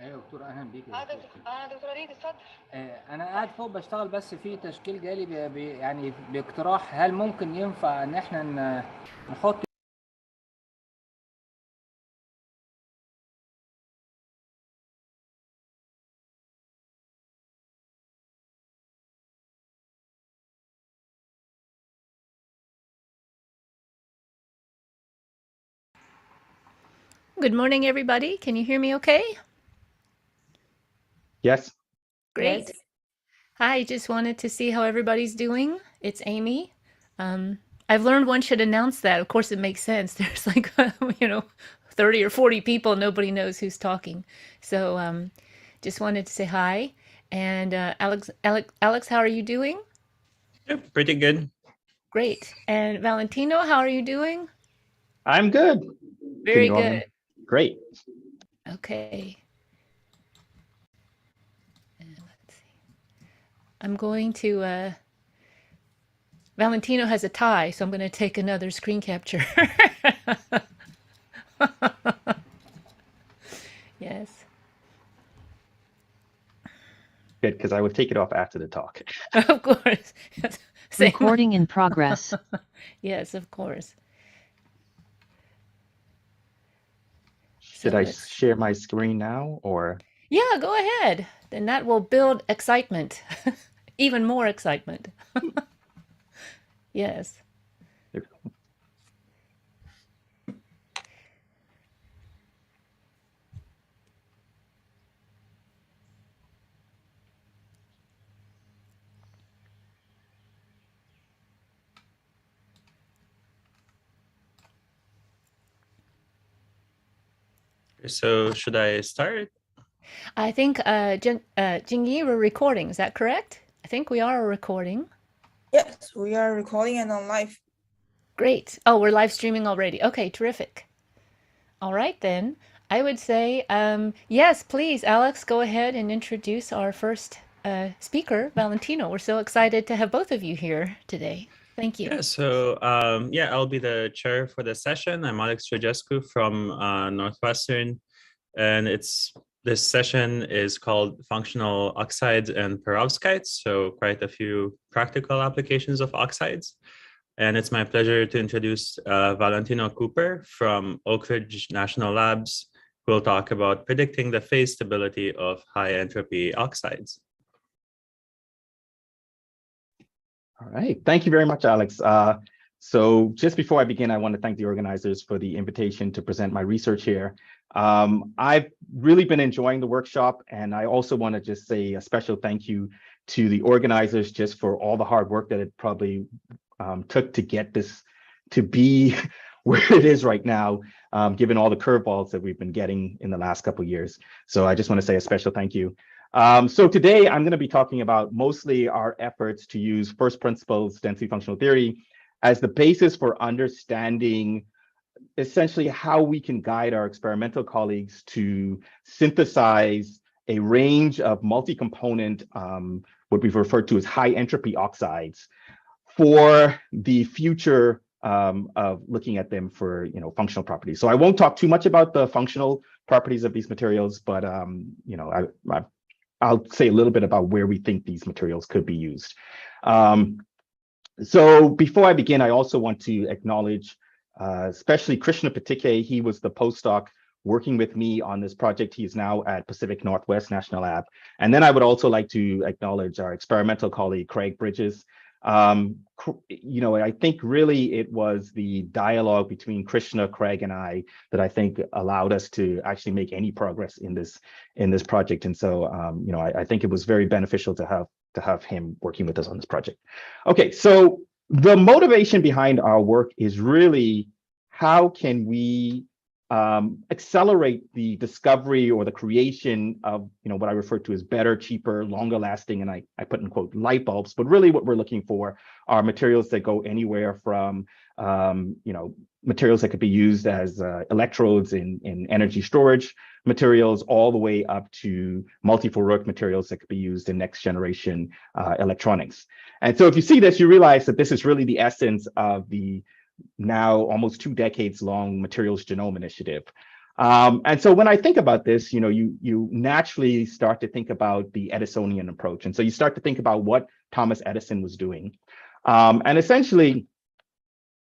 ايوه دكتور، اهلا بيك يا دكتور. دكتور وليد اتفضل. انا قاعد فوق بشتغل، بس في تشكيل جالي يعني باقتراح، هل ممكن ينفع ان احنا نحط Good morning, everybody. Can you hear me okay? Yes. Great. Yes. Hi, just wanted to see how everybody's doing. It's Amy. I've learned one should announce that. Of course, it makes sense. There's like, 30 or 40 people. Nobody knows who's talking. So just wanted to say hi. And Alex, how are you doing? Yep, pretty good. Great. And Valentino, how are you doing? I'm good. Very good. Great. Okay. Let's see. I'm going to, Valentino has a tie, so I'm going to take another screen capture. Yes. Good, because I would take it off after the talk. Of course. Same. Recording in progress. Yes, of course. Should I share my screen now, or? Yeah, go ahead. Then that will build excitement, even more excitement. Yes. So should I start? I think, Jingyi, we're recording. Is that correct? I think we are recording. Yes, we are recording and on live. Great. Oh, we're live streaming already. Okay, terrific. All right, then. I would say, yes, please, Alex, go ahead and introduce our first speaker, Valentino. We're so excited to have both of you here today. Thank you. Yeah, so I'll be the chair for the session. I'm Alexandru Georgescu from Northwestern, and this session is called Functional Oxides and Perovskites, so quite a few practical applications of oxides. And it's my pleasure to introduce Valentino Cooper from Oak Ridge National Labs, who will talk about predicting the phase stability of high entropy oxides. All right, thank you very much, Alex. So just before I begin, I want to thank the organizers for the invitation to present my research here. I've really been enjoying the workshop, and I also want to just say a special thank you to the organizers just for all the hard work that it probably took to get this to be where it is right now, given all the curveballs that we've been getting in the last couple of years. So I just want to say a special thank you. So today I'm going to be talking about mostly our efforts to use first principles density functional theory as the basis for understanding essentially how we can guide our experimental colleagues to synthesize a range of multi-component, what we've referred to as high entropy oxides, for the future of looking at them for functional properties. So I won't talk too much about the functional properties of these materials, but I'll say a little bit about where we think these materials could be used. So before I begin, I also want to acknowledge especially Krishna Patike. He was the postdoc working with me on this project. He is now at Pacific Northwest National Lab. And then I would also like to acknowledge our experimental colleague, Craig Bridges. I think really it was the dialogue between Krishna, Craig, and I that I think allowed us to actually make any progress in this project. And so, I think it was very beneficial to have him working with us on this project. Okay, so the motivation behind our work is really how can we accelerate the discovery or the creation of what I refer to as better, cheaper, longer lasting, and I put in quote light bulbs, but really what we're looking for are materials that go anywhere from materials that could be used as electrodes in energy storage materials, all the way up to multi-Farouk materials that could be used in next generation electronics. And so if you see this, you realize that this is really the essence of the now almost 2 decades long materials genome initiative. And so when I think about this, you naturally start to think about the Edisonian approach. And so you start to think about what Thomas Edison was doing. And essentially,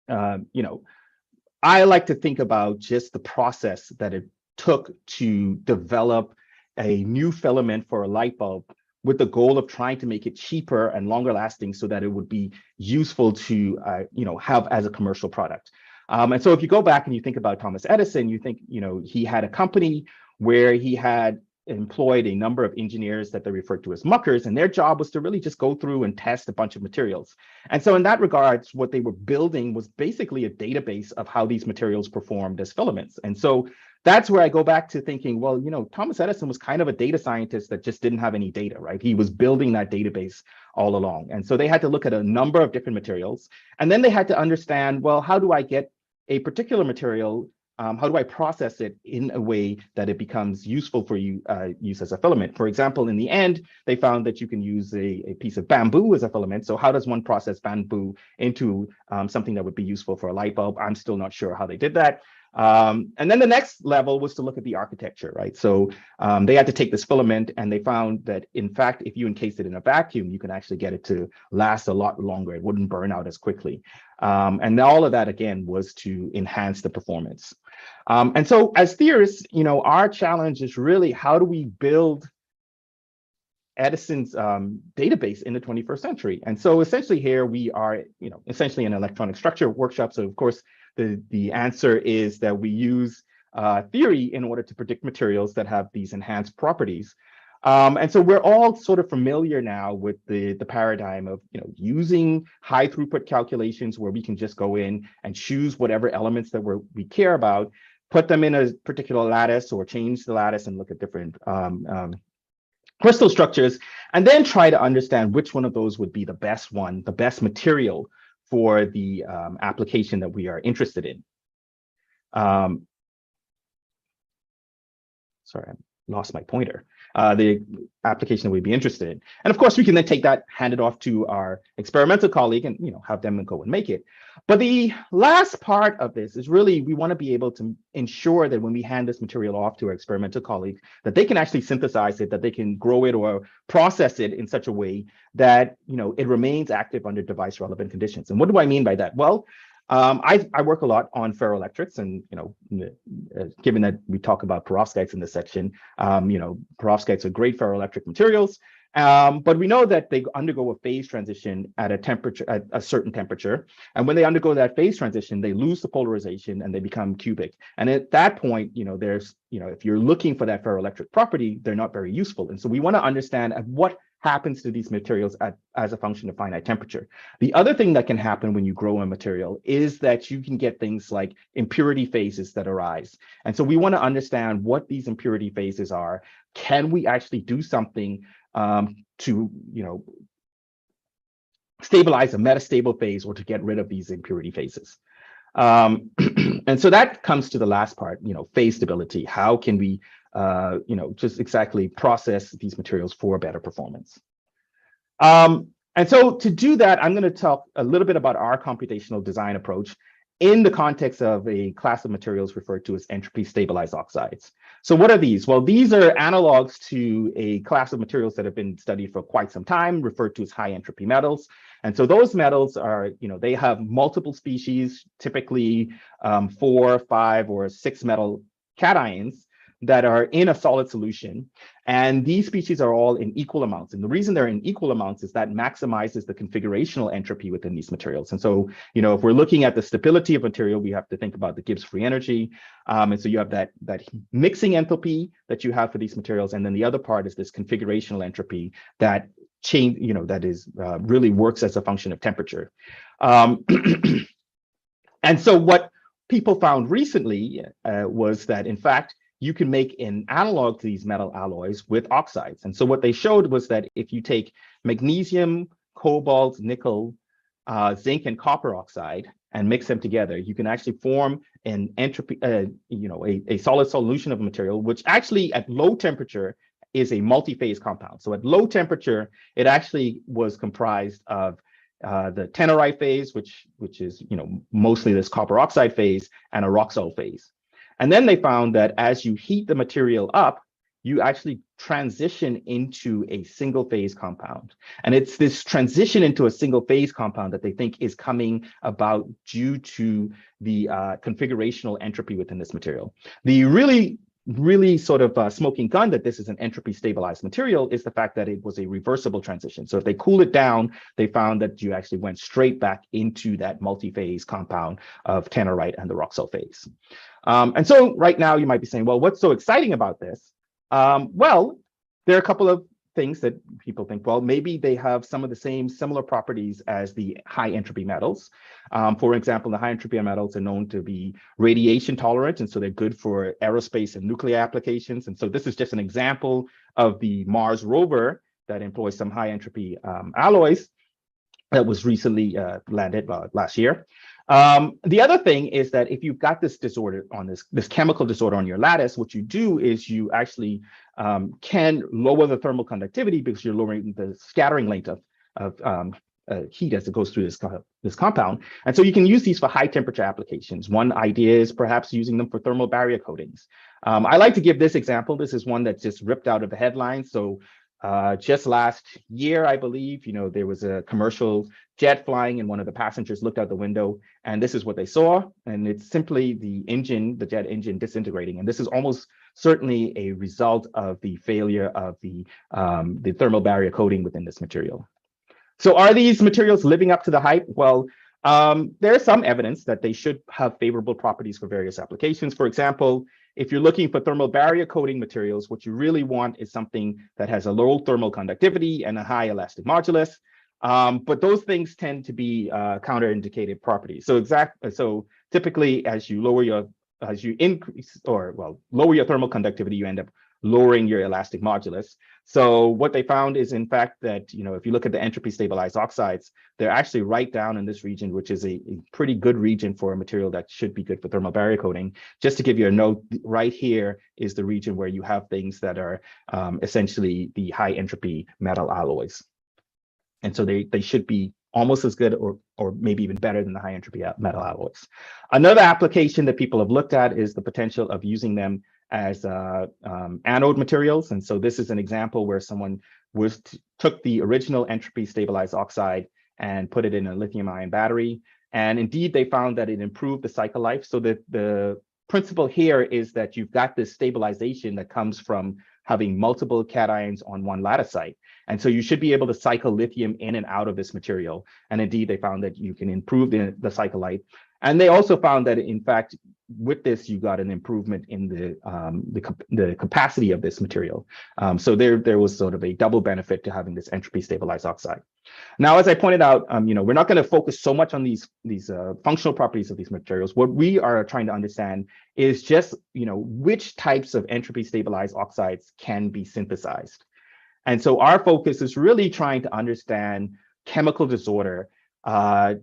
I like to think about just the process that it took to develop a new filament for a light bulb with the goal of trying to make it cheaper and longer lasting so that it would be useful to have as a commercial product. And so if you go back and you think about Thomas Edison, you think, he had a company where he had employed a number of engineers that they referred to as muckers, and their job was to really just go through and test a bunch of materials. And so in that regard, what they were building was basically a database of how these materials performed as filaments. And so that's where I go back to thinking, well, Thomas Edison was kind of a data scientist that just didn't have any data, right? He was building that database all along. And so they had to look at a number of different materials, and then they had to understand, well, how do I get a particular material, how do I process it in a way that it becomes useful for use as a filament? For example, in the end, they found that you can use a piece of bamboo as a filament. So how does one process bamboo into something that would be useful for a light bulb? I'm still not sure how they did that. And then the next level was to look at the architecture, right? So they had to take this filament, and they found that, in fact, if you encase it in a vacuum, you can actually get it to last a lot longer. It wouldn't burn out as quickly. And all of that, again, was to enhance the performance. And so as theorists, our challenge is really, how do we build Edison's database in the 21st century? And so essentially here we are, essentially an electronic structure workshop. So of course, the answer is that we use theory in order to predict materials that have these enhanced properties. And so we're all sort of familiar now with the paradigm of using high throughput calculations where we can just go in and choose whatever elements that we care about, put them in a particular lattice or change the lattice and look at different crystal structures, and then try to understand which one of those would be the best one, the best material for the application that we are interested in. Sorry, I lost my pointer. The application that we'd be interested in. And of course, we can then take that, hand it off to our experimental colleague and have them go and make it. But the last part of this is really, we want to be able to ensure that when we hand this material off to our experimental colleague, that they can actually synthesize it, that they can grow it or process it in such a way that it remains active under device relevant conditions. And what do I mean by that? Well, I work a lot on ferroelectrics, and given that we talk about perovskites in this section, perovskites are great ferroelectric materials, but we know that they undergo a phase transition at a certain temperature, and when they undergo that phase transition, they lose the polarization and they become cubic. And at that point, there's if you're looking for that ferroelectric property, they're not very useful. And so we want to understand what happens to these materials as a function of finite temperature. The other thing that can happen when you grow a material is that you can get things like impurity phases that arise. And so we want to understand what these impurity phases are. Can we actually do something to stabilize a metastable phase or to get rid of these impurity phases? And so that comes to the last part, phase stability. How can we just exactly process these materials for better performance? And so to do that, I'm going to talk a little bit about our computational design approach in the context of a class of materials referred to as entropy stabilized oxides. So what are these? Well, these are analogs to a class of materials that have been studied for quite some time, referred to as high entropy metals. And so those metals are, they have multiple species, typically 4, 5, or 6 metal cations that are in a solid solution. And these species are all in equal amounts. And the reason they're in equal amounts is that maximizes the configurational entropy within these materials. And so, if we're looking at the stability of material, we have to think about the Gibbs free energy. And so you have that mixing enthalpy that you have for these materials. And then the other part is this configurational entropy that that is really works as a function of temperature. And so what people found recently was that, in fact, you can make an analog to these metal alloys with oxides. And so what they showed was that if you take magnesium, cobalt, nickel, zinc, and copper oxide and mix them together, you can actually form an entropy, a solid solution of a material, which actually at low temperature is a multi-phase compound. So at low temperature, it actually was comprised of the tenorite phase, which is mostly this copper oxide phase, and a Roxol phase. And then they found that as you heat the material up, you actually transition into a single phase compound. And it's this transition into a single phase compound that they think is coming about due to the configurational entropy within this material. The really sort of smoking gun that this is an entropy stabilized material is the fact that it was a reversible transition. So if they cool it down, they found that you actually went straight back into that multi-phase compound of tannerite and the rock sulfates. And so right now you might be saying, well, what's so exciting about this? Well, there are a couple of things that people think, well, maybe they have some of the similar properties as the high entropy metals. For example, the high entropy metals are known to be radiation tolerant, and so they're good for aerospace and nuclear applications. And so this is just an example of the Mars rover that employs some high entropy alloys that was recently landed last year. The other thing is that if you've got this disorder on this chemical disorder on your lattice, what you do is you actually can lower the thermal conductivity because you're lowering the scattering length of heat as it goes through this compound. And so you can use these for high temperature applications. One idea is perhaps using them for thermal barrier coatings. I like to give this example. This is one that's just ripped out of the headlines. So just last year, I believe, there was a commercial jet flying and one of the passengers looked out the window and this is what they saw. And it's simply the jet engine disintegrating. And this is almost certainly a result of the failure of the thermal barrier coating within this material. So are these materials living up to the hype? Well, there is some evidence that they should have favorable properties for various applications. For example, if you're looking for thermal barrier coating materials, what you really want is something that has a low thermal conductivity and a high elastic modulus. But those things tend to be counterindicated properties. So typically, as you lower your thermal conductivity, you end up lowering your elastic modulus. So what they found is, in fact, that if you look at the entropy stabilized oxides, they're actually right down in this region, which is a pretty good region for a material that should be good for thermal barrier coating. Just to give you a note, right here is the region where you have things that are essentially the high entropy metal alloys. And so they should be almost as good or maybe even better than the high entropy metal alloys. Another application that people have looked at is the potential of using them as anode materials. And so this is an example where someone took the original entropy stabilized oxide and put it in a lithium ion battery. And indeed, they found that it improved the cycle life. So the principle here is that you've got this stabilization that comes from having multiple cations on one lattice site. And so you should be able to cycle lithium in and out of this material. And indeed, they found that you can improve the cycle life. And they also found that, in fact, with this, you got an improvement in the capacity of this material. So there was sort of a double benefit to having this entropy stabilized oxide. Now, as I pointed out, we're not going to focus so much on these functional properties of these materials. What we are trying to understand is just which types of entropy stabilized oxides can be synthesized. And so our focus is really trying to understand chemical disorder and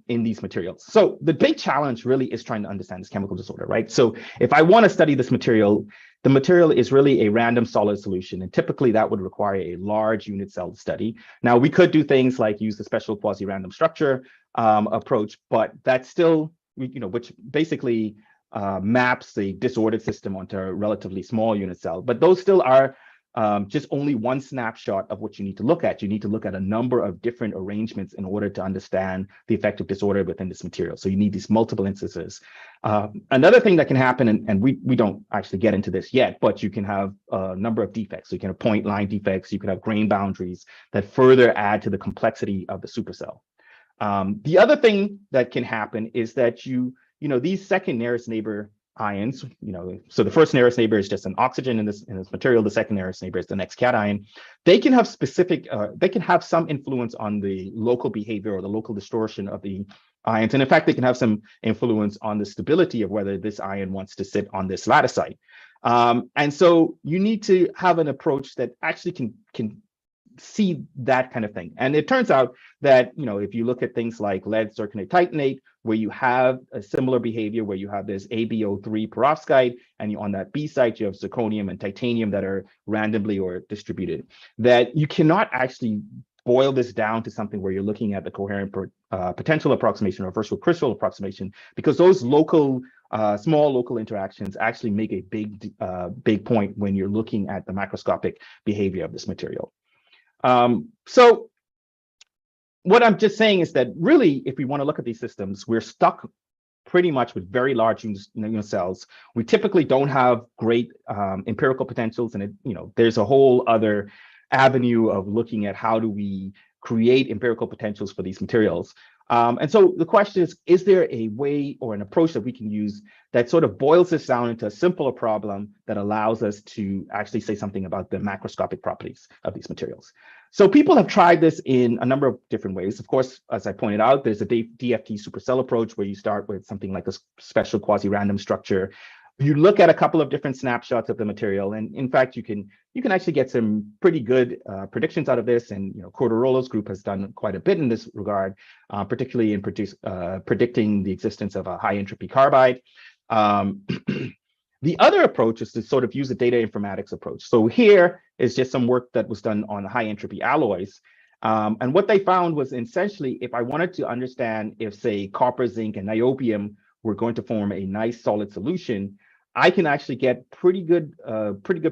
in these materials. So the big challenge really is trying to understand this chemical disorder, right? So if I want to study this material, the material is really a random solid solution, and typically that would require a large unit cell study. Now we could do things like use the special quasi-random structure approach, but that's still, which basically maps the disordered system onto a relatively small unit cell, but those still are just only one snapshot of what you need to look at. You need to look at a number of different arrangements in order to understand the effect of disorder within this material. So you need these multiple instances. Another thing that can happen, and we don't actually get into this yet, but you can have a number of defects. So you can have point line defects, you can have grain boundaries that further add to the complexity of the supercell. The other thing that can happen is that these second nearest neighbor ions, so the first nearest neighbor is just an oxygen in this material. The second nearest neighbor is the next cation. They can have they can have some influence on the local behavior or the local distortion of the ions. And in fact, they can have some influence on the stability of whether this ion wants to sit on this lattice site. And so you need to have an approach that actually can see that kind of thing. And it turns out that, if you look at things like lead zirconate titanate, where you have a similar behavior, where you have this AB03 perovskite, and on that B site, you have zirconium and titanium that are randomly or distributed, that you cannot actually boil this down to something where you're looking at the coherent potential approximation or virtual crystal approximation, because those local, small local interactions actually make a big point when you're looking at the macroscopic behavior of this material. So what I'm just saying is that really, if we want to look at these systems, we're stuck pretty much with very large cells. We typically don't have great empirical potentials, and there's a whole other avenue of looking at how do we create empirical potentials for these materials. And so the question is there a way or an approach that we can use that sort of boils this down into a simpler problem that allows us to actually say something about the macroscopic properties of these materials? So people have tried this in a number of different ways. Of course, as I pointed out, there's a DFT supercell approach where you start with something like a special quasi-random structure. You look at a couple of different snapshots of the material, and in fact, you can actually get some pretty good predictions out of this. And Corderolo's group has done quite a bit in this regard, particularly in predicting the existence of a high entropy carbide. The other approach is to sort of use a data informatics approach. So here is just some work that was done on high entropy alloys. And what they found was essentially, if I wanted to understand if, say, copper, zinc, and niobium were going to form a nice solid solution, I can actually get pretty good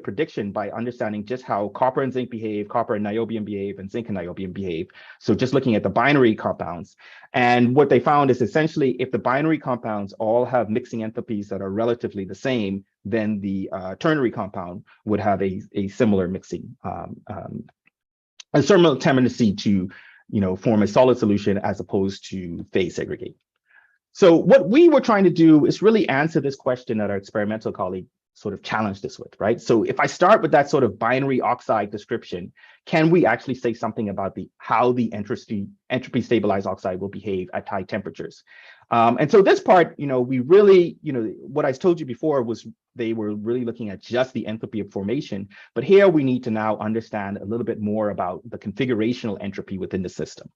prediction by understanding just how copper and zinc behave, copper and niobium behave, and zinc and niobium behave. So just looking at the binary compounds. And what they found is essentially if the binary compounds all have mixing enthalpies that are relatively the same, then the ternary compound would have a similar mixing, a similar tendency to form a solid solution as opposed to phase segregate. So what we were trying to do is really answer this question that our experimental colleague sort of challenged us with, right? So if I start with that sort of binary oxide description, can we actually say something about how the entropy stabilized oxide will behave at high temperatures? And so this part, we really, what I told you before was they were really looking at just the entropy of formation, but here we need to now understand a little bit more about the configurational entropy within the system.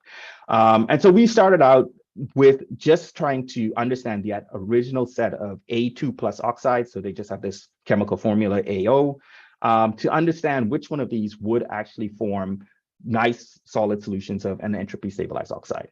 And so we started out with just trying to understand that original set of A2 plus oxides, so they just have this chemical formula AO, to understand which one of these would actually form nice solid solutions of an entropy stabilized oxide.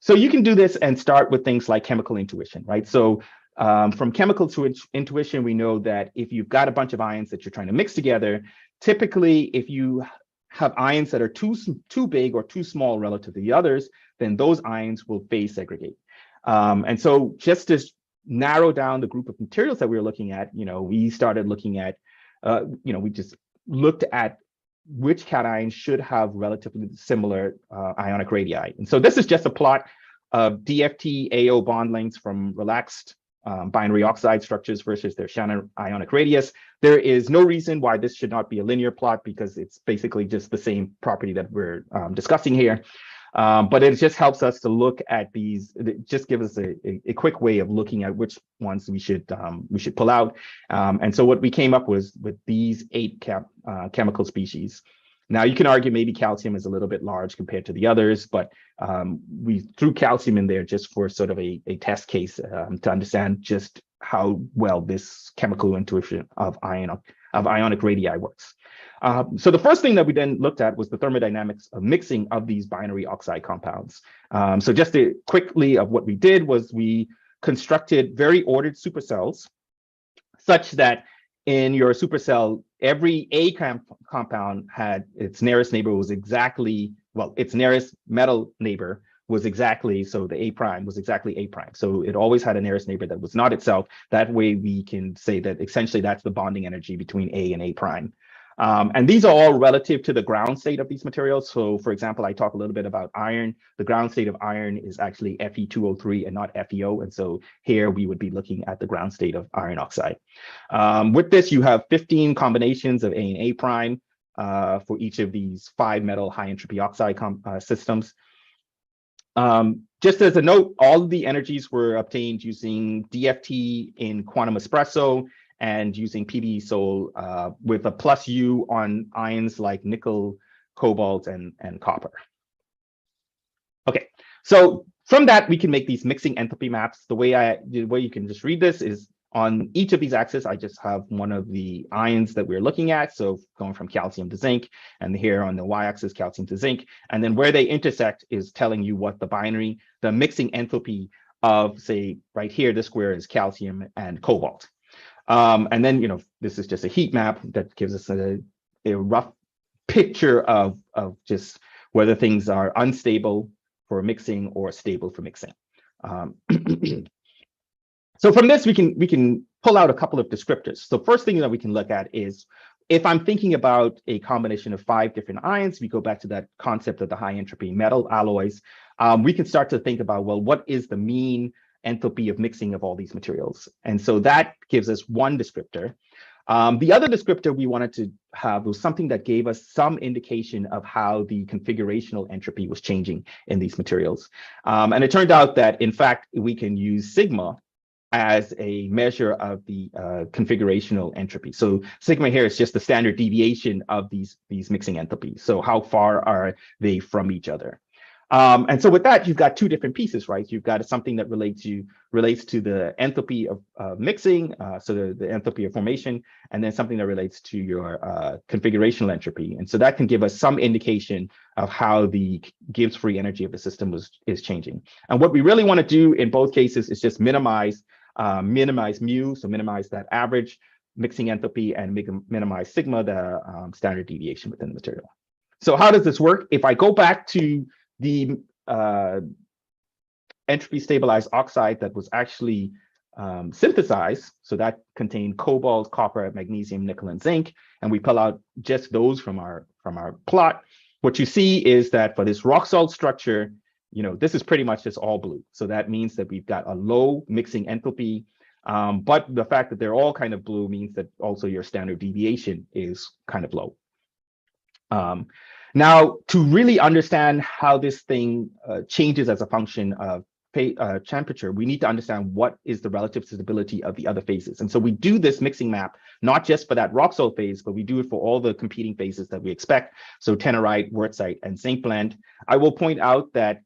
So you can do this and start with things like chemical intuition, right? So from chemical intuition, we know that if you've got a bunch of ions that you're trying to mix together, typically if you have ions that are too big or too small relative to the others, then those ions will phase segregate. And so just to narrow down the group of materials that we were looking at, we started looking at, we just looked at which cations should have relatively similar ionic radii. And so this is just a plot of DFT AO bond lengths from relaxed binary oxide structures versus their Shannon ionic radius. There is no reason why this should not be a linear plot because it's basically just the same property that we're discussing here. But it just helps us to look at these, it just gives us a quick way of looking at which ones we should pull out. And so what we came up with these 8 chemical species. Now you can argue maybe calcium is a little bit large compared to the others, but we threw calcium in there just for sort of a test case to understand just how well this chemical intuition of ionic radii works. So the first thing that we then looked at was the thermodynamics of mixing of these binary oxide compounds. So just quickly of what we did was we constructed very ordered supercells such that in your supercell, every A compound had its nearest neighbor was exactly, well, its nearest metal neighbor was exactly, so the A prime was exactly A prime. So it always had a nearest neighbor that was not itself. That way we can say that essentially that's the bonding energy between A and A prime. And these are all relative to the ground state of these materials. So for example, I talk a little bit about iron. The ground state of iron is actually Fe2O3 and not FeO. And so here we would be looking at the ground state of iron oxide. With this, you have 15 combinations of A and A prime for each of these 5 metal high entropy oxide systems. Just as a note, all of the energies were obtained using DFT in quantum espresso and using PbSol with a plus U on ions like nickel, cobalt, and copper. Okay, so from that, we can make these mixing enthalpy maps. The way you can just read this is On each of these axes, I just have one of the ions that we're looking at. So going from calcium to zinc, and here on the y-axis, calcium to zinc. And then where they intersect is telling you what the mixing enthalpy of, say, right here, this square is calcium and cobalt. And then, this is just a heat map that gives us a rough picture of just whether things are unstable for mixing or stable for mixing. So from this, we can pull out a couple of descriptors. So first thing that we can look at is, if I'm thinking about a combination of 5 different ions, we go back to that concept of the high entropy metal alloys, we can start to think about, well, what is the mean enthalpy of mixing of all these materials? And so that gives us one descriptor. The other descriptor we wanted to have was something that gave us some indication of how the configurational entropy was changing in these materials. And it turned out that, in fact, we can use sigma as a measure of the configurational entropy. So sigma here is just the standard deviation of these mixing enthalpies. So how far are they from each other? And so with that, you've got 2 different pieces, right? You've got something that relates to the enthalpy of mixing, so the enthalpy of formation, and then something that relates to your configurational entropy. And so that can give us some indication of how the Gibbs free energy of the system is changing. And what we really want to do in both cases is just minimize mu, so minimize that average mixing enthalpy, and minimize sigma, the standard deviation within the material. So how does this work? If I go back to the entropy stabilized oxide that was actually synthesized, so that contained cobalt, copper, magnesium, nickel, and zinc, and we pull out just those from our plot, what you see is that for this rock salt structure, this is pretty much just all blue. So that means that we've got a low mixing enthalpy, but the fact that they're all kind of blue means that also your standard deviation is kind of low. Now, to really understand how this thing changes as a function of temperature, we need to understand what is the relative stability of the other phases. And so we do this mixing map, not just for that rock salt phase, but we do it for all the competing phases that we expect. So tenorite, wurtzite, and zinc blend. I will point out that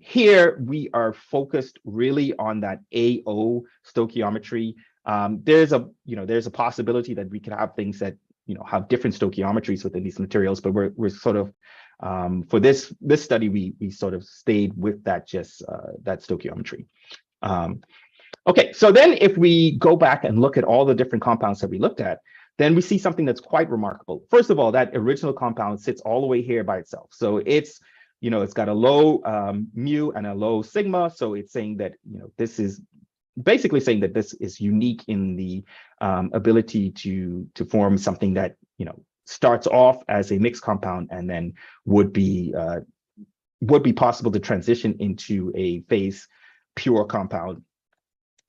here we are focused really on that AO stoichiometry. There's a possibility that we could have things that have different stoichiometries within these materials, but we're sort of for this study we sort of stayed with that that stoichiometry. Okay, so then if we go back and look at all the different compounds that we looked at, then we see something that's quite remarkable. First of all, that original compound sits all the way here by itself. So it's got a low mu and a low sigma. So it's saying that this is basically saying that this is unique in the ability to form something that starts off as a mixed compound and then would be possible to transition into a phase pure compound.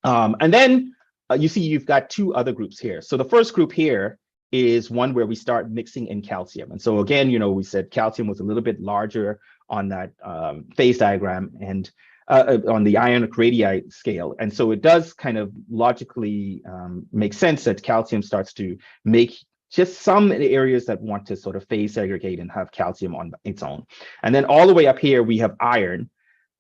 And then you see you've got 2 other groups here. So the first group here is one where we start mixing in calcium. And so again, we said calcium was a little bit larger on that phase diagram and on the ionic radii scale. And so it does kind of logically make sense that calcium starts to make just some areas that want to sort of phase segregate and have calcium on its own. And then all the way up here, we have iron.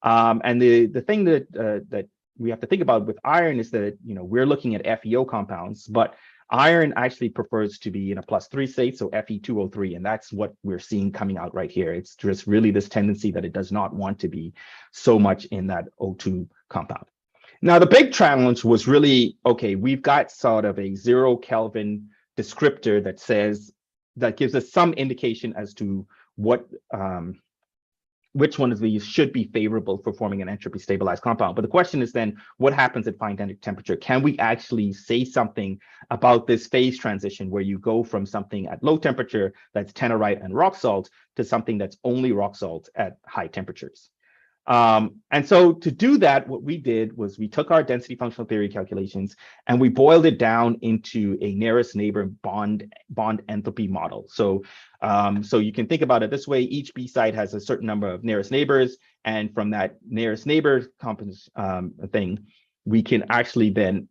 And the thing that we have to think about with iron is that, we're looking at FeO compounds, but iron actually prefers to be in a +3 state, so Fe2O3, and that's what we're seeing coming out right here. It's just really this tendency that it does not want to be so much in that O2 compound. Now, the big challenge was really, okay, we've got sort of a 0 Kelvin descriptor that gives us some indication as to what which one of these should be favorable for forming an entropy stabilized compound. But the question is then, what happens at fine temperature? Can we actually say something about this phase transition where you go from something at low temperature that's tenorite and rock salt to something that's only rock salt at high temperatures? And so to do that, what we did was we took our density functional theory calculations and we boiled it down into a nearest neighbor bond enthalpy model. So you can think about it this way: each B site has a certain number of nearest neighbors, and from that nearest neighbor thing, we can actually then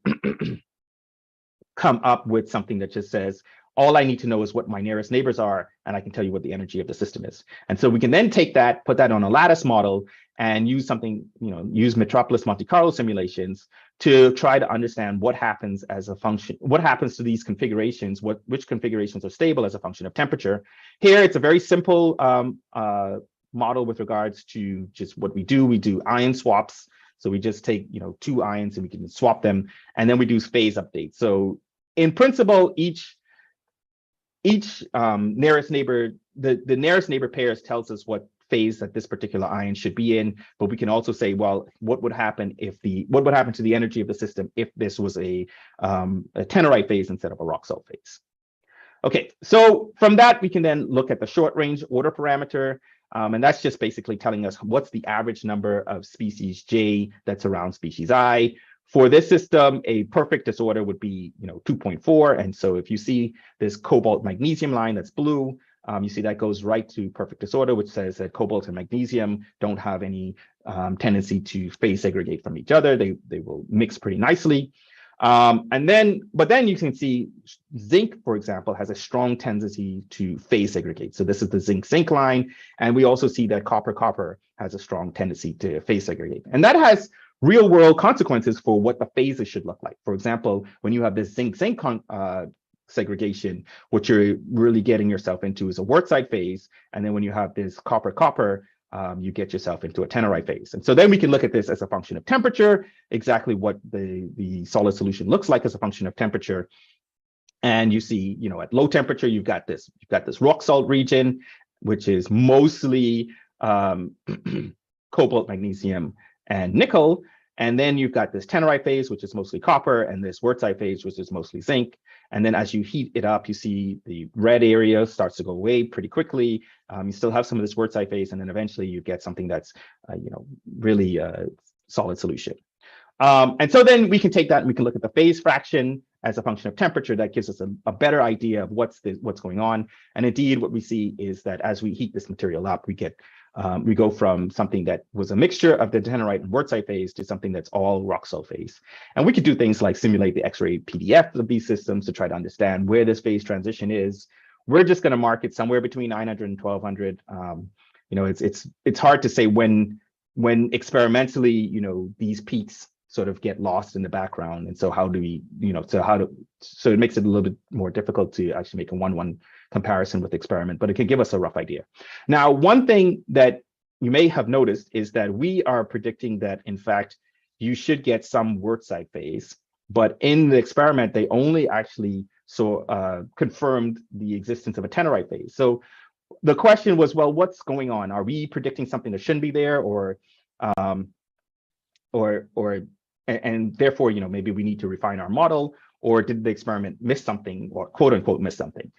come up with something that just says, all I need to know is what my nearest neighbors are, and I can tell you what the energy of the system is. And so we can then take that, put that on a lattice model, and use something, use Metropolis Monte Carlo simulations to try to understand what happens as a function, what happens to these configurations, which configurations are stable as a function of temperature. Here, it's a very simple model with regards to just what we do. We do ion swaps. So we just take, two ions and we can swap them, and then we do phase updates. So in principle, each nearest neighbor, the nearest neighbor pairs tells us what phase that this particular ion should be in, but we can also say, well, what would happen to the energy of the system if this was a tenorite phase instead of a rock salt phase? Okay, so from that we can then look at the short range order parameter, and that's just basically telling us what's the average number of species J that's around species I. For this system, a perfect disorder would be 2.4, and so if you see this cobalt magnesium line that's blue, you see that goes right to perfect disorder, which says that cobalt and magnesium don't have any tendency to phase segregate from each other. They will mix pretty nicely. But then you can see zinc, for example, has a strong tendency to phase segregate. So this is the zinc-zinc line. And we also see that copper-copper has a strong tendency to phase segregate. And that has real world consequences for what the phases should look like. For example, when you have this zinc-zinc segregation, what you're really getting yourself into is a Wurtzite phase. And then when you have this copper-copper, you get yourself into a tenorite phase. And so then we can look at this as a function of temperature, exactly what the solid solution looks like as a function of temperature. And you see, at low temperature, you've got this rock salt region, which is mostly cobalt, magnesium, and nickel. And then you've got this tenorite phase, which is mostly copper, and this Wurtzite phase, which is mostly zinc. And then as you heat it up, you see the red area starts to go away pretty quickly. You still have some of this Wurtzite phase, and then eventually you get something that's, really a solid solution. And so then we can take that and we can look at the phase fraction as a function of temperature. That gives us a better idea of what's going on. And indeed, what we see is that as we heat this material up, we go from something that was a mixture of the tenorite and Wurtzite phase to something that's all rock salt phase. And we could do things like simulate the X-ray PDF of these systems to try to understand where this phase transition is. We're just going to mark it somewhere between 900 and 1200. It's hard to say when experimentally, these peaks sort of get lost in the background. And so how do we, so it makes it a little bit more difficult to actually make a one-one comparison with experiment, but it can give us a rough idea. Now, one thing that you may have noticed is that we are predicting that, in fact, you should get some Wurtzite phase, but in the experiment, they only actually confirmed the existence of a tenorite phase. So the question was, well, what's going on? Are we predicting something that shouldn't be there, and therefore, maybe we need to refine our model, or did the experiment miss something, or quote unquote miss something?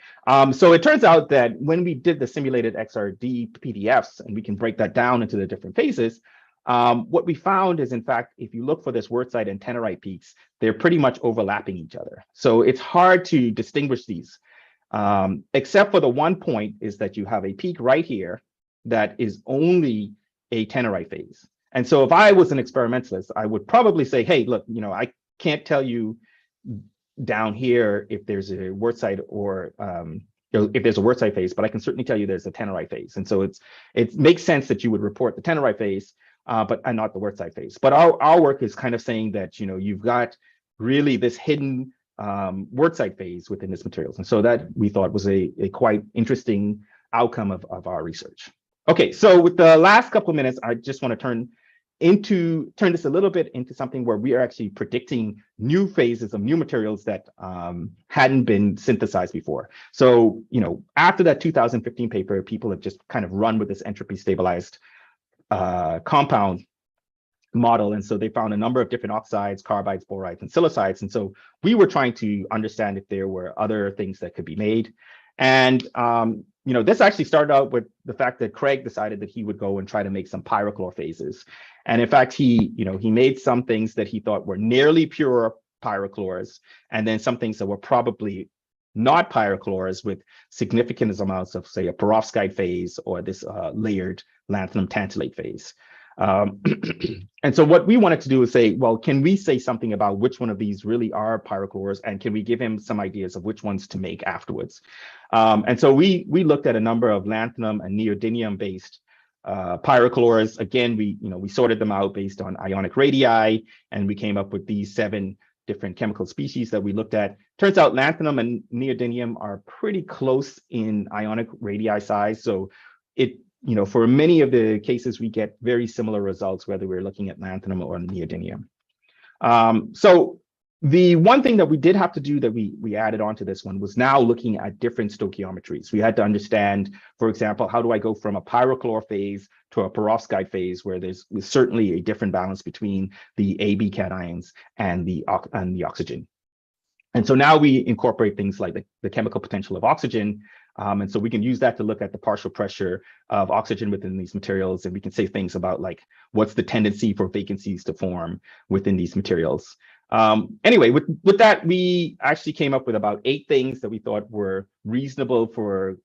So it turns out that when we did the simulated XRD PDFs, and we can break that down into the different phases, what we found is, in fact, if you look for this Wurtzite and tenorite peaks, they're pretty much overlapping each other. So it's hard to distinguish these, except for the one point is that you have a peak right here that is only a tenorite phase. And so if I was an experimentalist, I would probably say, hey, look, I can't tell you down here if there's a Wurtzite or if there's a Wurtzite phase, but I can certainly tell you there's a tenorite phase. And so it makes sense that you would report the tenorite phase, but not the Wurtzite phase. But our work is kind of saying that, you've got really this hidden Wurtzite phase within this materials. And so that we thought was a quite interesting outcome of our research. Okay, so with the last couple of minutes, I just want to turn this a little bit into something where we are actually predicting new phases of new materials that hadn't been synthesized before. So, after that 2015 paper, people have just kind of run with this entropy stabilized compound model. And so they found a number of different oxides, carbides, borides, and silicides. And so we were trying to understand if there were other things that could be made. And this actually started out with the fact that Craig decided that he would go and try to make some pyrochlore phases. And in fact, he made some things that he thought were nearly pure pyrochlores, and then some things that were probably not pyrochlores with significant amounts of, say, a perovskite phase or this layered lanthanum tantalate phase. And so what we wanted to do is say, well, can we say something about which one of these really are pyrochlores, and can we give him some ideas of which ones to make afterwards? And so we looked at a number of lanthanum and neodymium based pyrochlores. Again, we sorted them out based on ionic radii, and we came up with these 7 different chemical species that we looked at. Turns out lanthanum and neodymium are pretty close in ionic radii size. So for many of the cases, we get very similar results, whether we're looking at lanthanum or neodymium. So the one thing that we did have to do that we added onto this one was now looking at different stoichiometries. We had to understand, for example, how do I go from a pyrochlore phase to a perovskite phase, where there's certainly a different balance between the AB cations and the oxygen. And so now we incorporate things like the chemical potential of oxygen. And so we can use that to look at the partial pressure of oxygen within these materials. And we can say things about like, what's the tendency for vacancies to form within these materials. Anyway, with that, we actually came up with about 8 things that we thought were reasonable for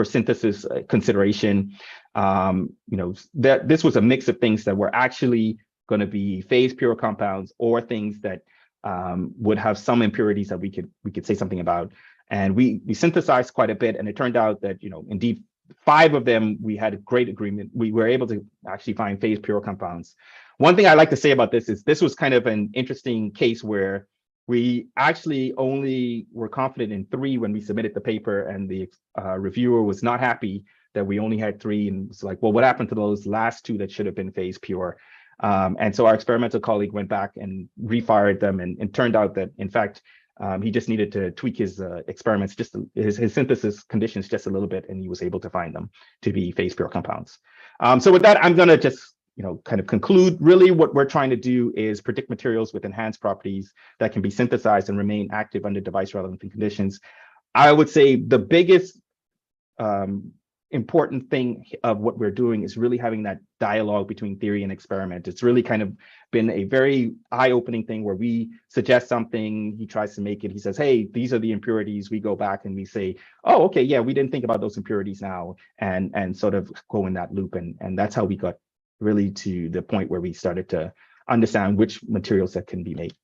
synthesis consideration. That this was a mix of things that were actually going to be phase pure compounds, or things that would have some impurities that we could say something about. And we synthesized quite a bit, and it turned out that indeed 5 of them we had a great agreement. We were able to actually find phase pure compounds. One thing I like to say about this was kind of an interesting case where we actually only were confident in 3 when we submitted the paper, and the reviewer was not happy that we only had 3, and was like, well, what happened to those last 2 that should have been phase pure? And so our experimental colleague went back and refired them, and it turned out that, in fact, he just needed to tweak his experiments, his synthesis conditions just a little bit, and he was able to find them to be phase pure compounds. So with that, I'm going to just kind of conclude. Really, what we're trying to do is predict materials with enhanced properties that can be synthesized and remain active under device relevant conditions. I would say the biggest important thing of what we're doing is really having that dialogue between theory and experiment. It's really kind of been a very eye-opening thing where we suggest something, he tries to make it, he says, hey, these are the impurities. We go back and we say, oh, okay, yeah, we didn't think about those impurities now, and sort of go in that loop. And that's how we got really to the point where we started to understand which materials that can be made.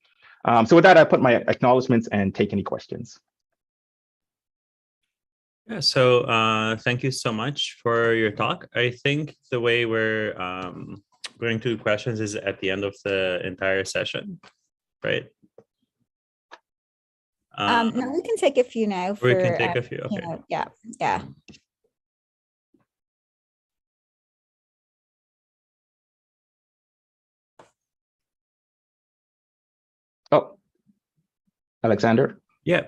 So with that, I put my acknowledgements and take any questions. Yeah, so thank you so much for your talk. I think the way we're going to questions is at the end of the entire session, right? No, we can take a few now. We can take a few, okay. Yeah. Oh, Alexander? Yeah.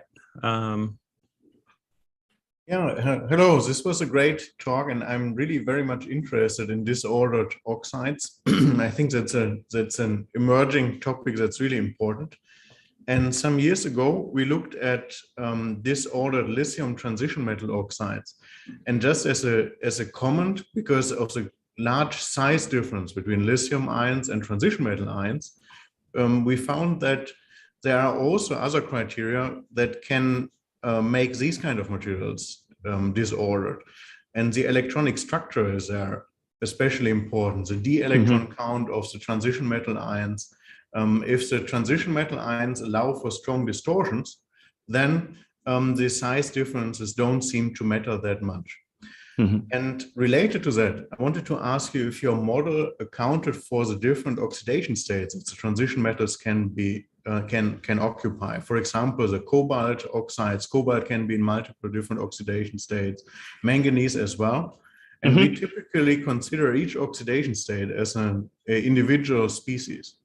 Hello. This was a great talk, and I'm really very much interested in disordered oxides. I think that's an emerging topic that's really important. And some years ago, we looked at disordered lithium transition metal oxides. And just as a comment, because of the large size difference between lithium ions and transition metal ions, we found that there are also other criteria that can make these kind of materials disordered. And the electronic structure is there especially important, the d electron count of the transition metal ions. If the transition metal ions allow for strong distortions, then the size differences don't seem to matter that much. And related to that, I wanted to ask you if your model accounted for the different oxidation states that the transition metals can be can occupy. For example, the cobalt oxides, cobalt can be in multiple different oxidation states, manganese as well. And we typically consider each oxidation state as an individual species.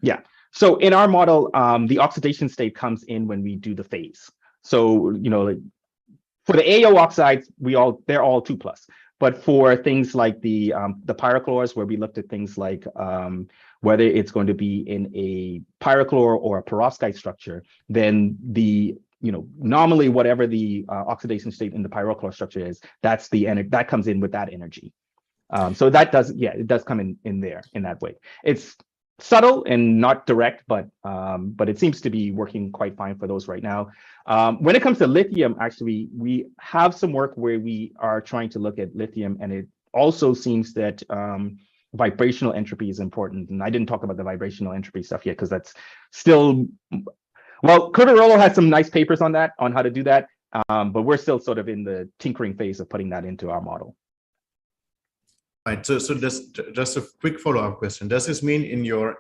Yeah. So in our model, the oxidation state comes in when we do the phase. So, for the AO oxides, they're all 2+. But for things like the pyrochlores, where we looked at things like whether it's going to be in a pyrochlore or a perovskite structure, then normally whatever the oxidation state in the pyrochlore structure is, that's the energy that comes in with that energy. So that does, it does come in there in that way. It's subtle and not direct, but it seems to be working quite fine for those right now. When it comes to lithium, actually, we have some work where we are trying to look at lithium, and also seems that vibrational entropy is important. And I didn't talk about the vibrational entropy stuff yet because that's still, well, Cooper has some nice papers on that, on how to do that. But we're still sort of in the tinkering phase of putting that into our model. Right. So just a quick follow-up question. Does this mean in your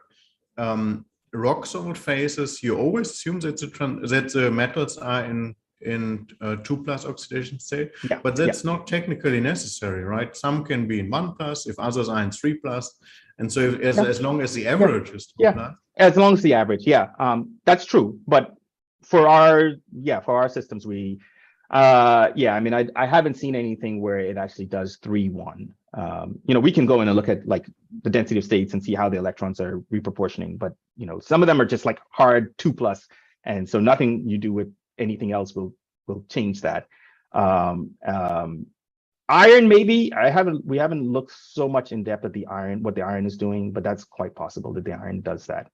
rock salt phases, you always assume that the metals are in 2+ oxidation state? Yeah. But that's not technically necessary, right? Some can be in 1+, if others are in 3+. And so as long as the average is 2+. As long as the average, that's true. But for our systems, we I mean, I haven't seen anything where it actually does 3-1. We can go in and look at like the density of states and see how the electrons are reproportioning, but some of them are just like hard 2+, and so nothing you do with anything else will change that. Iron, maybe. We haven't looked so much in depth at the iron, what the iron is doing, but that's quite possible that the iron does that.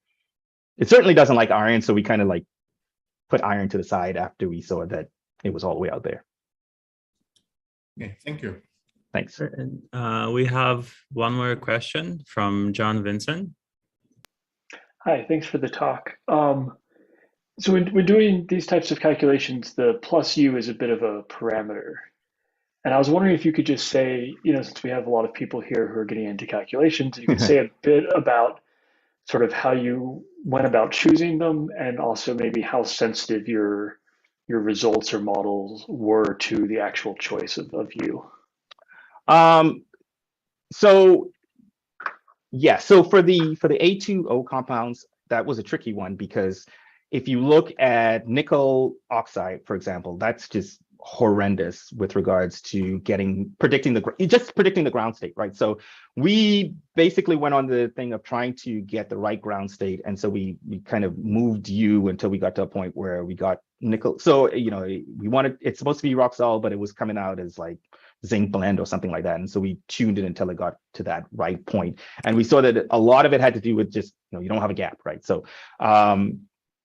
It certainly doesn't like iron, so we kind of like put iron to the side after we saw that it was all the way out there. Okay, thank you. Thanks. And we have one more question from John Vincent. Hi, thanks for the talk. So when doing these types of calculations, the plus U is a bit of a parameter. And I was wondering if you could just say, since we have a lot of people here who are getting into calculations, you could say a bit about sort of how you went about choosing them, and also maybe how sensitive your results or models were to the actual choice of U. So for the A2O compounds, that was a tricky one, because if you look at nickel oxide, for example, that's just horrendous with regards to predicting the ground state, right? So we basically went on the thing of trying to get the right ground state, and so we kind of moved U until we got to a point where we got nickel. So we wanted, it's supposed to be rock solid, but it was coming out as like zinc blend or something like that, and so we tuned it until it got to that right point, and we saw that a lot of it had to do with just you don't have a gap, right? So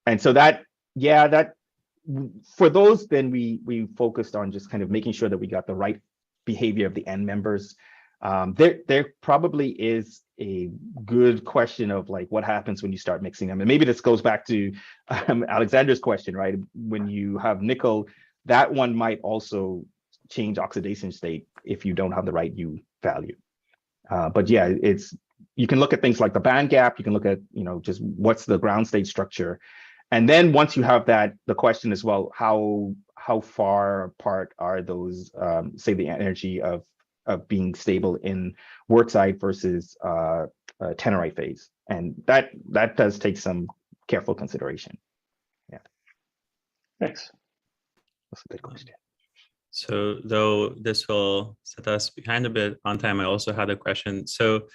and so that for those, then we focused on just kind of making sure that we got the right behavior of the end members. There probably is a good question of like what happens when you start mixing them, and maybe this goes back to Alexander's question, right? When you have nickel, that one might also change oxidation state if you don't have the right U value. But yeah, you can look at things like the band gap. You can look at just what's the ground state structure. And then once you have that, the question is, well, how far apart are those, say, the energy of being stable in work side versus tenorite phase? And that does take some careful consideration. Yeah. Thanks. That's a good question. So though this will set us behind a bit on time, I also had a question. So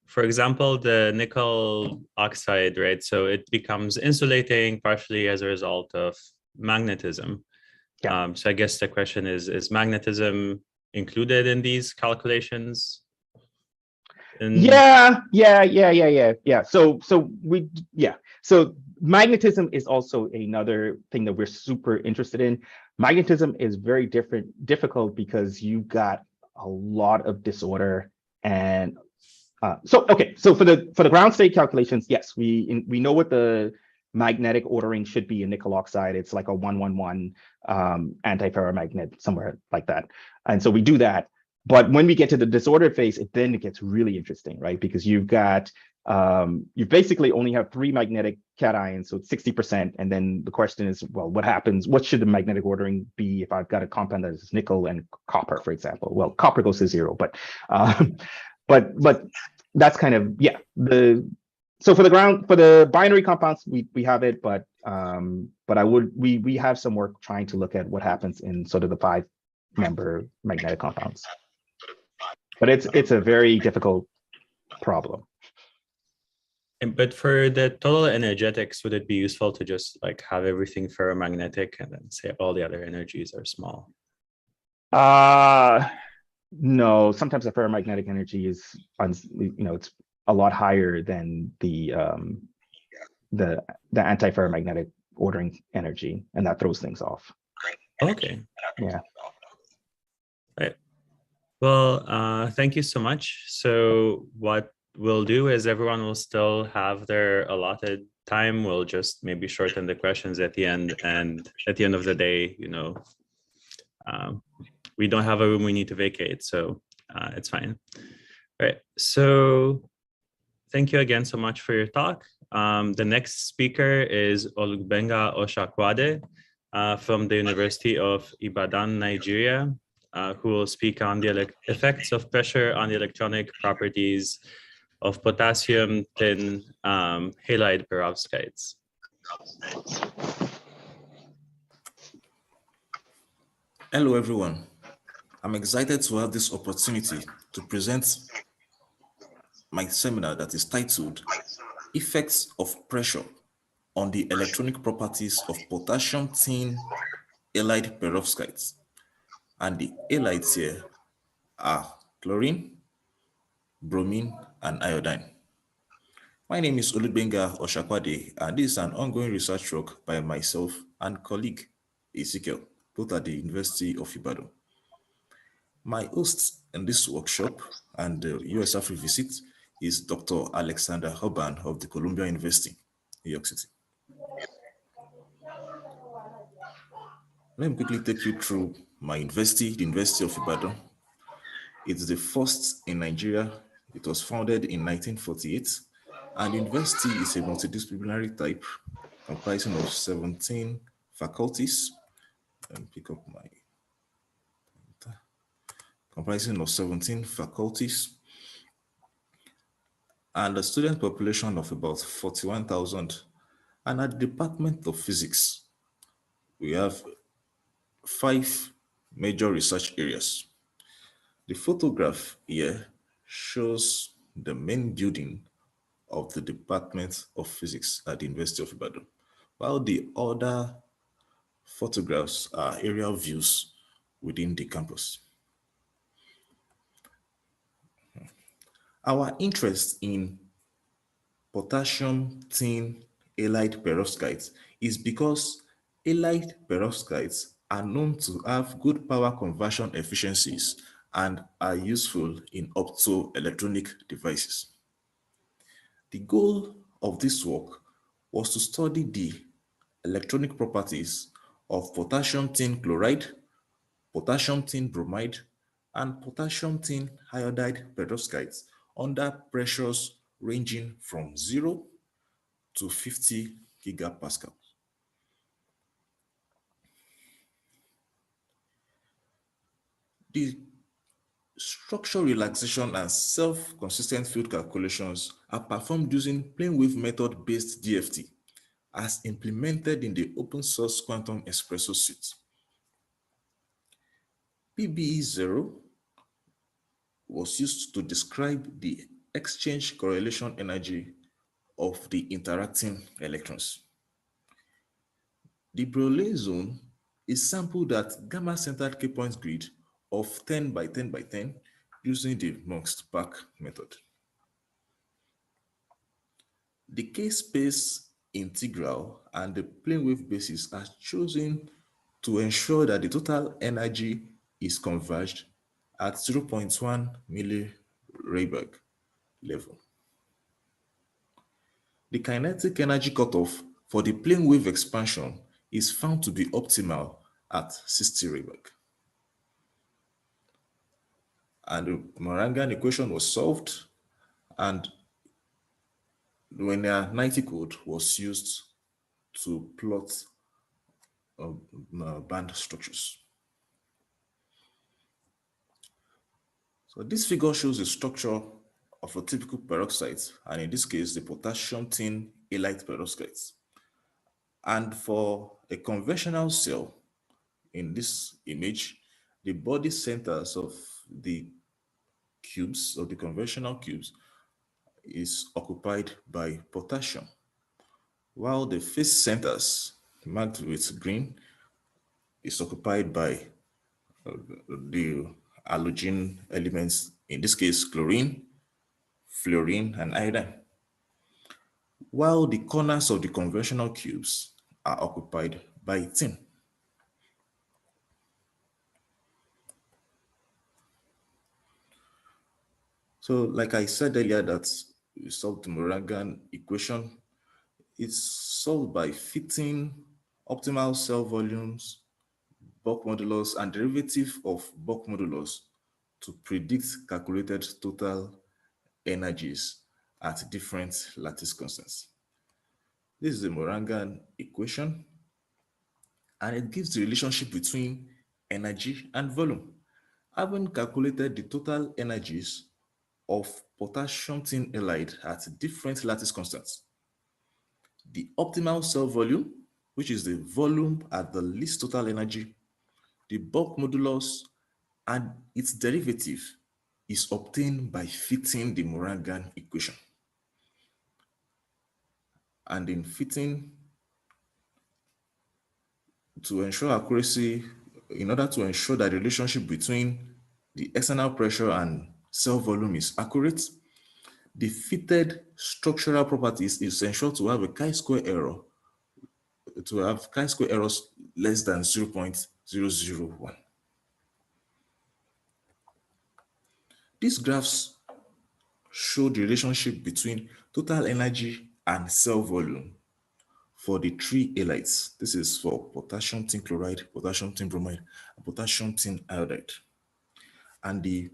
for example, the nickel oxide, right? So it becomes insulating partially as a result of magnetism. Yeah. So I guess the question is magnetism included in these calculations? Yeah. So magnetism is also another thing that we're super interested in. Magnetism is very difficult because you've got a lot of disorder. And so for the ground state calculations, yes, we know what the magnetic ordering should be in nickel oxide. It's like a 1-1-1 antiferromagnet, somewhere like that. And so we do that. But when we get to the disordered phase, it gets really interesting, right? Because you've got you basically only have 3 magnetic cations, so it's 60%. And then the question is, well, what happens? What should the magnetic ordering be if I've got a compound that is nickel and copper, for example? Well, copper goes to 0, but that's kind of so for the binary compounds, we have it, but we have some work trying to look at what happens in sort of the 5-member magnetic compounds. But it's a very difficult problem. But for the total energetics, would it be useful to just like have everything ferromagnetic and then say all the other energies are small? No, sometimes the ferromagnetic energy is, it's a lot higher than the antiferromagnetic ordering energy, and that throws things off. Okay. Yeah. Right. Well, thank you so much. So what we'll do is everyone will still have their allotted time. We'll just maybe shorten the questions at the end. And at the end of the day, you know, we don't have a room we need to vacate. So it's fine. All right. So thank you again so much for your talk. The next speaker is Olugbenga Oshakuade from the University of Ibadan, Nigeria, who will speak on the effects of pressure on the electronic properties of potassium tin halide perovskites. Hello, everyone. I'm excited to have this opportunity to present my seminar that is titled Effects of Pressure on the Electronic Properties of Potassium Tin Halide Perovskites. And the halides here are chlorine, bromine, and iodine. My name is Olugbenga Oshakuade, and this is an ongoing research work by myself and colleague Ezekiel, both at the University of Ibadan. My host in this workshop and the USAfrI visit is Dr. Alexandru Georgescu of the Columbia University, New York City. Let me quickly take you through my university, the University of Ibadan. It's the first in Nigeria. It was founded in 1948, and the university is a multidisciplinary type comprising of 17 faculties. Let me pick up my comprising of 17 faculties and a student population of about 41,000. And at the Department of Physics, we have 5 major research areas. The photograph here shows the main building of the Department of Physics at the University of Ibadan, while the other photographs are aerial views within the campus. Our interest in potassium tin halide perovskites is because halide perovskites are known to have good power conversion efficiencies and are useful in optoelectronic devices. The goal of this work was to study the electronic properties of potassium tin chloride, potassium tin bromide, and potassium tin iodide perovskites under pressures ranging from 0 to 50 gigapascals. The structure relaxation and self-consistent field calculations are performed using plane wave method-based DFT as implemented in the open source quantum espresso suite. PBE0 was used to describe the exchange correlation energy of the interacting electrons. The Brillouin zone is sampled at gamma-centered K-point grid of 10 by 10 by 10 using the Nernst-Bach method. The K-space integral and the plane wave basis are chosen to ensure that the total energy is converged at 0.1 millirayberg level. The kinetic energy cutoff for the plane wave expansion is found to be optimal at 60 rayberg. And the Morangan equation was solved, and the linear 90 code was used to plot band structures. So this figure shows the structure of a typical peroxide, and in this case, the potassium tin halide perovskites. And for a conventional cell, in this image, the body centers of the cubes, of the conventional cubes, is occupied by potassium, while the face centers, marked with green, is occupied by the halogen elements, in this case, chlorine, fluorine, and iodine, while the corners of the conventional cubes are occupied by tin. So like I said earlier that we solved the Morangan equation. It's solved by fitting optimal cell volumes, bulk modulus, and derivative of bulk modulus to predict calculated total energies at different lattice constants. This is the Morangan equation, and it gives the relationship between energy and volume. Having calculated the total energies of potassium tin halide at different lattice constants, the optimal cell volume, which is the volume at the least total energy, the bulk modulus, and its derivative is obtained by fitting the Morangan equation. And in fitting, to ensure accuracy, in order to ensure that the relationship between the external pressure and cell volume is accurate, the fitted structural properties is ensured to have a chi-square error, to have chi-square errors less than 0.001. These graphs show the relationship between total energy and cell volume for the three halides. This is for potassium tin chloride, potassium tin bromide, and potassium tin iodide. And the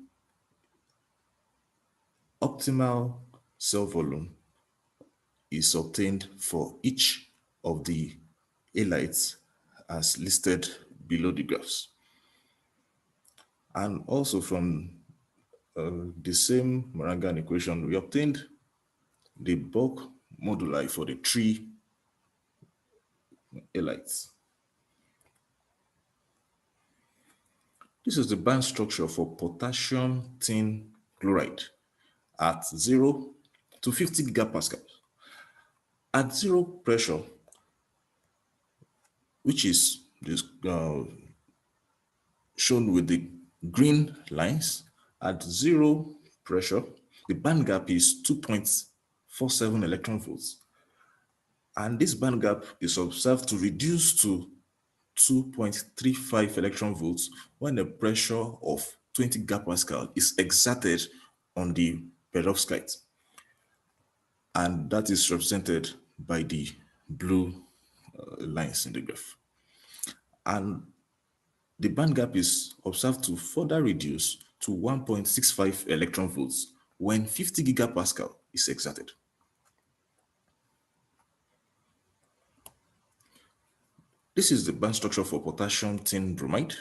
optimal cell volume is obtained for each of the halides as listed below the graphs. And also from the same Morangan equation, we obtained the bulk moduli for the three halides. This is the band structure for potassium tin chloride at 0 to 50 gigapascals. At zero pressure, which is this, shown with the green lines, at zero pressure, the band gap is 2.47 electron volts. And this band gap is observed to reduce to 2.35 electron volts when the pressure of 20 gigapascal is exerted on the perovskite. And that is represented by the blue lines in the graph. And the band gap is observed to further reduce to 1.65 electron volts when 50 gigapascal is exerted. This is the band structure for potassium tin bromide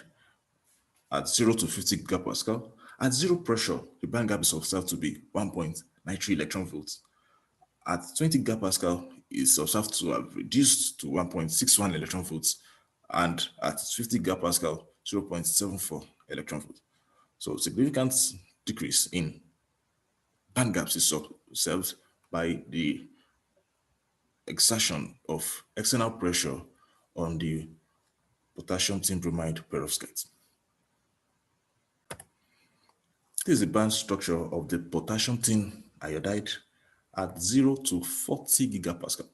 at 0 to 50 gigapascal. At zero pressure, the band gap is observed to be 1.93 electron volts. At 20 gigapascal, it's observed to have reduced to 1.61 electron volts, and at 50 gigapascal, 0.74 electron volts. So significant decrease in band gaps is observed by the exertion of external pressure on the potassium tin bromide perovskite. This is the band structure of the potassium tin iodide at 0 to 40 gigapascal.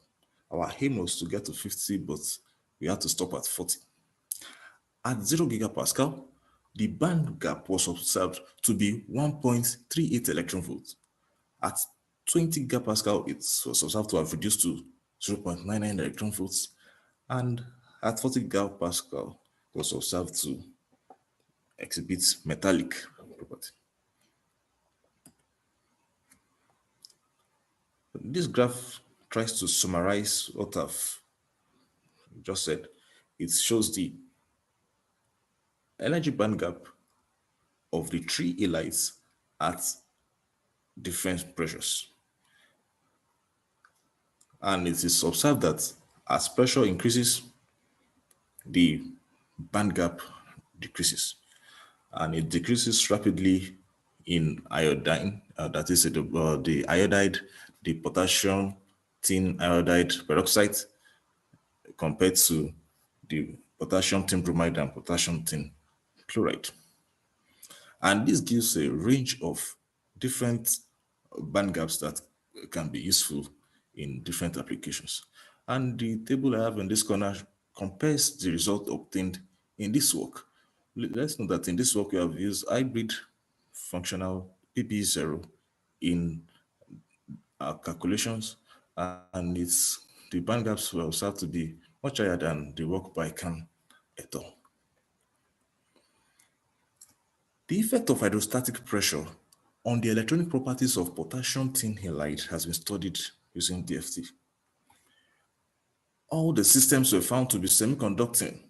Our aim was to get to 50, but we had to stop at 40. At 0 gigapascal, the band gap was observed to be 1.38 electron volts. At 20 gigapascal, it was observed to have reduced to 0.99 electron volts. And at 40 gigapascal, it was observed to exhibit metallic property. This graph tries to summarize what I've just said. It shows the energy band gap of the three halides at different pressures. And it is observed that as pressure increases, the band gap decreases. And it decreases rapidly in iodine, that is the iodide, the potassium tin iodide peroxide, compared to the potassium tin bromide and potassium tin chloride. And this gives a range of different band gaps that can be useful in different applications. And the table I have in this corner compares the result obtained in this work. Let's know that in this work we have used hybrid functional PP0 in our calculations, and the band gaps were observed to be much higher than the work by Khan et al. The effect of hydrostatic pressure on the electronic properties of potassium tin halide has been studied using DFT. All the systems were found to be semiconducting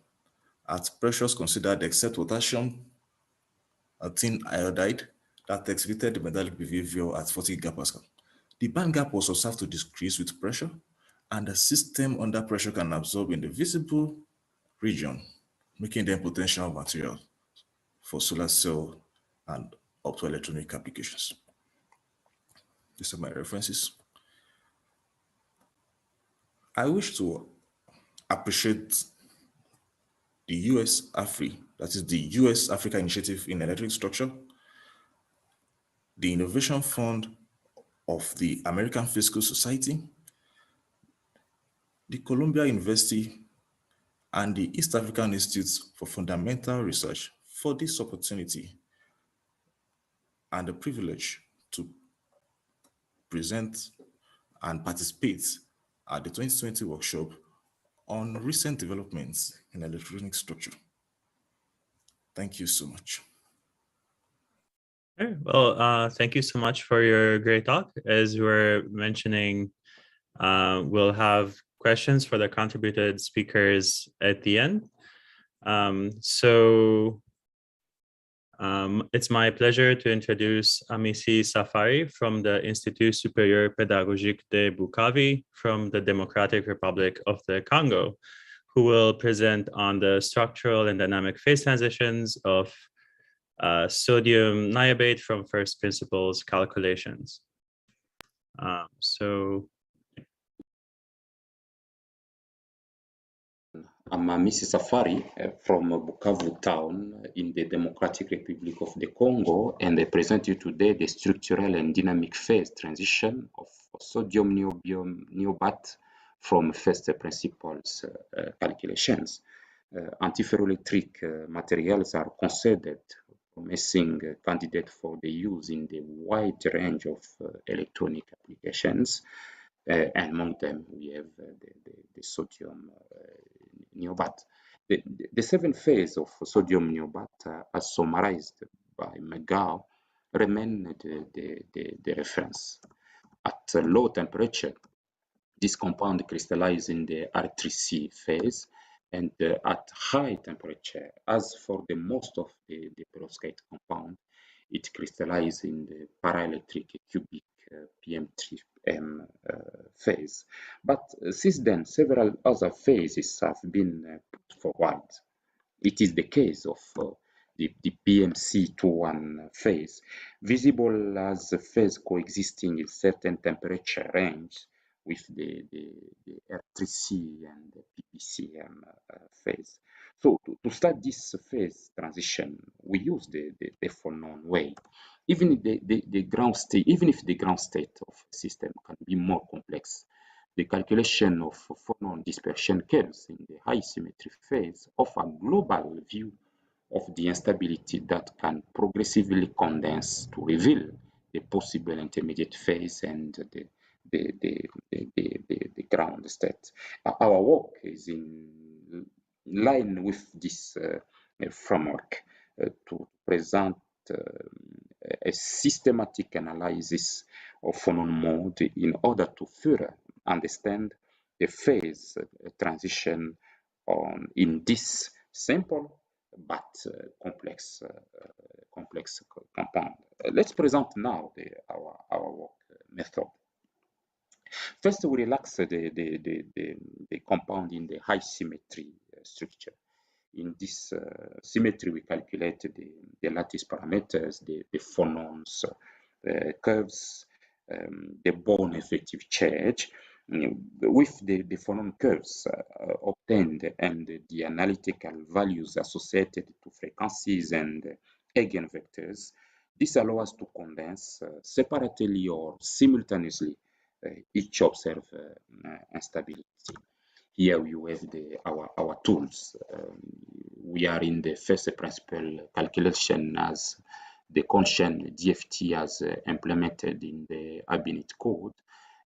at pressures considered except potassium tin iodide that exhibited the metallic behavior at 40 gigapascal. The band gap was observed to decrease with pressure, and the system under pressure can absorb in the visible region, making them potential material for solar cell and optoelectronic applications. These are my references. I wish to appreciate the USAfri, that is the US Africa Initiative in Electric Structure, the Innovation Fund of the American Physical Society, the Columbia University, and the East African Institute for Fundamental Research for this opportunity and the privilege to present and participate at the 2020 workshop on recent developments in electronic structure. Thank you so much. Okay. Well, thank you so much for your great talk. As we were mentioning, we'll have questions for the contributed speakers at the end. It's my pleasure to introduce Amisi Safari from the Institut Supérieur Pédagogique de Bukavu from the Democratic Republic of the Congo, who will present on the structural and dynamic phase transitions of sodium niobate from first principles calculations. I'm Amisi Safari from Bukavu town in the Democratic Republic of the Congo, and I present you today the structural and dynamic phase transition of sodium niobate from first principles calculations. Antiferroelectric materials are considered promising candidate for the use in the wide range of electronic applications. And among them, we have the sodium niobate. The seventh phase of sodium niobate, as summarized by McGow, remain the reference. At low temperature, this compound crystallizes in the R3C phase, and at high temperature, as for the most of the perovskite compound, it crystallizes in the paraelectric cubic PM3M phase. But since then, several other phases have been put forward. It is the case of the PMC21 phase, visible as a phase coexisting in certain temperature range with the R3C and the PPCM phase. So to start this phase transition, we use the phonon way. Even if the ground state of the system can be more complex, the calculation of phonon dispersion curves in the high symmetry phase offer a global view of the instability that can progressively condense to reveal the possible intermediate phase and the ground state. Our work is in line with this framework to present a systematic analysis of phonon mode in order to further understand the phase transition in this simple but complex compound. Let's present now our work method. First, we relax the compound in the high symmetry structure. In this symmetry, we calculate the lattice parameters, the phonons curves, the Born effective charge, with the phonon curves obtained and the analytical values associated to frequencies and eigenvectors. This allows us to condense separately or simultaneously each observed instability. Here we have our tools. We are in the first principle calculation as the constant DFT as implemented in the ab-initio code.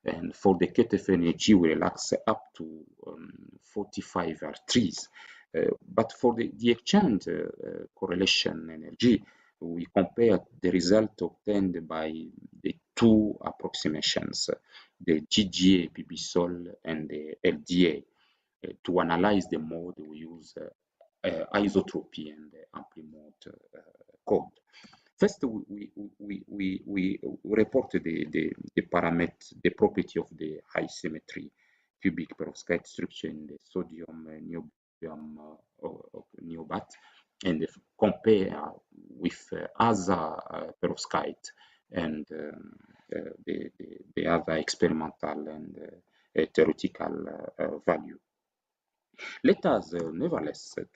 And for the KTF energy, we relax up to 45 R3s. But for the exchange correlation energy, we compare the result obtained by the two approximations, the GGA PB-Sol and the LDA. To analyze the mode, we use isotropy and the ampli-mode code. First, we reported the parameter, the property of the high symmetry cubic perovskite structure in the sodium niobium neobat, and compare with other perovskite and the other experimental and theoretical value. Let us nevertheless to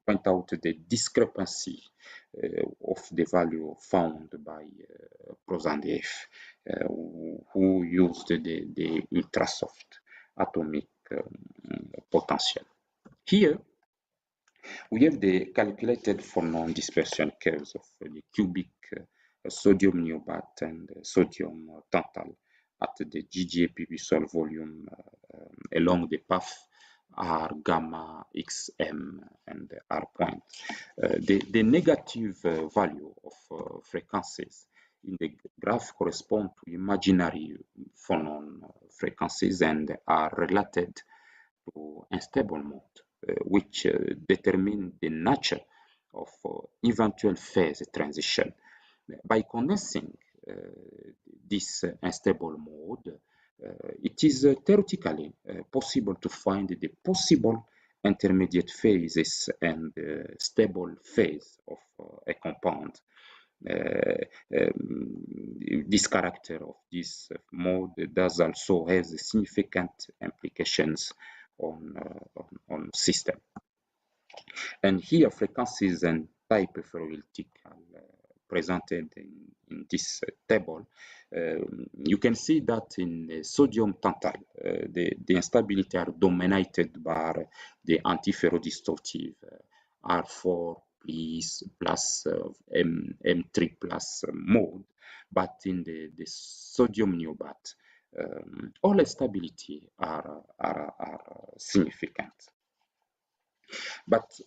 point out the discrepancy of the value found by Prozandiev, who used the ultra-soft atomic potential. Here, we have the calculated phonon dispersion curves of the cubic sodium neobat and sodium tantal at the GGA PB-Sol volume along the path R gamma XM and R point. The negative value of frequencies in the graph correspond to imaginary phonon frequencies and are related to unstable mode, which determine the nature of eventual phase transition. By condensing this unstable mode, it is theoretically possible to find the possible intermediate phases and stable phase of a compound. This character of this mode does also have significant implications on system. And here frequencies and type ferroelectric presented in this table. You can see that in sodium tantal, the instability are dominated by the antiferrodistortive R4 plus M3 plus mode, but in the sodium neobat, all stability are significant. But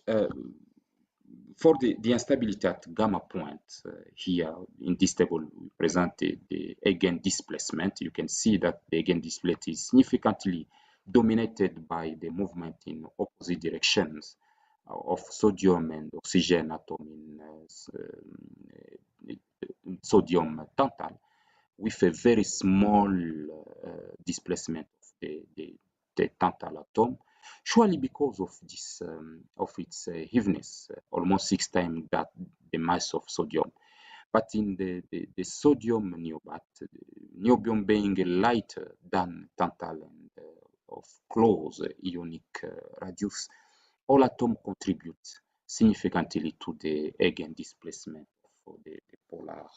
for the instability at gamma point, here in this table, we present the Eigen displacement. You can see that the Eigen displacement is significantly dominated by the movement in opposite directions of sodium and oxygen atom in sodium tantal, with a very small displacement of the tantal atom, surely because of this of its heaviness, almost 6 times that the mass of sodium. But in the sodium neobat, niobium being lighter than tantal and of close ionic radius, all atoms contribute significantly to the Eigen displacement of the polar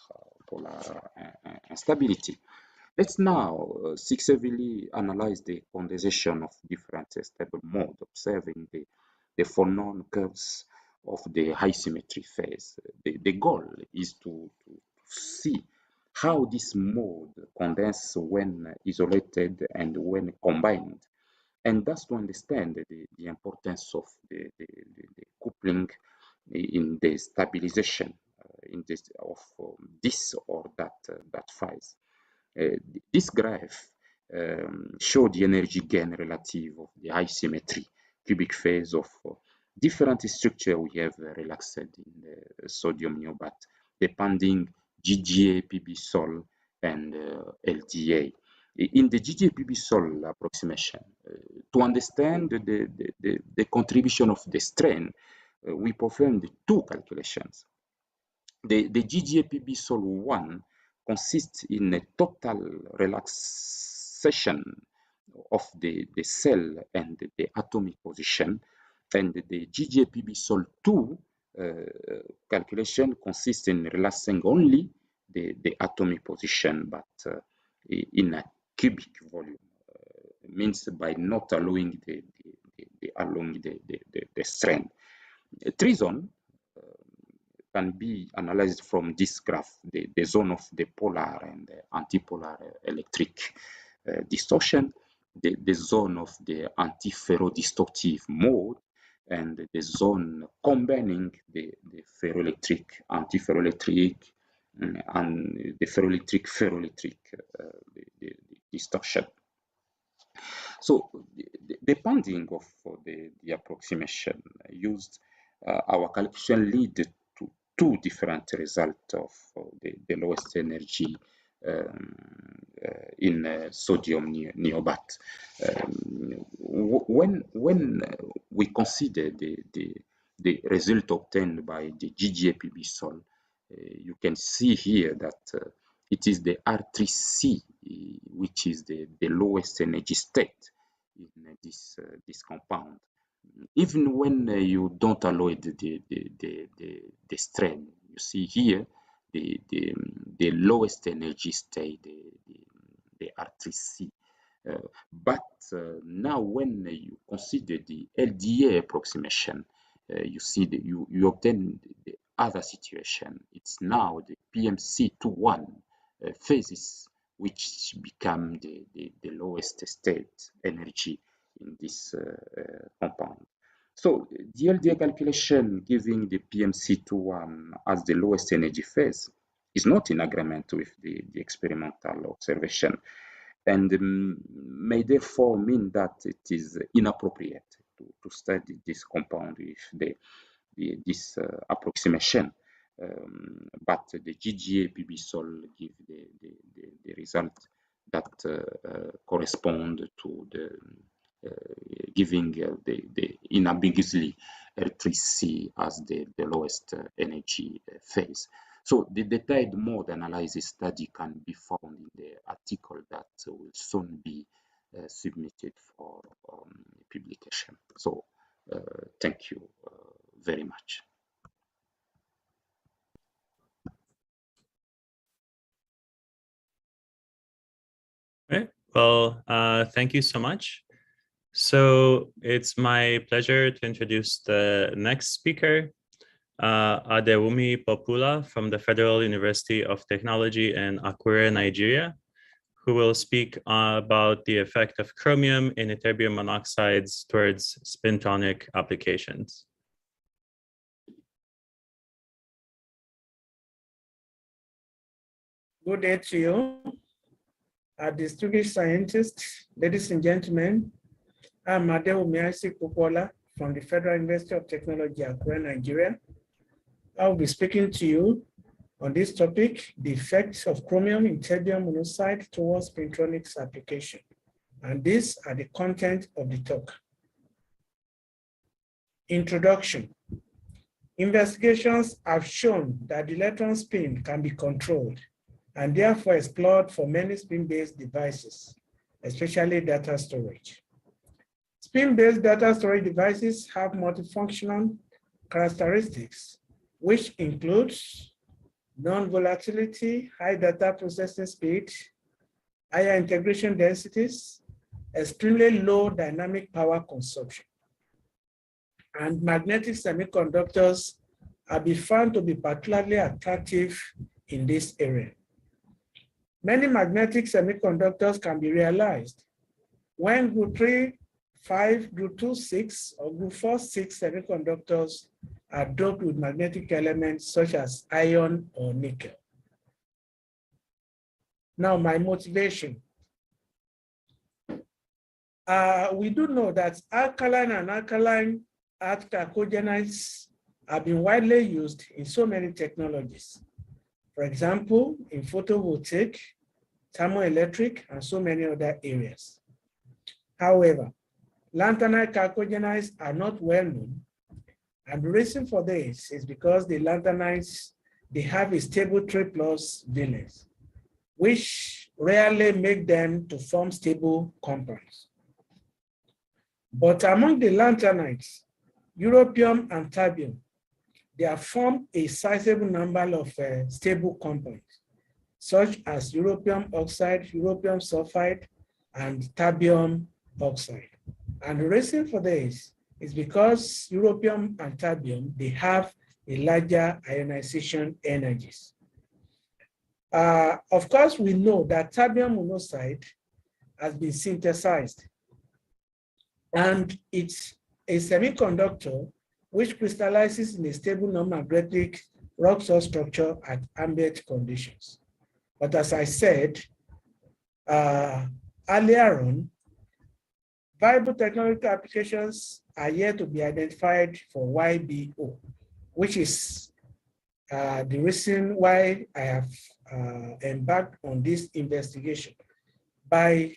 instability. Let's now successively analyze the condensation of different stable modes, observing the phonon curves of the high symmetry phase. The goal is to see how this mode condense when isolated and when combined, and thus to understand the importance of the coupling in the stabilization in this of this or that phase. This graph shows the energy gain relative of the high symmetry cubic phase of different structure we have relaxed in the sodium neobat, depending GGA, PB-Sol, and LDA. In the GGA PB-Sol approximation, to understand the contribution of the strain, we performed 2 calculations. The GGA PB-Sol 1 consists in a total relaxation of the cell and the atomic position, and the GGA PB-Sol 2 calculation consists in relaxing only the atomic position, but in a cubic volume, means by not allowing the strain. Treason can be analyzed from this graph, the zone of the polar and the antipolar electric distortion, the zone of the anti-ferrodestructive mode, and the zone combining the ferroelectric, anti-ferroelectric, and the ferroelectric the distortion. So depending of the approximation used, our calculation lead to two different results of the lowest energy in sodium neobat. When we consider the result obtained by the GGA-PB sol, you can see here that it is the R3C which is the lowest energy state in this compound. Even when you don't allow the strain, you see here the lowest energy state, the R3C. But now when you consider the LDA approximation, you see that you obtain the other situation. It's now the PMC21 phases which become the lowest state energy in this compound. So the LDA calculation giving the PMC21 as the lowest energy phase is not in agreement with the experimental observation, and may therefore mean that it is inappropriate to study this compound with this approximation. But the GGA-PB sol give the result that correspond to the giving the unambiguously R3C as the lowest energy phase. So the detailed mode analysis study can be found in the article that will soon be submitted for publication. So thank you very much. Okay. Well, thank you so much. So it's my pleasure to introduce the next speaker, Adewumi Popoola from the Federal University of Technology in Akure, Nigeria, who will speak about the effect of chromium in ytterbium monoxides towards spintronic applications. Good day to you, distinguished scientists, ladies and gentlemen. I'm Adewumi Popoola from the Federal University of Technology, Akure, Nigeria. I'll be speaking to you on this topic, the effects of chromium in ytterbium monoxide towards spintronics application. And these are the content of the talk. Introduction. Investigations have shown that the electron spin can be controlled and therefore explored for many spin-based devices, especially data storage. Spin-based data storage devices have multifunctional characteristics, which includes non-volatility, high data processing speed, higher integration densities, extremely low dynamic power consumption. And magnetic semiconductors have been found to be particularly attractive in this area. Many magnetic semiconductors can be realized when group 3, 5, group 2, 6, or group 4, 6 semiconductors are doped with magnetic elements such as iron or nickel. Now, my motivation. We do know that alkaline and alkaline earth chalcogenides have been widely used in so many technologies. For example, in photovoltaic, thermoelectric, and so many other areas. However, lanthanide chalcogenides are not well known, and the reason for this is because the lanthanides, they have a stable 3+ valence, which rarely make them to form stable compounds. But among the lanthanides, europium and terbium, they have formed a sizable number of stable compounds, such as europium oxide, europium sulfide, and terbium oxide. And the reason for this is because europium and terbium, they have in larger ionization energies. Of course, we know that ytterbium monoxide has been synthesized, and it's a semiconductor which crystallizes in a stable non-magnetic rock salt structure at ambient conditions. But as I said earlier on, viable technological applications are yet to be identified for YBO, which is the reason why I have embarked on this investigation by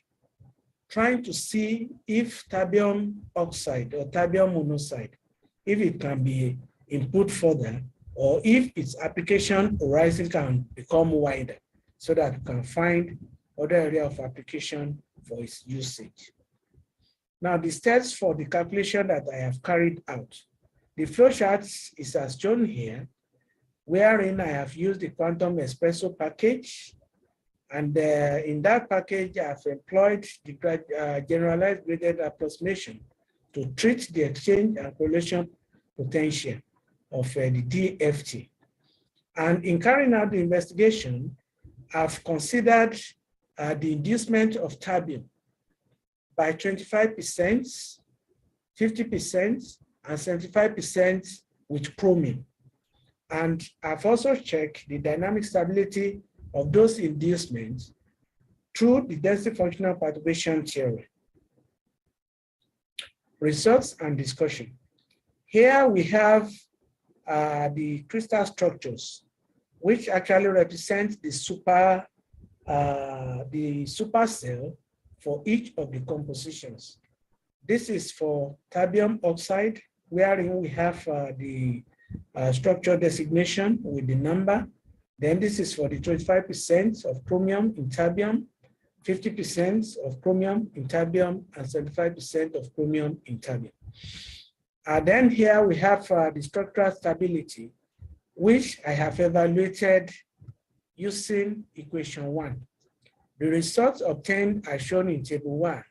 trying to see if ytterbium oxide or ytterbium monoxide, if it can be improved further, or if its application horizon can become wider so that we can find other area of application for its usage. Now, the steps for the calculation that I have carried out. The flowchart is as shown here, wherein I have used the quantum espresso package. And in that package, I have employed the generalized graded approximation to treat the exchange and correlation potential of the DFT. And in carrying out the investigation, I've considered the inducement of ytterbium by 25%, 50%, and 75% with chromium. And I've also checked the dynamic stability of those inducements through the density functional perturbation theory. Results and discussion. Here we have the crystal structures, which actually represent the supercell for each of the compositions. This is for ytterbium oxide, wherein we have the structure designation with the number. Then this is for the 25% of chromium in ytterbium, 50% of chromium in ytterbium, and 75% of chromium in ytterbium. Then here we have the structural stability, which I have evaluated using equation 1. The results obtained are shown in table 1,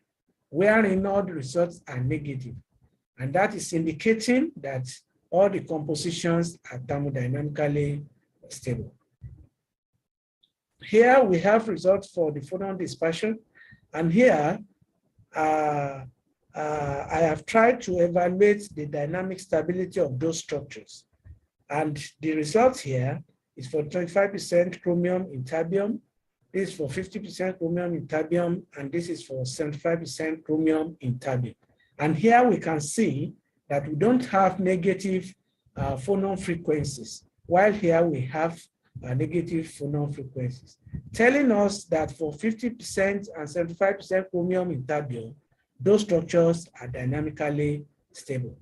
wherein all the results are negative. And that is indicating that all the compositions are thermodynamically stable. Here we have results for the photon dispersion. And here I have tried to evaluate the dynamic stability of those structures. And the result here is for 25% chromium in ytterbium, this is for 50% chromium in ytterbium, and this is for 75% chromium in ytterbium. And here we can see that we don't have negative phonon frequencies, while here we have negative phonon frequencies, telling us that for 50% and 75% chromium in ytterbium, those structures are dynamically stable.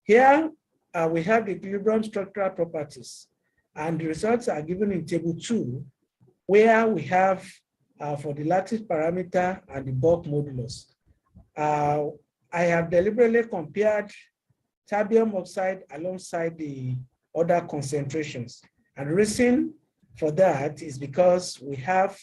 Here we have the equilibrium structural properties, and the results are given in table 2, where we have for the lattice parameter and the bulk modulus. I have deliberately compared ytterbium oxide alongside the other concentrations. And the reason for that is because we have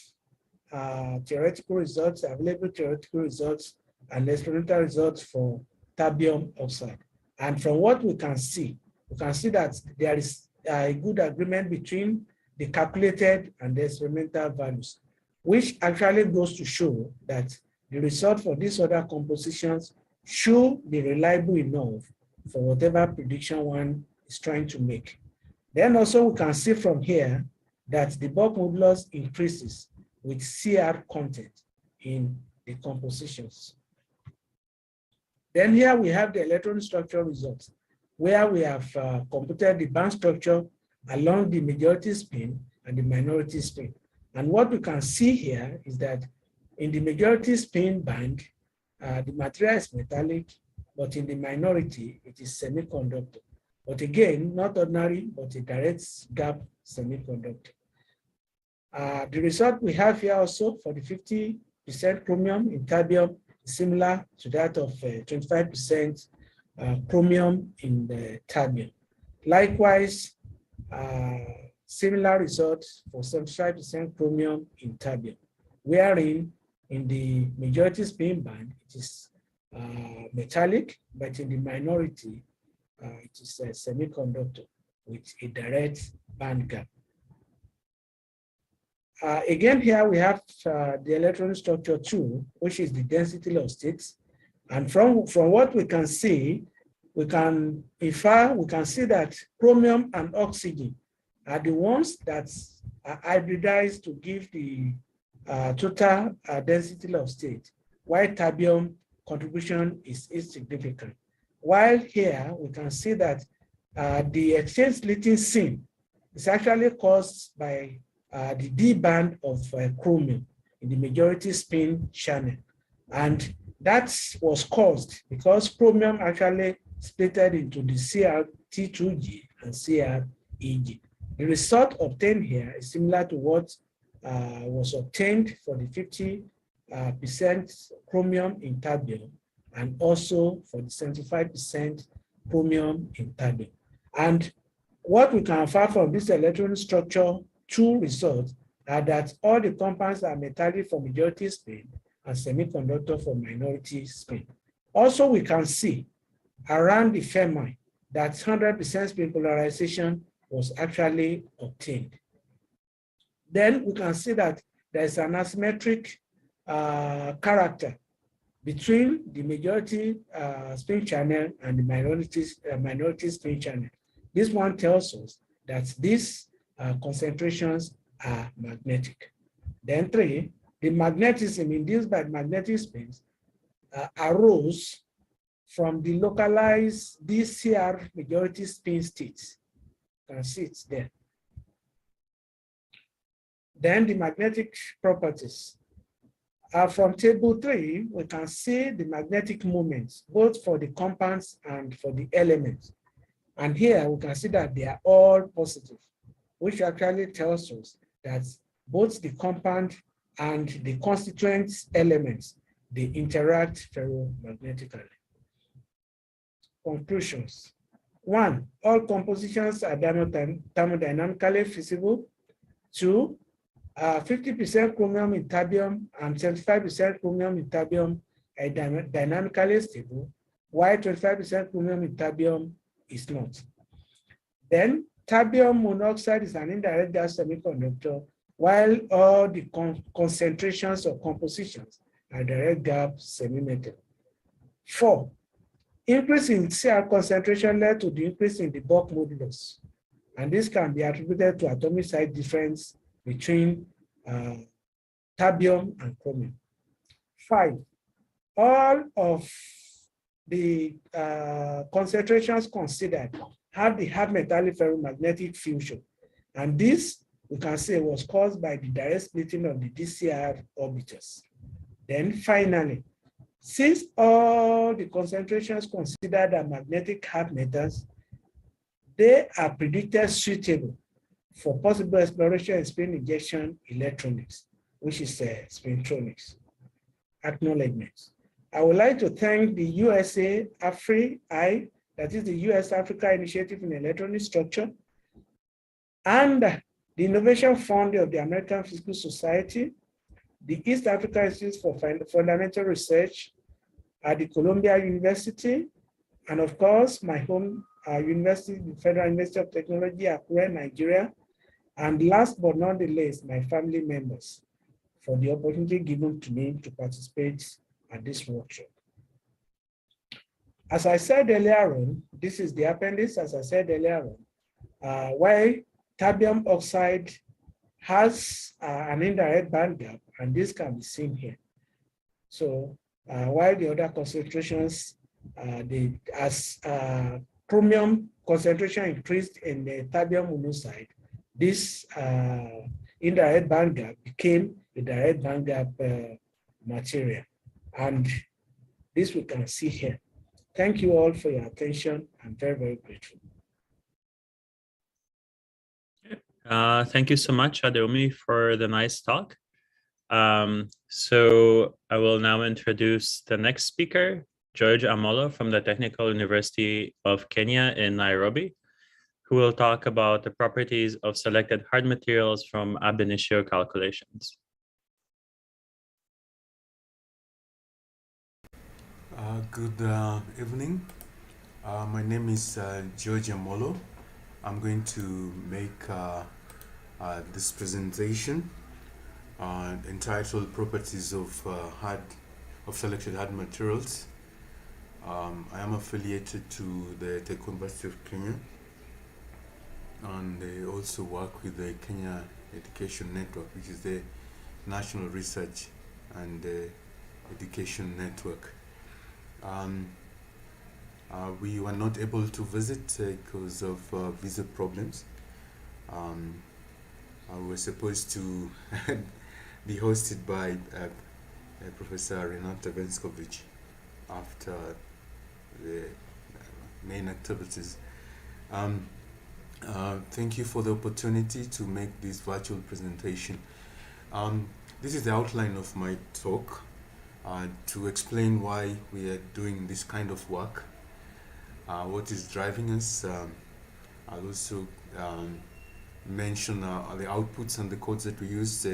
theoretical results, available theoretical results, and experimental results for ytterbium oxide. And from what we can see that there is a good agreement between the calculated and the experimental values, which actually goes to show that the result for these other compositions should be reliable enough for whatever prediction one is trying to make. Then also we can see from here that the bulk modulus increases with CR content in the compositions. Then here we have the electron structure results, where we have computed the band structure along the majority spin and the minority spin. And what we can see here is that in the majority spin band, the material is metallic, but in the minority, it is semiconductor. But again, not ordinary, but a direct gap semiconductor. The result we have here also for the 50% chromium in ytterbium is similar to that of 25% chromium in the ytterbium. Likewise, similar results for 75% chromium in ytterbium, wherein in the majority spin band, it is metallic, but in the minority, it is a semiconductor with a direct band gap. Again, here we have the electron structure 2, which is the density of states. And from what we can see, we can infer, we can see that chromium and oxygen are the ones that are hybridized to give the total density of state, while ytterbium contribution is insignificant. While here, we can see that the exchange splitting scene is actually caused by the D band of chromium in the majority spin channel. And that was caused because chromium actually splitted into the CrT2G and CrEG. The result obtained here is similar to what was obtained for the 50% chromium in ytterbium and also for the 75% chromium in ytterbium. And what we can infer from this electron structure 2 results are that all the compounds are metallic for majority spin and semiconductor for minority spin. Also, we can see around the fermi that 100% spin polarization was actually obtained. Then we can see that there is an asymmetric character between the majority spin channel and the minority spin channel. This one tells us that these concentrations are magnetic. Then 3, the magnetism induced by magnetic spins arose from the localized DCR majority spin states. You can see it's there. Then the magnetic properties. From table 3, we can see the magnetic moments, both for the compounds and for the elements. And here we can see that they are all positive, which actually tells us that both the compound and the constituent elements, they interact ferromagnetically. Conclusions. 1, all compositions are thermodynamically feasible. 2, 50% chromium in ytterbium and 75% chromium in ytterbium are dynamically stable, while 25% chromium in ytterbium is not. Then ytterbium monoxide is an indirect gas semiconductor, while all the concentrations or compositions are direct gap semimetal. 4, increase in CR concentration led to the increase in the bulk modulus, and this can be attributed to atomic size difference between ytterbium and chromium. 5, all of the concentrations considered have the half metallic ferromagnetic fusion, and this we can say was caused by the direct splitting of the DCR orbitals. Then finally, since all the concentrations considered are magnetic half metals, they are predicted suitable for possible exploration in spin injection electronics, which is spintronics. Acknowledgements. I would like to thank the USAfri, that is the US Africa Initiative in Electronic Structure, and the Innovation Fund of the American Physical Society, the East Africa Institute for Fundamental Research at the Columbia University, and of course, my home university, the Federal University of Technology, Akure, Nigeria, and last but not the least, my family members for the opportunity given to me to participate at this workshop. As I said earlier on, this is the appendix, as I said earlier on, why ytterbium oxide has an indirect band gap, and this can be seen here. So while the other concentrations, as chromium concentration increased in the ytterbium monoxide, this indirect band gap became a direct band gap material. And this we can see here. Thank you all for your attention. I'm very, very grateful. Thank you so much, Adewumi, for the nice talk. So I will now introduce the next speaker, George Amolo from the Technical University of Kenya in Nairobi, who will talk about the properties of selected hard materials from ab-initio calculations. Good evening. My name is George Amolo. I'm going to make this presentation entitled Properties of Selected Hard Materials. I am affiliated to the Tech University of Kenya, and I also work with the Kenya Education Network, which is the National Research and Education Network. We were not able to visit because of visa problems. We were supposed to be hosted by Professor Renata Venskovic after the main activities. Thank you for the opportunity to make this virtual presentation. This is the outline of my talk to explain why we are doing this kind of work, what is driving us. I'll also mention the outputs and the codes that we use.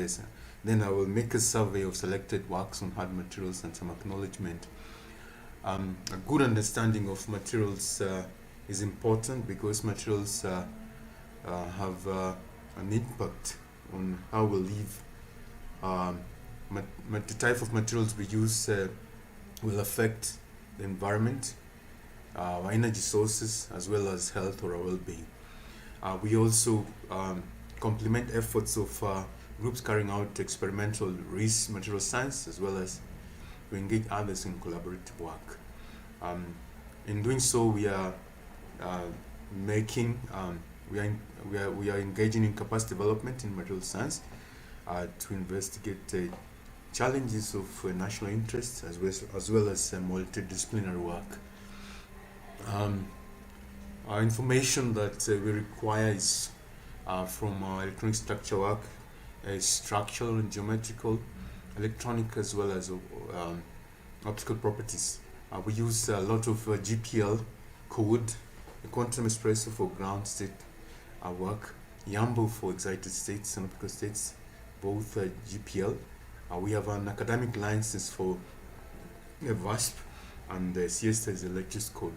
Then I will make a survey of selected works on hard materials and some acknowledgement. A good understanding of materials is important because materials have an impact on how we live. The type of materials we use will affect the environment, our energy sources, as well as health or our well-being. We also complement efforts of groups carrying out experimental risk material science, as well as we engage others in collaborative work. In doing so, we are we are engaging in capacity development in material science to investigate challenges of national interest as well as multidisciplinary work. Our information that we require is from our electronic structure work, structural and geometrical, electronic, as well as optical properties. We use a lot of GPL code, quantum espresso for ground state work, YAMBO for excited states and optical states, both GPL. We have an academic license for VASP, and Siesta is the latest code.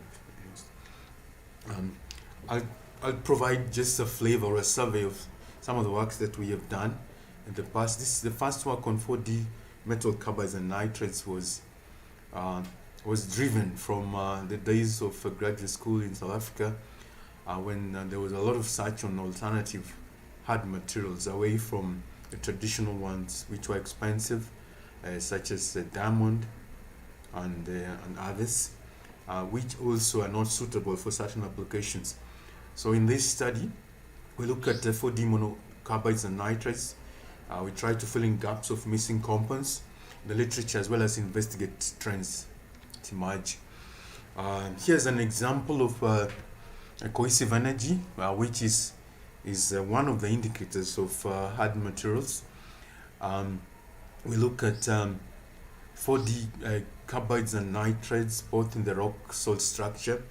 I'll provide just a flavor or a survey of some of the works that we have done in the past. This is the first work on 4D metal carbides and nitrates was driven from the days of graduate school in South Africa when there was a lot of search on alternative hard materials away from the traditional ones which were expensive, such as diamond and others, which also are not suitable for certain applications. So in this study, we look at the 4D monocarbides and nitrates. We try to fill in gaps of missing compounds in the literature, as well as investigate trends that emerge. Here's an example of a cohesive energy, which is one of the indicators of hard materials. We look at 4D carbides and nitrates, both in the rock salt structure.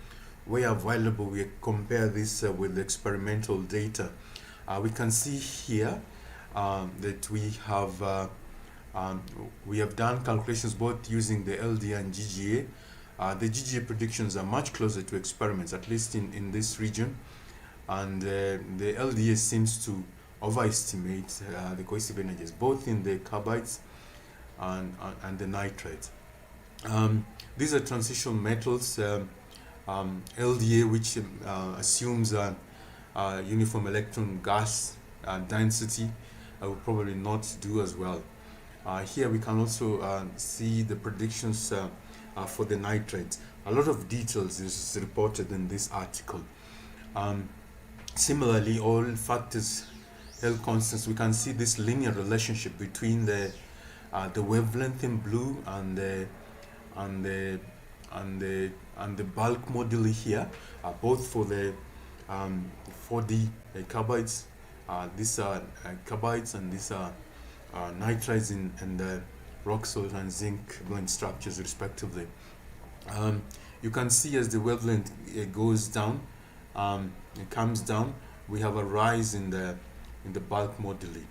Where available, we compare this with the experimental data. We can see here that we have done calculations both using the LDA and GGA. The GGA predictions are much closer to experiments, at least in this region, and the LDA seems to overestimate the cohesive energies, both in the carbides and the nitrates. These are transition metals. LDA, which assumes a uniform electron gas density, will probably not do as well. Here we can also see the predictions for the nitrates. A lot of details is reported in this article. Similarly, all factors held constants. We can see this linear relationship between the wavelength in blue and the bulk model here, both for the 4D carbides. These are carbides, and these are nitrides in the rock salt and zinc blend structures, respectively. You can see as the wavelength goes down, it comes down, we have a rise in the bulk modeling.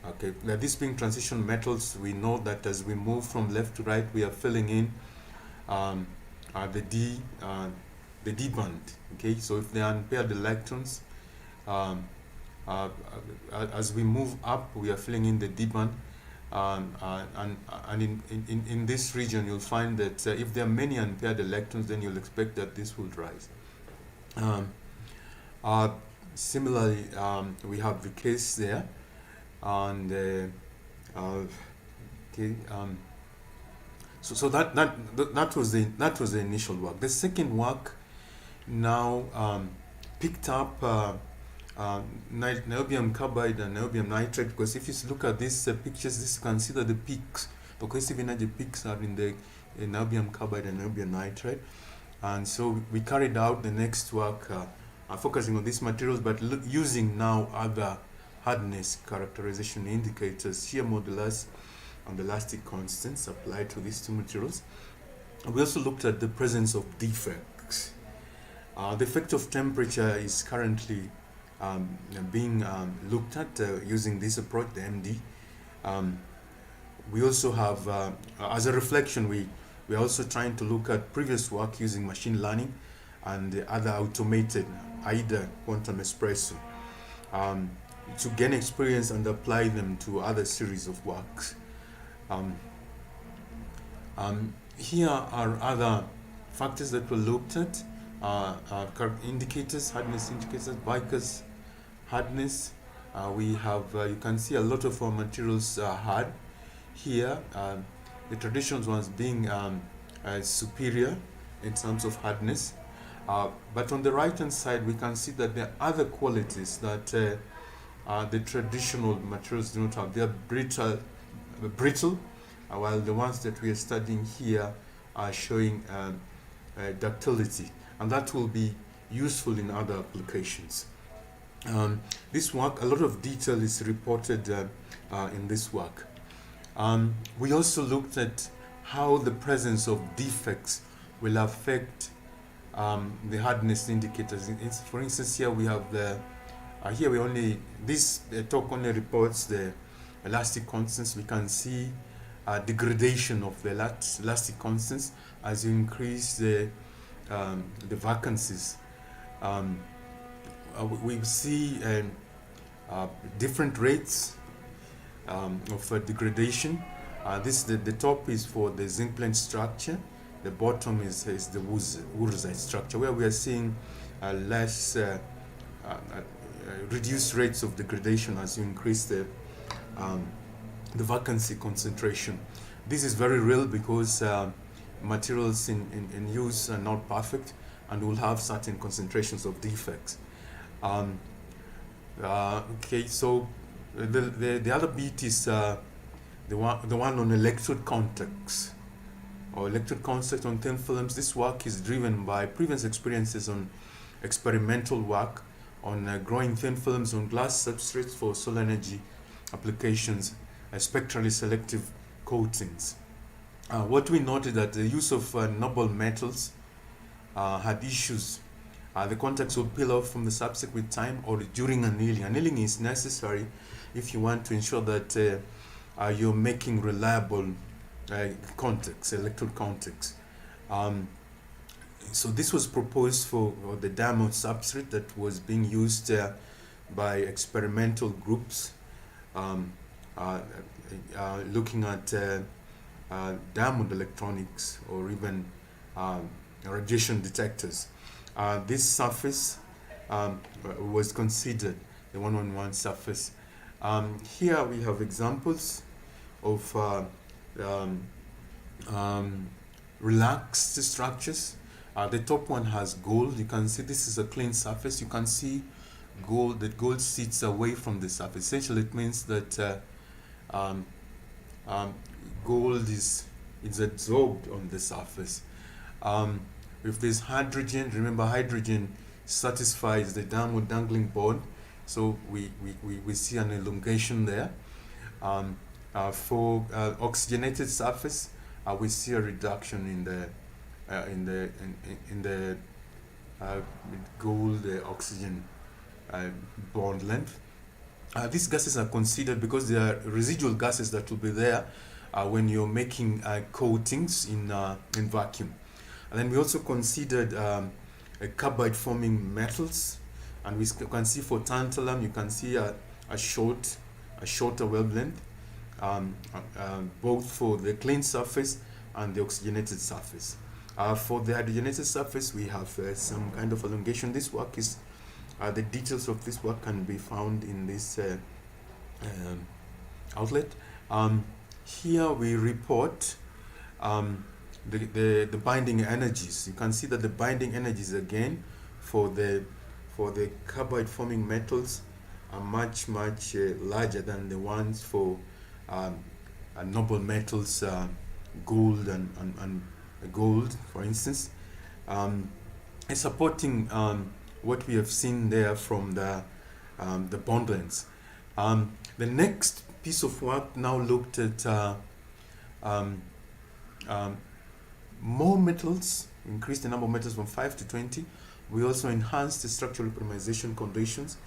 Okay, now this being transition metals, we know that as we move from left to right, we are filling in the D the d band. Okay, so if they are unpaired electrons, as we move up, we are filling in the d band, and in this region, you'll find that if there are many unpaired electrons, then you'll expect that this will rise. Similarly, we have the case there, and okay. So that was the initial work. The second work now picked up niobium carbide and niobium nitrate, because if you look at these pictures, this you can see that the peaks, the cohesive energy peaks, are in the niobium carbide and niobium nitrate. And so we carried out the next work focusing on these materials, but using now other hardness characterization indicators, shear modulus and elastic constants applied to these two materials. We also looked at the presence of defects. The effect of temperature is currently being looked at using this approach, the MD. We also have, as a reflection, we are also trying to look at previous work using machine learning and other automated, either quantum espresso, to gain experience and apply them to other series of works. Here are other factors that were looked at, indicators, hardness indicators, Vickers hardness. We have, you can see a lot of our materials are hard here. The traditional ones being superior in terms of hardness. But on the right hand side, we can see that there are other qualities that the traditional materials do not have. They are brittle, while the ones that we are studying here are showing ductility, and that will be useful in other applications. This work, a lot of detail is reported in this work. We also looked at how the presence of defects will affect the hardness indicators. For instance, here we have the this talk only reports the elastic constants. We can see degradation of the elastic constants as you increase the vacancies. We see different rates of degradation. The top is for the zinc blende structure. The bottom is the Wurzite structure, where we are seeing less reduced rates of degradation as you increase the vacancy concentration. This is very real because materials in use are not perfect and will have certain concentrations of defects. Okay, so the other bit is the one on electrode contacts, or electrode contact on thin films. This work is driven by previous experiences on experimental work on growing thin films on glass substrates for solar energy applications, spectrally selective coatings. What we noted that the use of noble metals had issues. The contacts will peel off from the substrate with time or during annealing. Annealing is necessary if you want to ensure that you're making reliable contacts, electrode contacts. So this was proposed for the diamond substrate that was being used by experimental groups looking at diamond electronics or even radiation detectors. This surface was considered the 1-on-1 surface. Here we have examples of relaxed structures. The top one has gold. You can see this is a clean surface. You can see gold, that gold sits away from the surface. Essentially, it means that gold is absorbed on the surface. If there's hydrogen, remember hydrogen satisfies the downward dangling bond, so we see an elongation there. For oxygenated surface, we see a reduction in the gold oxygen bond length. These gases are considered because they are residual gases that will be there when you're making coatings in vacuum. And then we also considered carbide forming metals, and we can see for tantalum you can see a shorter wavelength, both for the clean surface and the oxygenated surface. For the hydrogenated surface, we have some kind of elongation. This work is the details of this work can be found in this outlet. Here we report the binding energies. You can see that the binding energies again for the carbide forming metals are much larger than the ones for noble metals, gold and gold, for instance, supporting what we have seen there from the bond lengths. The next piece of work now looked at more metals, increased the number of metals from 5 to 20. We also enhanced the structural optimization conditions,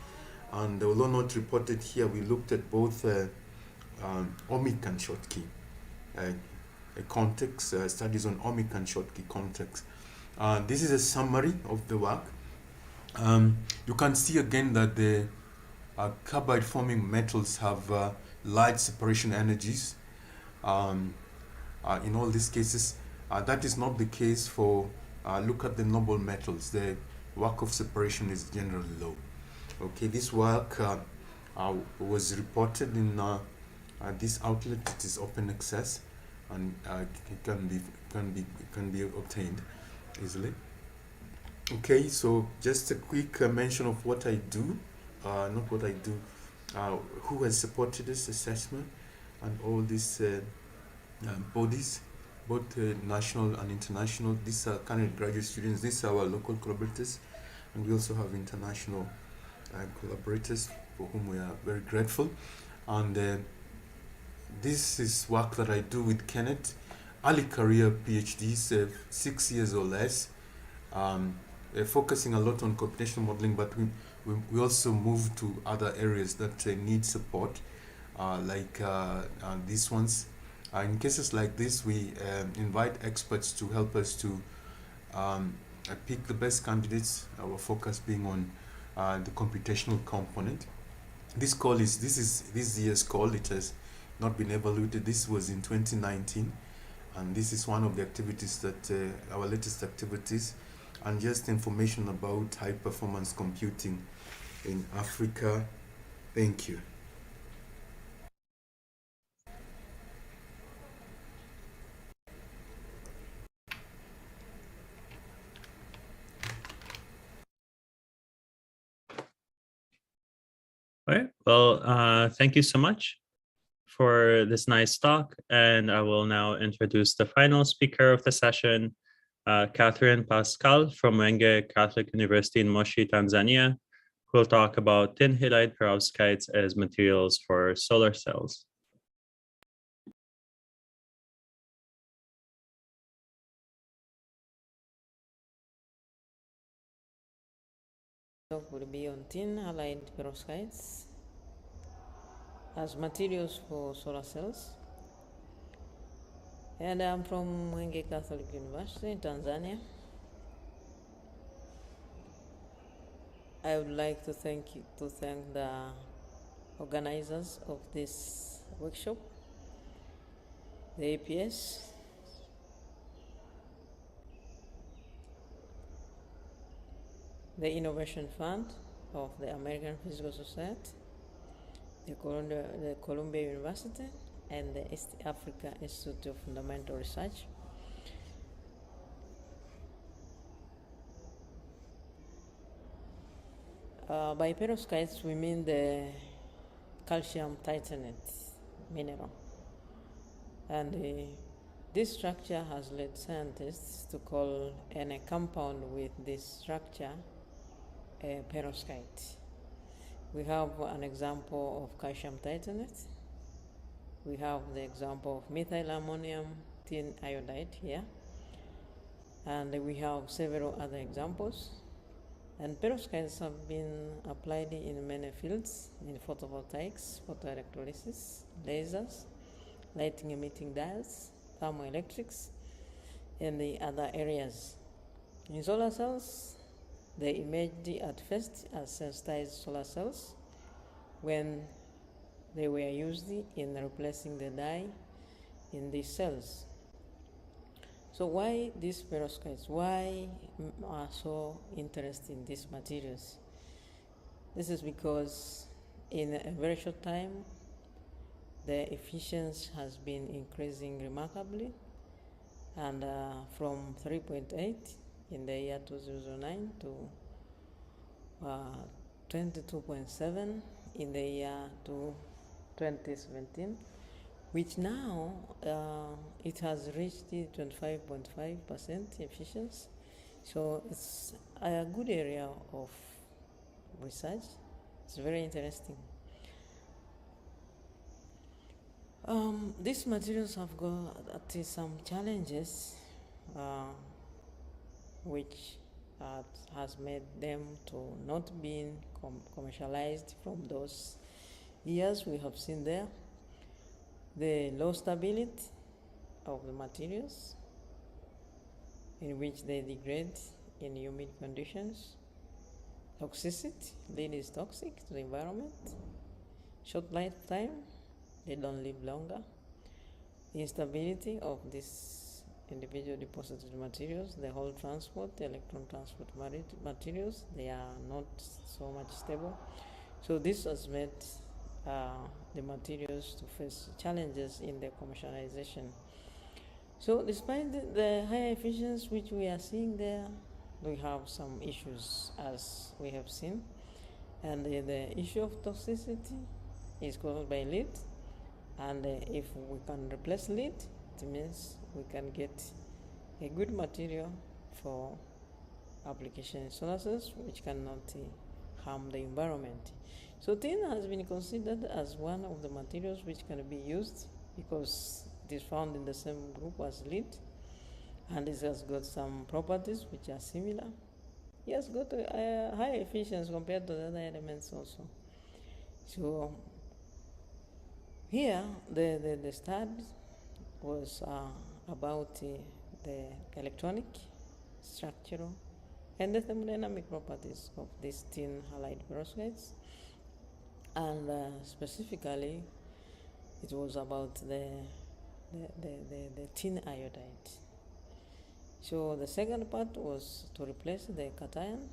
and although not reported here, we looked at both ohmic and Schottky context, studies on ohmic and Schottky context. This is a summary of the work. You can see again that the carbide forming metals have large separation energies. In all these cases, that is not the case for look at the noble metals. The work of separation is generally low. Okay, this work was reported in this outlet. It is open access, and it can be obtained easily. Okay, so just a quick mention of what I do, not what I do, who has supported this assessment, and all these bodies, both national and international. These are current graduate students. These are our local collaborators, and we also have international collaborators for whom we are very grateful. And this is work that I do with Kenneth, early career PhDs, 6 years or less, focusing a lot on computational modeling, but we also move to other areas that need support, like these ones. In cases like this, we invite experts to help us to pick the best candidates, our focus being on the computational component. This year's call. It has not been evaluated. This was in 2019, and this is one of the activities that our latest activities, and just information about high performance computing in Africa. Thank you. All right. Well, thank you so much for this nice talk. And I will now introduce the final speaker of the session, Catherine Paschal from Mwenge Catholic University in Moshi, Tanzania, who will talk about tin halide perovskites as materials for solar cells. Talk will be on tin halide perovskites as materials for solar cells. And I'm from Mwenge Catholic University in Tanzania. I would like to thank the organizers of this workshop, the APS, the Innovation Fund of the American Physical Society, the Columbia University, and the East Africa Institute of Fundamental Research. By perovskites, we mean the calcium titanate mineral. And this structure has led scientists to call any compound with this structure a perovskite. We have an example of calcium titanate. We have the example of methyl ammonium tin iodide here. And we have several other examples. And perovskites have been applied in many fields, in photovoltaics, photoelectrolysis, lasers, lighting emitting diodes, thermoelectrics, and the other areas. In solar cells, they emerged at first as sensitized solar cells when they were used in replacing the dye in these cells. So why these perovskites? Why are so interested in these materials? This is because in a very short time, the efficiency has been increasing remarkably, and from 3.8 in the year 2009 to 22.7 in the year 2017, which now it has reached 25.5% efficiency. So it's a good area of research. It's very interesting. These materials have got some challenges, which has made them to not being commercialized from those years we have seen there. The low stability of the materials, in which they degrade in humid conditions. Toxicity, lead is toxic to the environment. Short lifetime, they don't live longer. The instability of these individual deposited materials, the whole transport, the electron transport materials, they are not so much stable. So this has made the materials to face challenges in their commercialization. So despite the high efficiency which we are seeing there, we have some issues as we have seen. And the issue of toxicity is caused by lead. And if we can replace lead, it means we can get a good material for application in solar cells, which cannot harm the environment. So tin has been considered as one of the materials which can be used because it is found in the same group as lead, and it has got some properties which are similar. It has got a high efficiency compared to the other elements also. So here the study was about the electronic, structural, and the thermodynamic properties of these tin halide perovskites. And specifically, it was about the tin iodide. So the second part was to replace the cation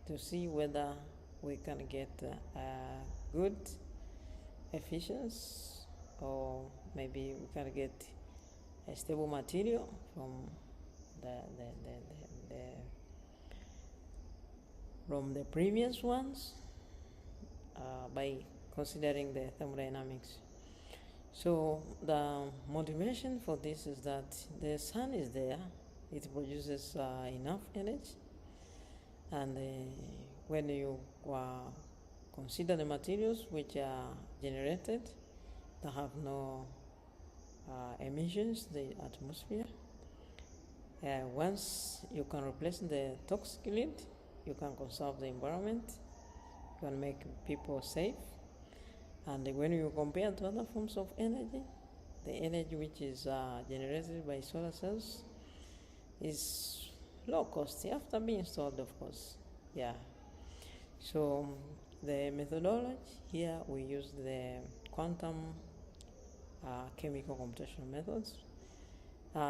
to see whether we can get a good efficiency, or maybe we can get a stable material from the previous ones by considering the thermodynamics. So the motivation for this is that the sun is there, it produces enough energy, and when you consider the materials which are generated that have no emissions, the atmosphere, once you can replace the toxic lead, you can conserve the environment, you can make people safe. And when you compare to other forms of energy, the energy which is generated by solar cells is low cost, after being installed, of course. Yeah. So the methodology here, we use the quantum chemical computational methods.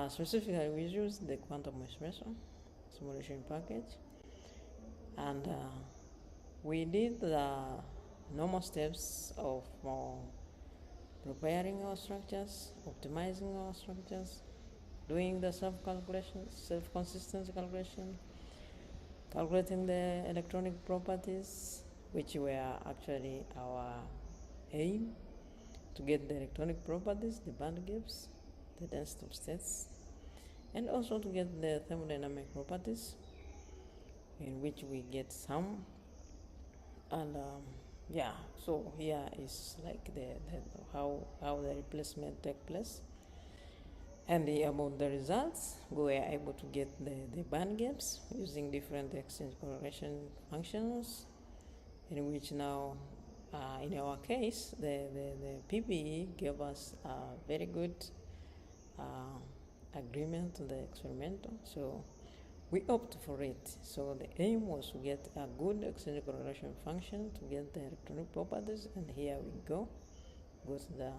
Specifically, we use the quantum espresso simulation package, and we did the normal steps of preparing our structures, optimizing our structures, doing the self-calculation, self-consistency calculation, calculating the electronic properties, which were actually our aim, to get the electronic properties, the band gaps, the density of states, and also to get the thermodynamic properties, in which we get some. And yeah, so here is like how the replacement take place. And about the results, we were able to get the band gaps using different exchange correlation functions, in which now, in our case, the PPE gave us a very good agreement to the experimental. So we opt for it. So the aim was to get a good exchange correlation function to get the electronic properties, and here we go. Goes the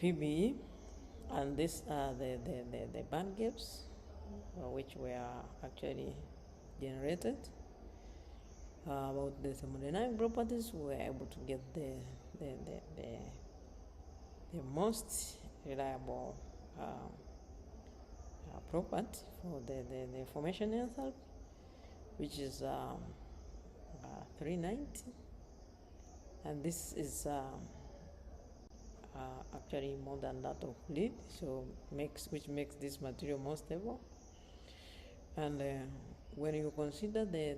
PBE, and these are the band gaps which were actually generated. About the thermodynamic properties, we were able to get the most reliable property for the formation enthalpy, which is 390, and this is actually more than that of lead, so which makes this material more stable. And when you consider the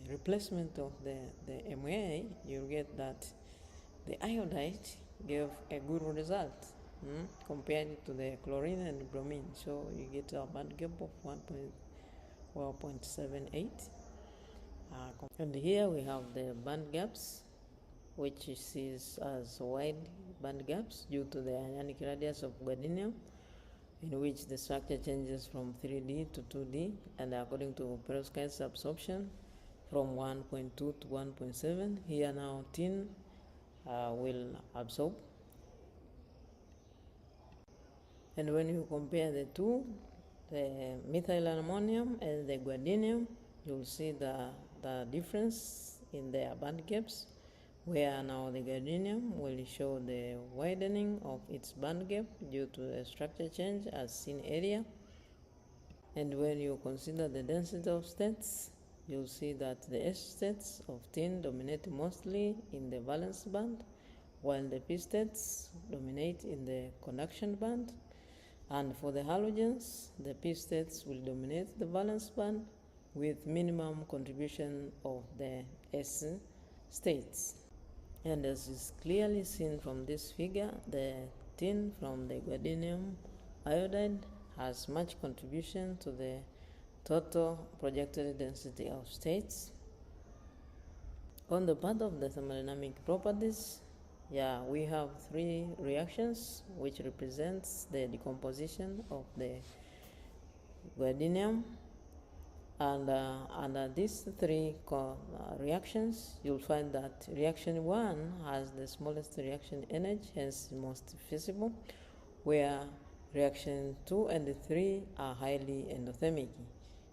replacement of the MA, you get that the iodide gave a good result compared to the chlorine and bromine. So you get a band gap of 1.78. And here we have the band gaps, which is as wide band gaps due to the ionic radius of gadolinium, in which the structure changes from 3D to 2D, and according to perovskite absorption from 1.2 to 1.7. Here now tin will absorb. And when you compare the two, the methyl ammonium and the gadolinium, you'll see the difference in their band gaps, where now the gadolinium will show the widening of its band gap due to the structure change as seen earlier. And when you consider the density of states, you'll see that the S states of tin dominate mostly in the valence band, while the P states dominate in the conduction band. And for the halogens, the P states will dominate the valence band with minimum contribution of the S states. And as is clearly seen from this figure, the tin from the gadolinium iodide has much contribution to the total projected density of states. On the part of the thermodynamic properties, we have three reactions which represents the decomposition of the gadolinium. And under these three reactions, you'll find that reaction 1 has the smallest reaction energy, hence most feasible, where reaction 2 and 3 are highly endothermic.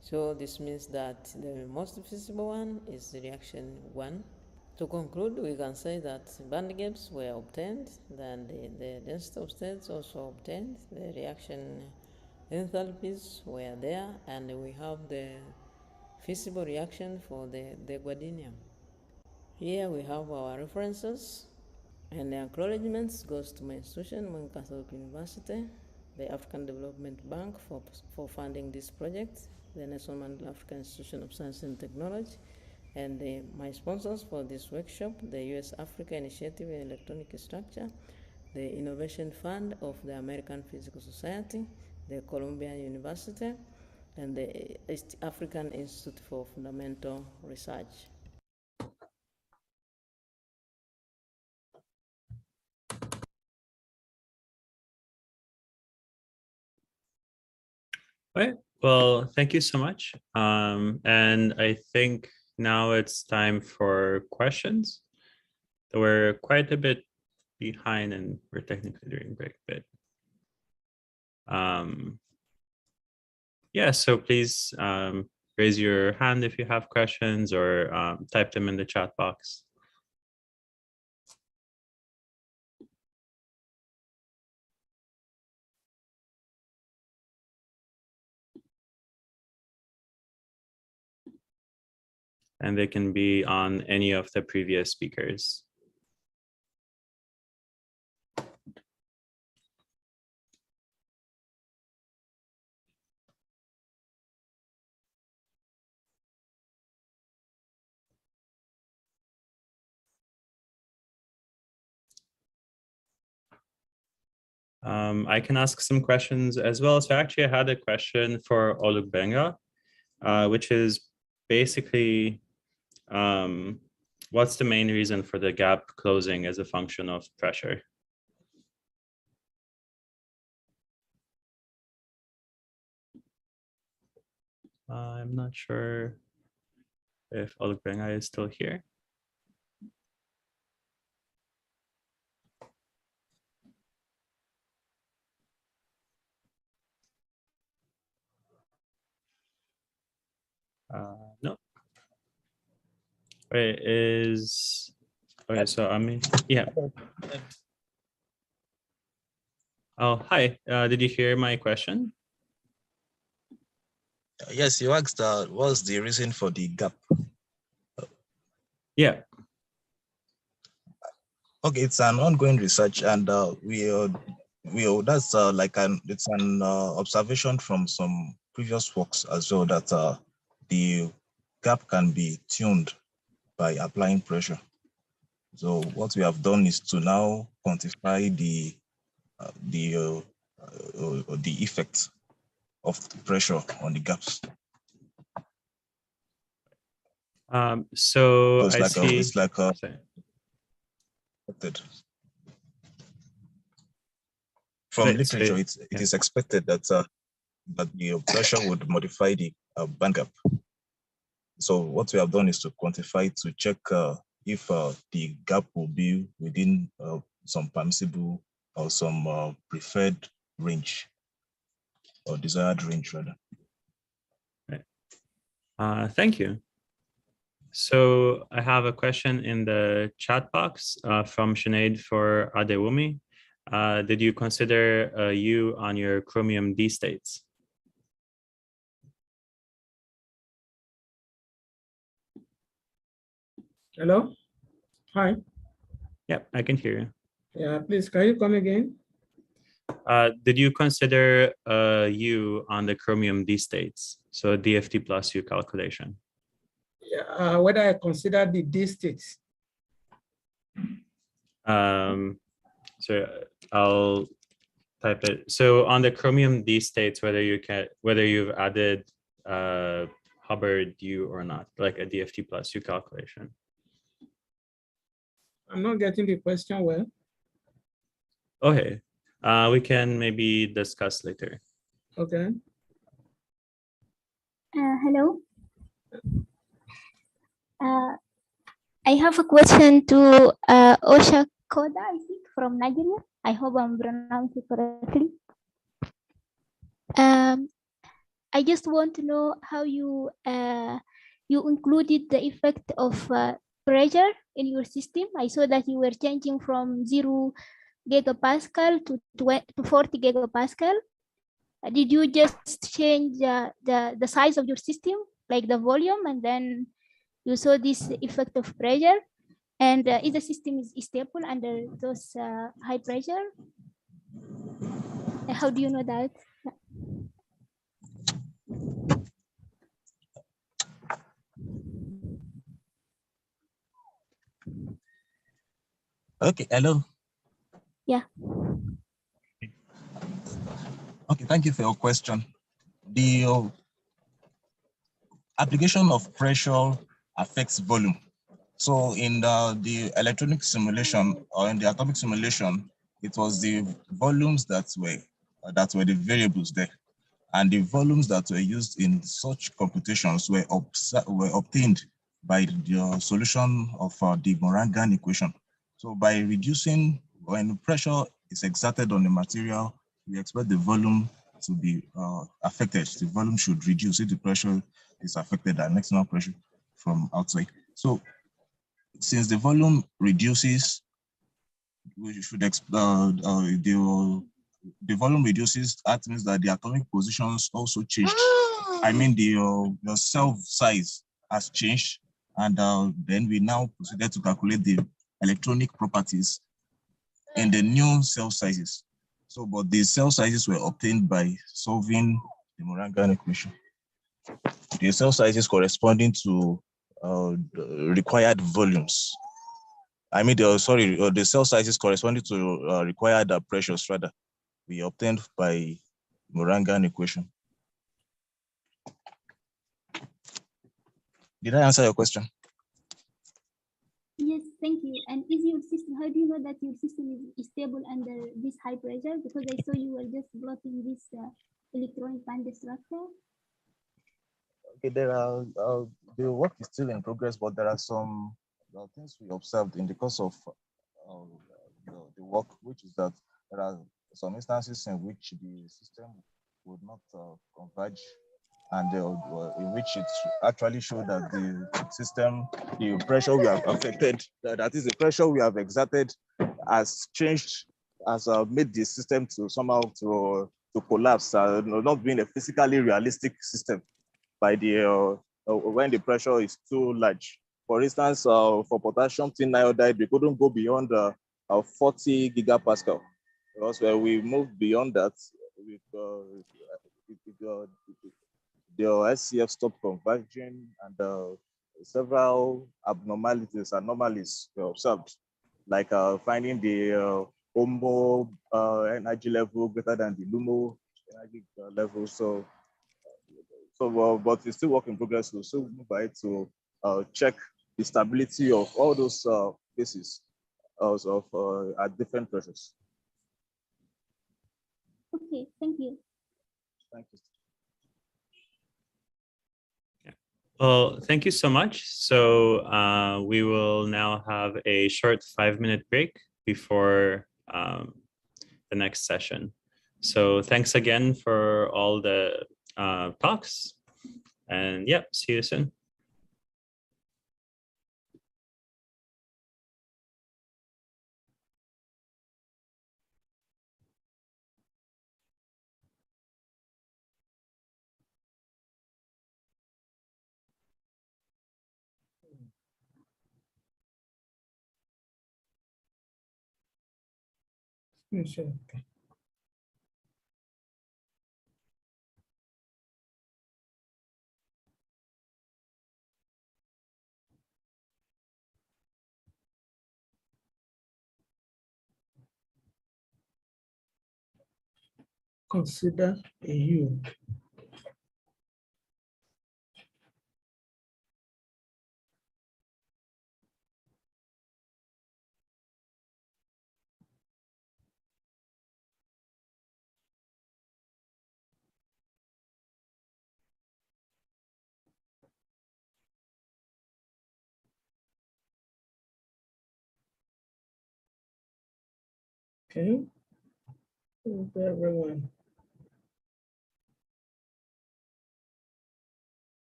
So this means that the most feasible one is reaction 1. To conclude, we can say that band gaps were obtained, then the density of states also obtained, the reaction enthalpies were there, and we have the feasible reaction for the gadolinium. Here we have our references, and the acknowledgements goes to my institution, Mwanga Catholic University, the African Development Bank for funding this project, the Nelson Mandela African Institution of Science and Technology, and my sponsors for this workshop, the USAfrI Initiative in Electronic Structure, the Innovation Fund of the American Physical Society, the Columbia University, and the East African Institute for Fundamental Research. Right. Well, thank you so much. And I think now it's time for questions. We're quite a bit behind and we're technically during break, but so please raise your hand if you have questions, or type them in the chat box. And they can be on any of the previous speakers. I can ask some questions as well. So actually I had a question for Olugbenga, which is basically, what's the main reason for the gap closing as a function of pressure? I'm not sure if Olugbenga is still here. No. Wait, okay, so I mean, yeah. Oh, hi. Did you hear my question? Yes, you asked what's the reason for the gap? Yeah. Okay, it's an ongoing research, and that's like it's an observation from some previous works as well, that the gap can be tuned by applying pressure. So what we have done is to now quantify the effect of the pressure on the gaps. So it's I like see. It's like a from literature, it is expected that that the pressure would modify the band gap. So what we have done is to quantify, to check if the gap will be within some permissible or some preferred range, or desired range rather. Thank you. So I have a question in the chat box from Sinead for Adewumi. Did you consider U on your chromium D states? Hello? Hi. Yep, I can hear you. Yeah, please, can you come again? Did you consider U on the chromium D states? So DFT plus U calculation. Yeah, whether I consider the D states. So I'll type it. So on the chromium D states, whether you've added Hubbard U or not, like a DFT plus U calculation. I'm not getting the question well. Okay, we can maybe discuss later. Okay. Hello. I have a question to Oshakuade, I think, from Nigeria. I hope I'm pronouncing it correctly. I just want to know how you included the effect of pressure in your system. I saw that you were changing from 0 gigapascal to 40 gigapascal. Did you just change the size of your system, like the volume, and then you saw this effect of pressure? And if the system is stable under those high pressure, how do you know that? Okay, hello. Yeah. Okay, thank you for your question. The application of pressure affects volume. So in the electronic simulation or in the atomic simulation, it was the volumes that were the variables there, and the volumes that were used in such computations were obtained by the solution of the Morangan equation. So by reducing, when pressure is exerted on the material, we expect the volume to be affected. The volume should reduce if the pressure is affected by external pressure from outside. So since the volume reduces, we should the volume reduces. That means that the atomic positions also changed. I mean, the cell size has changed, and then we now proceeded to calculate the electronic properties in the new cell sizes. So, but the cell sizes were obtained by solving the Morangan equation. The cell sizes corresponding to the required volumes. I mean, the cell sizes corresponding to required pressures, rather, we obtained by Morangan equation. Did I answer your question? Yes, thank you. And is your system, how do you know that your system is stable under this high pressure? Because I saw you were just plotting this electronic band structure. Okay, there are the work is still in progress, but there are some things we observed in the course of the work, which is that there are some instances in which the system would not converge, and in which it actually showed that the system, the pressure we have affected, that is the pressure we have exerted, has changed, has made the system to somehow to collapse, not being a physically realistic system by the when the pressure is too large. For instance, for potassium tin iodide, we couldn't go beyond 40 gigapascal, because when we moved beyond that, the SCF stopped converging, and several anomalies were observed, like finding the HOMO energy level greater than the LUMO energy level. But it's still work in progress. We'll still move by to check the stability of all those cases at different pressures. Okay, thank you. Thank you. Well, thank you so much. So we will now have a short 5-minute break before the next session. So thanks again for all the talks, and yeah, see you soon. Sure. Okay. Consider a U. Okay. Everyone.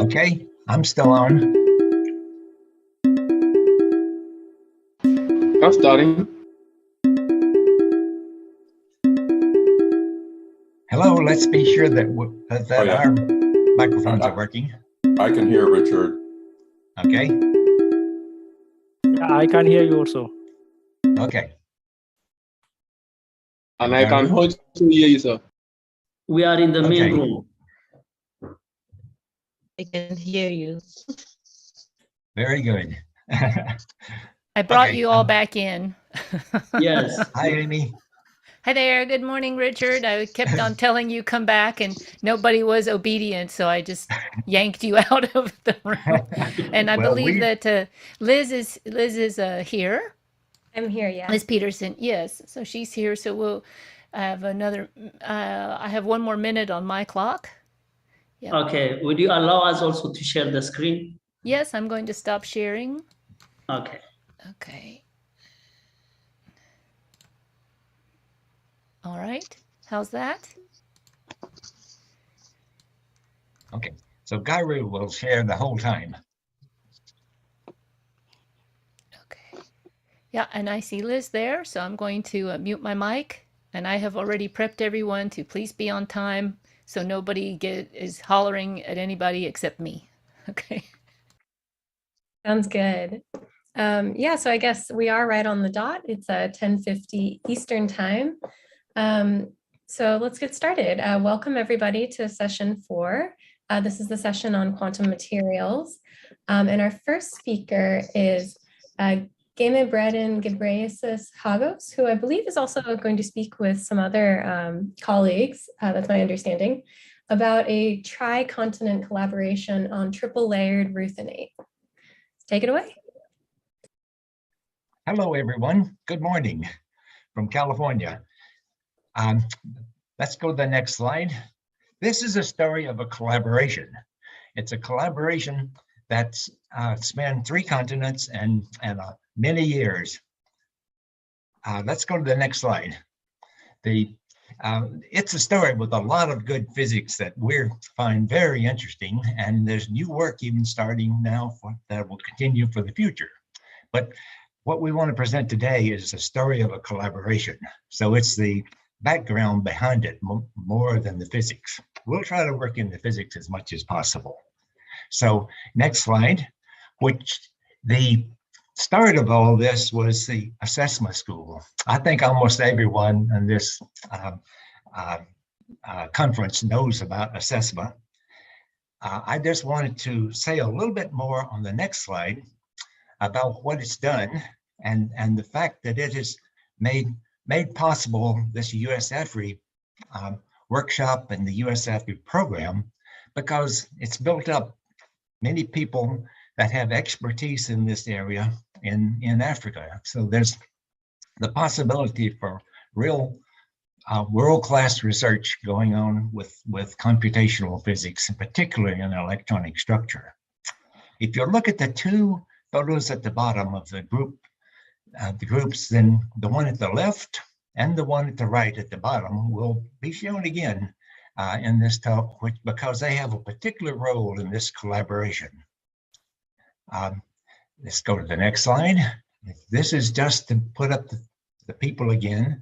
Okay, I'm still on. I'm starting. Hello, let's be sure that, our microphones are working. I can hear Richard. Okay. Yeah, I can hear you also. Okay. And I can also hear you, sir. We are in the main room. I can hear you. Very good. I brought you all back in. Yes. Hi, Amy. Hi there. Good morning, Richard. I kept on telling you come back and nobody was obedient. So I just yanked you out of the room. And I believe that Liz is here. I'm here, yeah. Liz Peterson, yes. So she's here. So we'll have another, I have one more minute on my clock. Yeah. Okay. Would you allow us also to share the screen? Yes, I'm going to stop sharing. Okay. Okay. All right. How's that? Okay. So Gairu will share the whole time. Okay. Yeah, and I see Liz there, so I'm going to mute my mic. And I have already prepped everyone to please be on time, so nobody is hollering at anybody except me. Okay. Sounds good. Yeah, so I guess we are right on the dot. It's 10:50 Eastern time. So let's get started. Welcome everybody to session 4. This is the session on quantum materials. And our first speaker is Gebremedhn Gebreyesus Hagoss, who I believe is also going to speak with some other colleagues, that's my understanding, about a tri-continent collaboration on triple layered ruthenate. Take it away. Hello, everyone. Good morning from California. Let's go to the next slide. This is a story of a collaboration. It's a collaboration that's spanned 3 continents and many years. Let's go to the next slide. It's a story with a lot of good physics that we find very interesting, and there's new work even starting now that will continue for the future. But what we want to present today is a story of a collaboration. So it's the background behind it more than the physics. We'll try to work in the physics as much as possible. So next slide, which the start of all this was the assessment school. I think almost everyone in this conference knows about assessment. I just wanted to say a little bit more on the next slide about what it's done and the fact that it has made possible this USAfri workshop and the USAfri program, because it's built up many people that have expertise in this area in Africa. So there's the possibility for real world-class research going on with computational physics, and particularly in electronic structure. If you look at the 2 photos at the bottom of the groups, then the one at the left and the one at the right at the bottom will be shown again in this talk, because they have a particular role in this collaboration. Let's go to the next slide. This is just to put up the people again.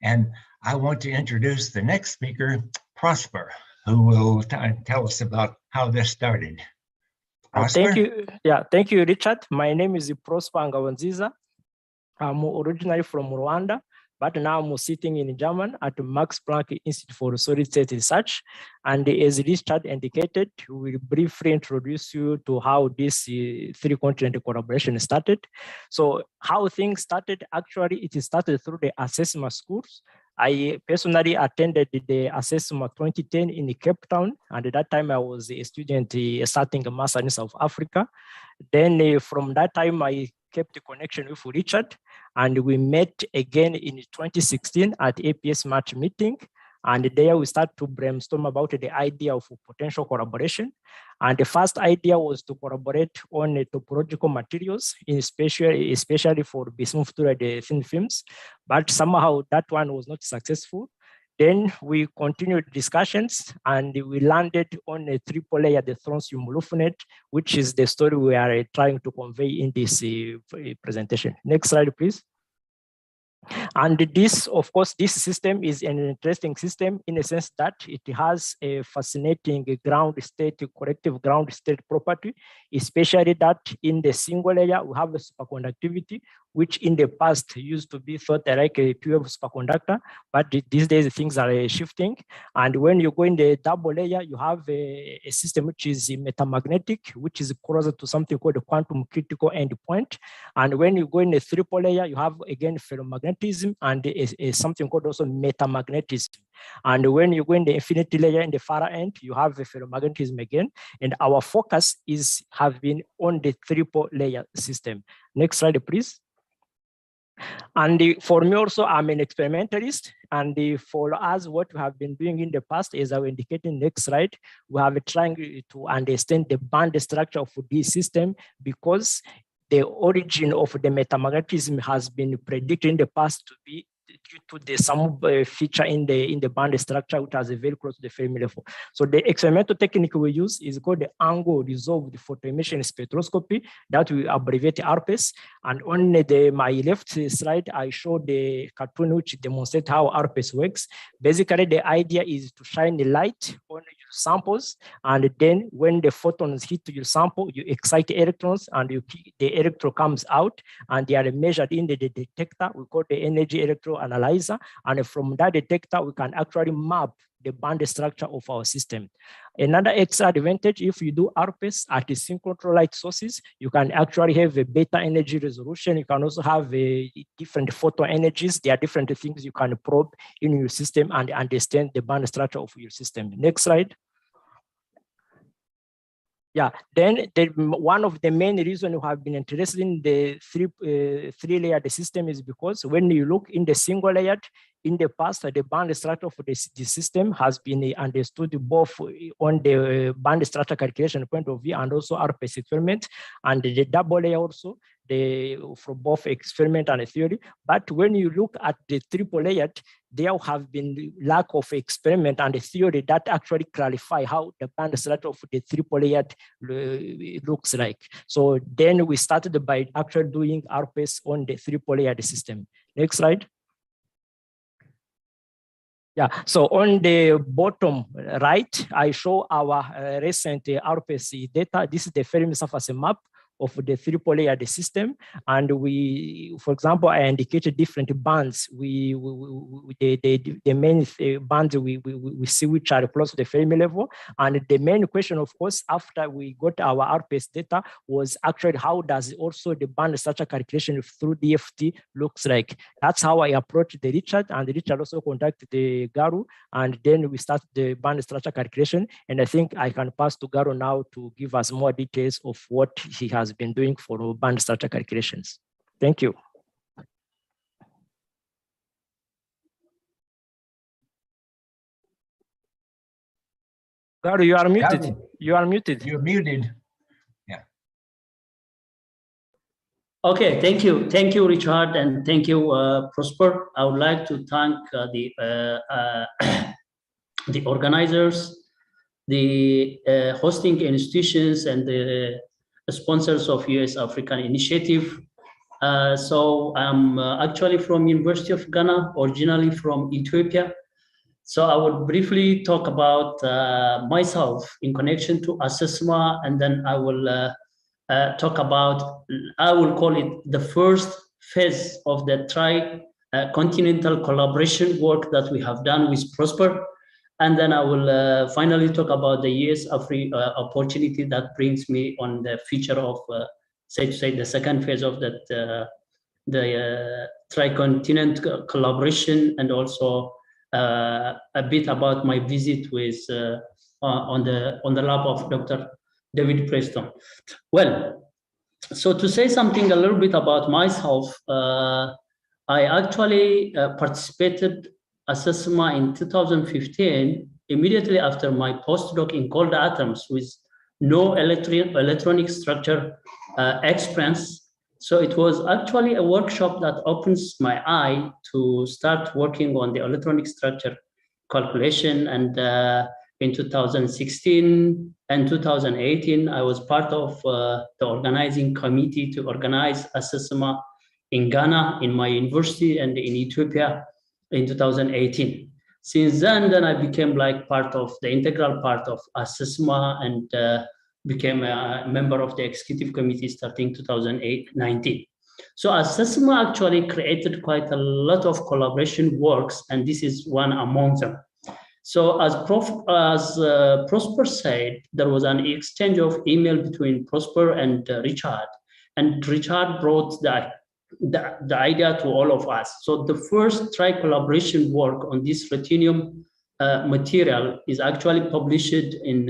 And I want to introduce the next speaker, Prosper, who will tell us about how this started. Thank you. Yeah, thank you, Richard. My name is Prosper Ngabonziza. I'm originally from Rwanda, but now I'm sitting in Germany at the Max Planck Institute for Solid State Research. And as Richard indicated, we will briefly introduce you to how this 3-continent collaboration started. So how things started, actually, it started through the assessment schools. I personally attended the assessment 2010 in Cape Town, and at that time I was a student starting a master in South Africa. Then from that time, I kept the connection with Richard, and we met again in 2016 at APS March meeting. And there we start to brainstorm about the idea of potential collaboration. And the first idea was to collaborate on topological materials, especially for bismuth-fluoride thin films. But somehow that one was not successful. Then we continued discussions and we landed on a triple layer, the strontium ruthenate, which is the story we are trying to convey in this presentation. Next slide, please. And this, of course, this system is an interesting system in the sense that it has a fascinating ground state, corrective ground state property, especially that in the single layer, we have a superconductivity, which in the past used to be thought like a pure superconductor, but these days things are shifting. And when you go in the double layer, you have a system which is metamagnetic, which is closer to something called the quantum critical endpoint. And when you go in the triple layer, you have again ferromagnetism and something called also metamagnetism. And when you go in the infinity layer in the far end, you have the ferromagnetism again. And our focus have been on the triple layer system. Next slide, please. And for me also, I'm an experimentalist. And for us, what we have been doing in the past, as I will indicate in the next slide, we have been trying to understand the band structure of this system, because the origin of the metamagnetism has been predicted in the past to be due to the some feature in the band structure, which is very close to the Fermi level. So the experimental technique we use is called the angle resolved photoemission spectroscopy, that we abbreviate ARPES. And on my left slide, I show the cartoon which demonstrates how ARPES works. Basically, the idea is to shine the light on your samples, and then when the photons hit your sample, you excite electrons, and the electron comes out, and they are measured in the detector. We call the energy electron analyzer, and from that detector, we can actually map the band structure of our system. Another extra advantage, if you do ARPES at the synchrotron light sources, you can actually have a beta energy resolution. You can also have different photon energies. There are different things you can probe in your system and understand the band structure of your system. Next slide. Yeah, then one of the main reasons we have been interested in the three-layered system is because when you look in the single layered, in the past, the band structure of the system has been understood both on the band structure calculation point of view and also ARPES experiment, and the double layer also, for both experiment and theory. But when you look at the triple layered, there have been lack of experiment and theory that actually clarify how the band structure of the triple layered looks like. So then we started by actually doing ARPES on the triple layered system. Next slide. Yeah, so on the bottom right, I show our recent ARPES data. This is the Fermi surface map of the triple layered system, and we, for example, I indicated different bands. The main bands we see which are close to the Fermi level, and the main question, of course, after we got our ARPES data, was actually how does also the band structure calculation through DFT looks like. That's how I approached the Richard, and Richard also contacted the Garu, and then we started the band structure calculation. And I think I can pass to Garu now to give us more details of what he has been doing for band structure calculations. Thank you. Garu, you are muted. Garu, you are muted. You're muted. Yeah. Okay, thank you. Thank you, Richard, and thank you, Prosper. I would like to thank the organizers, the hosting institutions, and the sponsors of US African Initiative. So I'm actually from University of Ghana, originally from Ethiopia. So I would briefly talk about myself in connection to ASESMA, and then I will talk about, I will call it the first phase of the tri-continental collaboration work that we have done with Prosper. And then I will finally talk about the USAfri opportunity that brings me on the future of, say to say, the second phase of that, the tri-continent collaboration, and also a bit about my visit with on the lab of Dr. David Preston. Well, so to say something a little bit about myself, I actually participated ASESMA in 2015, immediately after my postdoc in cold atoms with no electronic structure experience. So it was actually a workshop that opens my eye to start working on the electronic structure calculation. And in 2016 and 2018, I was part of the organizing committee to organize ASESMA in Ghana, in my university, and in Ethiopia in 2018. Since then I became like part of the integral part of ASESMA and became a member of the executive committee starting 2019. So ASESMA actually created quite a lot of collaboration works, and this is one among them. So as Prosper said, there was an exchange of email between Prosper and Richard brought the idea to all of us. So the first tri-collaboration work on this ruthenium material is actually published in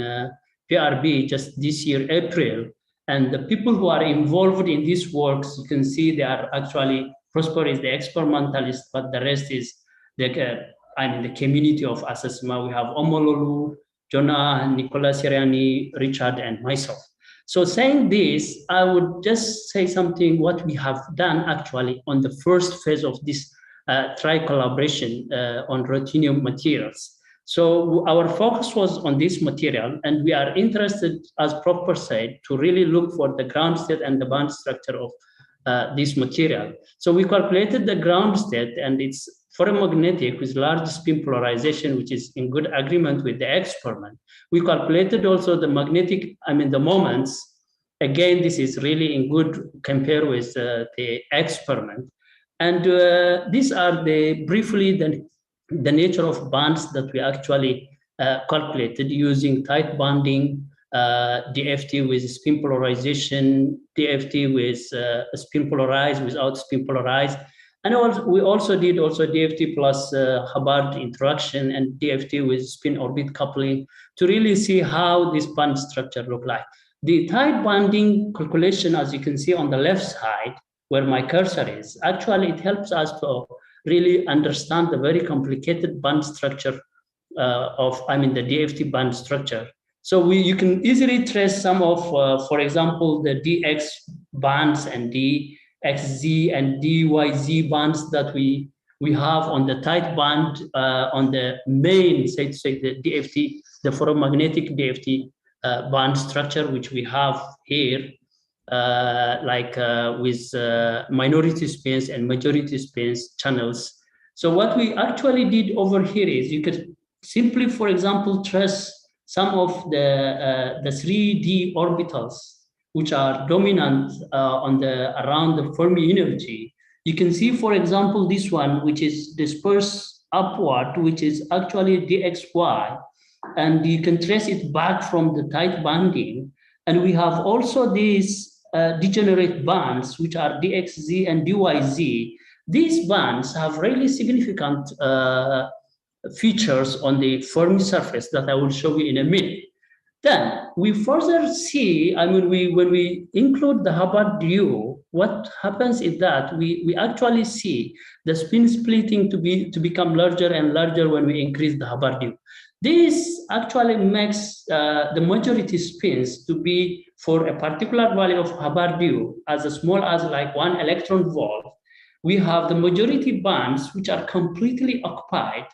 PRB just this year, April. And the people who are involved in these works, you can see they are actually, Prosper is the experimentalist, but the rest is the community of ASESMA. We have Amolo, Jonah, Nicolas Siriani, Richard, and myself. So saying this, I would just say something what we have done actually on the first phase of this tri-collaboration on ruthenium materials. So our focus was on this material, and we are interested, as Prosper said, to really look for the ground state and the band structure of this material. So we calculated the ground state, and it's ferromagnetic with large spin polarization, which is in good agreement with the experiment. We calculated also the magnetic, the moments. Again, this is really in good compare with the experiment. And these are briefly the nature of bands that we actually calculated using tight banding, DFT with spin polarization, DFT with spin polarized, without spin polarized. And we also did DFT plus Hubbard interaction and DFT with spin orbit coupling to really see how this band structure look like. The tight banding calculation, as you can see on the left side, where my cursor is, actually it helps us to really understand the very complicated band structure of the DFT band structure. So you can easily trace some of, for example, the DX bands and DXZ and DYZ bands that we have on the tight band on the main, say the DFT, the ferromagnetic DFT band structure, which we have here, with minority spins and majority spins channels. So what we actually did over here is you could simply, for example, trace some of the 3D orbitals which are dominant around the Fermi energy. You can see, for example, this one, which is dispersed upward, which is actually DXY, and you can trace it back from the tight banding. And we have also these degenerate bands, which are DXZ and DYZ. These bands have really significant features on the Fermi surface that I will show you in a minute. Then we further see, when we include the Hubbard duo, what happens is that we actually see the spin splitting to become larger and larger when we increase the Hubbard duo. This actually makes the majority spins to be for a particular value of Hubbard duo as small as like 1 electron volt. We have the majority bands which are completely occupied,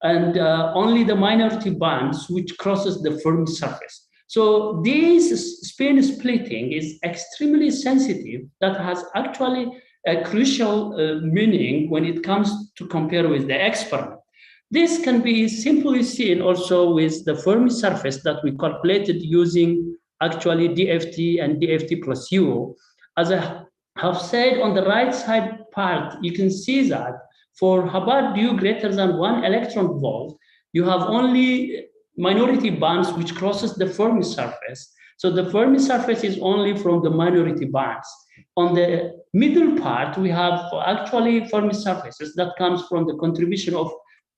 and only the minority bands which crosses the Fermi surface. So this spin splitting is extremely sensitive. That has actually a crucial meaning when it comes to compare with the experiment. This can be simply seen also with the Fermi surface that we calculated using actually DFT and DFT plus U. As I have said on the right side part, you can see that for Hubbard duo greater than 1 electron volt, you have only minority bands which crosses the Fermi surface. So the Fermi surface is only from the minority bands. On the middle part, we have actually Fermi surfaces that comes from the contribution of,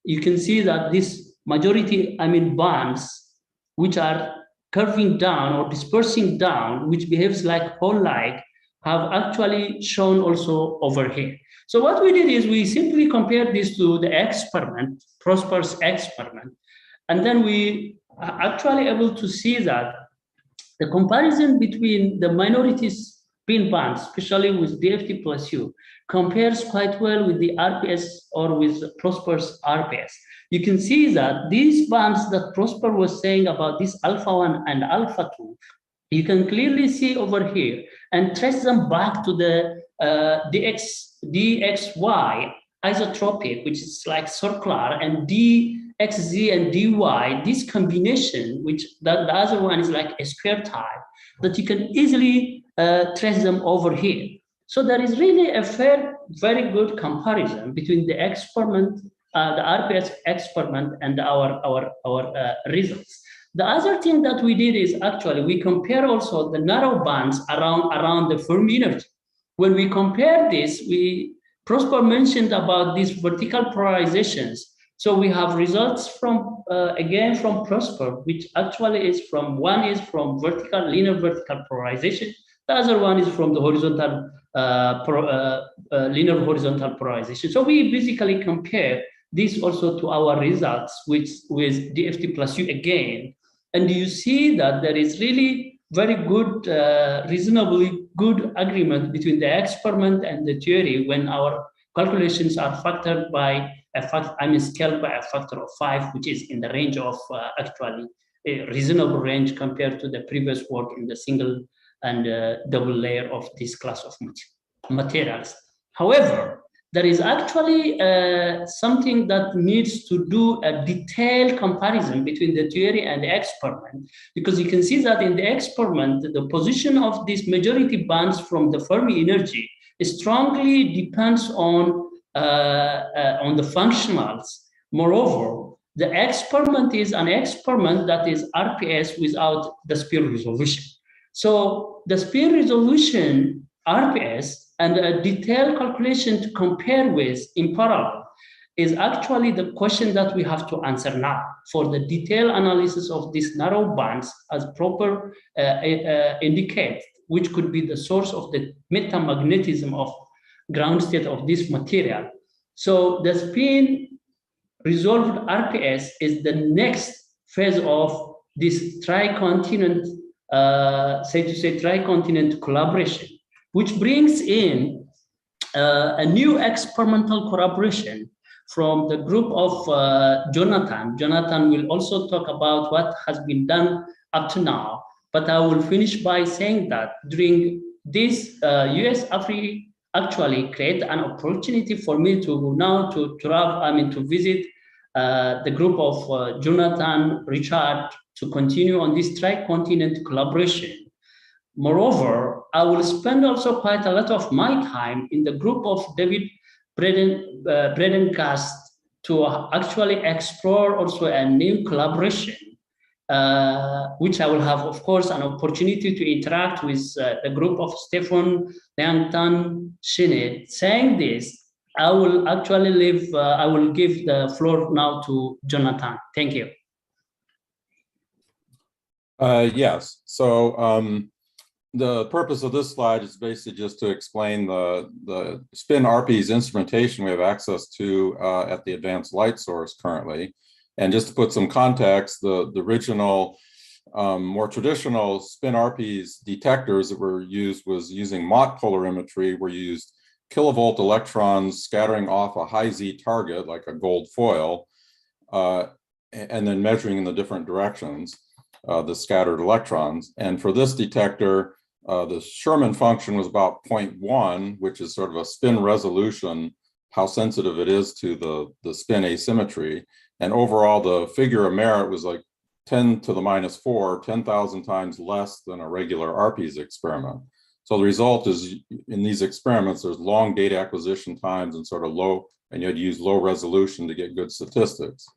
you can see that this majority, bands, which are curving down or dispersing down, which behaves like hole-like, have actually shown also over here. So what we did is we simply compared this to the experiment, Prosper's experiment, and then we are actually able to see that the comparison between the minority spin bands, especially with DFT plus U, compares quite well with the RPS or with Prosper's RPS. You can see that these bands that Prosper was saying about this alpha 1 and alpha 2, you can clearly see over here and trace them back to the dxy isotropic, which is like circular, and dxz and dy, this combination, which the other one is like a square type, that you can easily trace them over here. So there is really a very good comparison between the experiment, the RPS experiment, and our results. The other thing that we did is actually we compare also the narrow bands around the Fermi energy. When we compare this, Prosper mentioned about these vertical polarizations. So we have results from, again, from Prosper, which actually is from, one is from linear vertical polarization. The other one is from the horizontal, linear horizontal polarization. So we basically compare this also to our results, with DFT plus U again. And you see that there is really very good, reasonably good agreement between the experiment and the theory when our calculations are factored by scaled by a factor of 5, which is in the range of actually a reasonable range compared to the previous work in the single and double layer of this class of materials. However, there is actually something that needs to do a detailed comparison between the theory and the experiment, because you can see that in the experiment, the position of these majority bands from the Fermi energy strongly depends on the functionals. Moreover, the experiment is an experiment that is RPS without the sphere resolution. So the sphere resolution RPS and a detailed calculation to compare with in parallel is actually the question that we have to answer now for the detailed analysis of these narrow bands as proper indicate, which could be the source of the metamagnetism of ground state of this material. So the spin resolved RPS is the next phase of this tricontinent, tricontinent collaboration, which brings in a new experimental collaboration from the group of Jonathan. Jonathan will also talk about what has been done up to now, but I will finish by saying that during this USAfri actually create an opportunity for me to now to visit the group of Jonathan, Richard, to continue on this tri-continent collaboration. Moreover, I will spend also quite a lot of my time in the group of David Bredencast to actually explore also a new collaboration, which I will have, of course, an opportunity to interact with the group of Stefan, Liangtan, Shine. Saying this, I will actually I will give the floor now to Jonathan. Thank you. Yes. So the purpose of this slide is basically just to explain the spin RP's instrumentation we have access to at the Advanced Light Source currently. And just to put some context, the original, more traditional spin RP's detectors that were used was using Mott polarimetry, where you used kilovolt electrons scattering off a high Z target, like a gold foil, and then measuring in the different directions, the scattered electrons. And for this detector, the Sherman function was about 0.1, which is sort of a spin resolution, how sensitive it is to the spin asymmetry. And overall, the figure of merit was like 10 to the -4, 10,000 times less than a regular RP's experiment. So the result is, in these experiments, there's long data acquisition times and sort of low, and you had to use low resolution to get good statistics.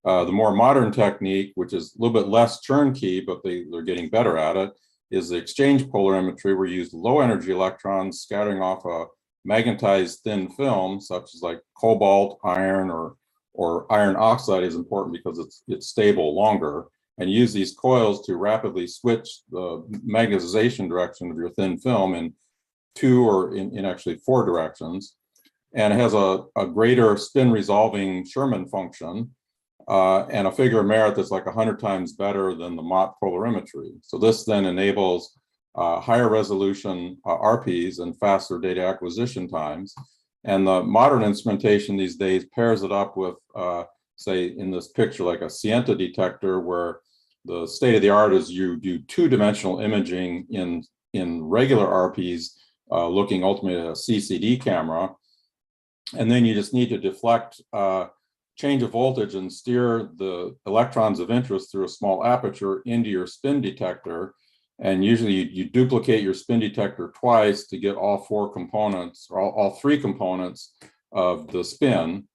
The more modern technique, which is a little bit less turnkey, but they're getting better at it, is the exchange polarimetry, where you use low energy electrons scattering off a magnetized thin film, such as like cobalt, iron, or iron oxide is important because it's stable longer, and use these coils to rapidly switch the magnetization direction of your thin film in 2 or in actually 4 directions. And it has a greater spin resolving Sherman function, and a figure of merit that's like 100 times better than the Mott polarimetry. So this then enables higher resolution RPs and faster data acquisition times. And the modern instrumentation these days pairs it up with, say, in this picture, like a Sienta detector, where the state of the art is you do 2-dimensional imaging in regular RPs looking ultimately at a CCD camera. And then you just need to deflect, change of voltage and steer the electrons of interest through a small aperture into your spin detector. And usually you duplicate your spin detector twice to get all four components, or all three components of the spin.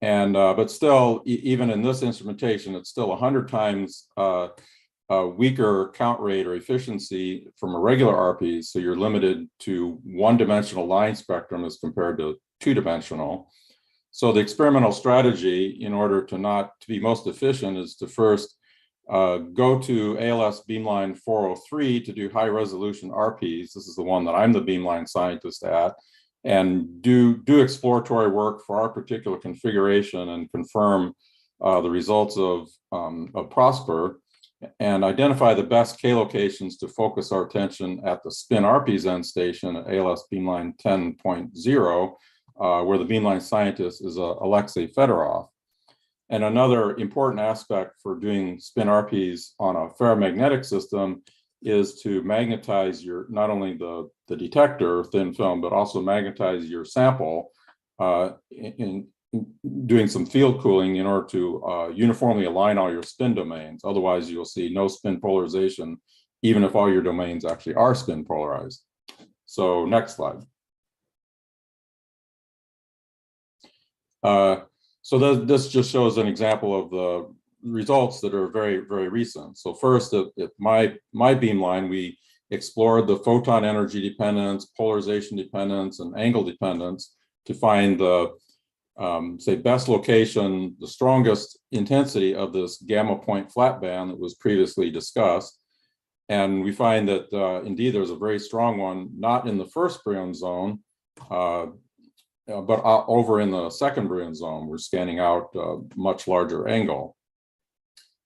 And but still, even in this instrumentation, it's still 100 times weaker count rate or efficiency from a regular RP. So you're limited to one-dimensional line spectrum as compared to two-dimensional. So the experimental strategy, in order to be most efficient, is to first go to ALS beamline 403 to do high-resolution RPs. This is the one that I'm the beamline scientist at, and do exploratory work for our particular configuration and confirm the results of PROSPER, and identify the best K locations to focus our attention at the spin RP's end station at ALS beamline 10.0, where the beamline scientist is Alexei Fedorov. And another important aspect for doing spin RPs on a ferromagnetic system is to magnetize not only the detector thin film, but also magnetize your sample in doing some field cooling in order to uniformly align all your spin domains. Otherwise, you'll see no spin polarization, even if all your domains actually are spin polarized. So next slide. So this just shows an example of the results that are very, very recent. So first, at my beamline, we explored the photon energy dependence, polarization dependence, and angle dependence to find the say best location, the strongest intensity of this gamma point flat band that was previously discussed. And we find that indeed there's a very strong one, not in the first Brillouin zone, but over in the second Brillouin zone. We're scanning out a much larger angle.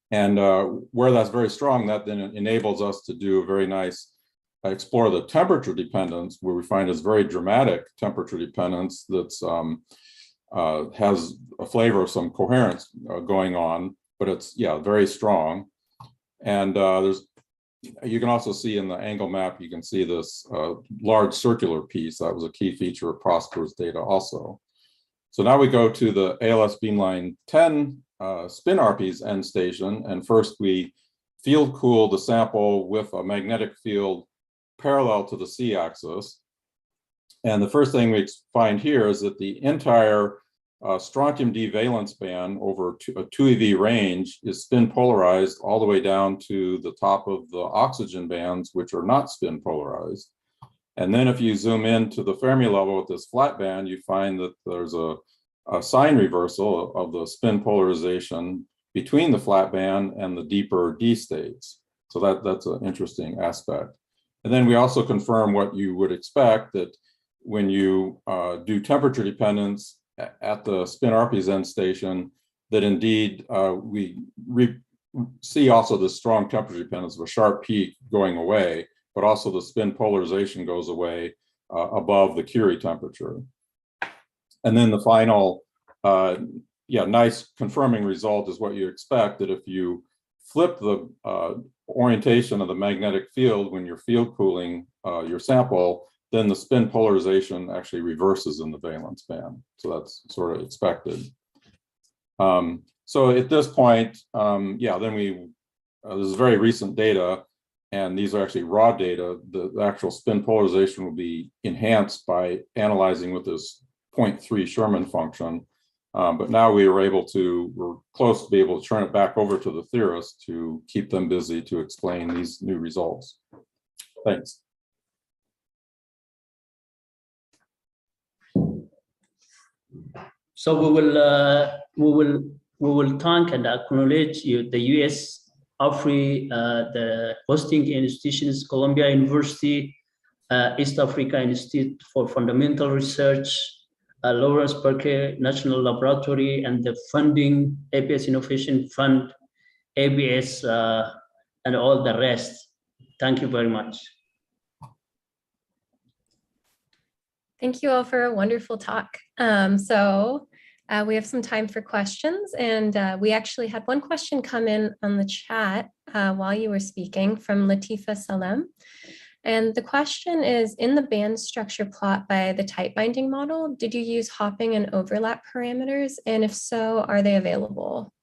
And where that's very strong, that then enables us to do a very nice, explore the temperature dependence, where we find is very dramatic temperature dependence that's has a flavor of some coherence going on, but it's, yeah, very strong. And you can also see in the angle map, you can see this large circular piece. That was a key feature of PROSPER's data also. So now we go to the ALS beamline 10 spin RP's end station. And first we field cool the sample with a magnetic field parallel to the C-axis. And the first thing we find here is that the entire strontium D valence band over a 2 eV range is spin polarized all the way down to the top of the oxygen bands, which are not spin polarized. And then if you zoom into the Fermi level with this flat band, you find that there's a sign reversal of the spin polarization between the flat band and the deeper D states. So that's an interesting aspect. And then we also confirm what you would expect, that when you do temperature dependence at the spin RP's end station, that indeed we see also the strong temperature dependence of a sharp peak going away, but also the spin polarization goes away above the Curie temperature. And then the final, nice confirming result is what you expect, that if you flip the orientation of the magnetic field when you're field cooling your sample, then the spin polarization actually reverses in the valence band. So that's sort of expected. So at this point, then this is very recent data, and these are actually raw data. The actual spin polarization will be enhanced by analyzing with this 0.3 Sherman function. But now we're close to be able to turn it back over to the theorists to keep them busy to explain these new results. Thanks. So we will thank and acknowledge the USAfri, the hosting institutions, Columbia University, East Africa Institute for Fundamental Research, Lawrence Berkeley National Laboratory, and the funding ABS Innovation Fund, ABS, and all the rest. Thank you very much. Thank you all for a wonderful talk. We have some time for questions, and we actually had one question come in on the chat while you were speaking from Latifa Salem. And the question is, in the band structure plot by the tight binding model, did you use hopping and overlap parameters? And if so, are they available?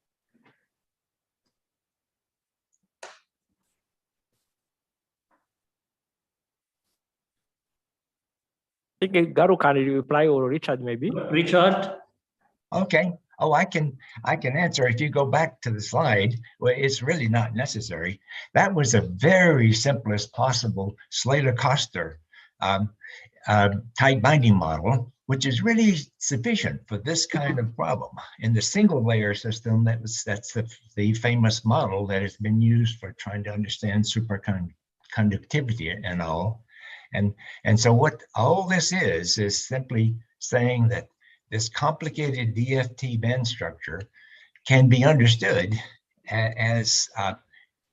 I think Garu can reply, or Richard maybe. Richard? Okay. Oh, I can answer. If you go back to the slide, well, it's really not necessary. That was the very simplest possible Slater-Koster tight binding model, which is really sufficient for this kind of problem. In the single layer system, that's the famous model that has been used for trying to understand superconductivity and all. And so what all this is simply saying that this complicated DFT band structure can be understood as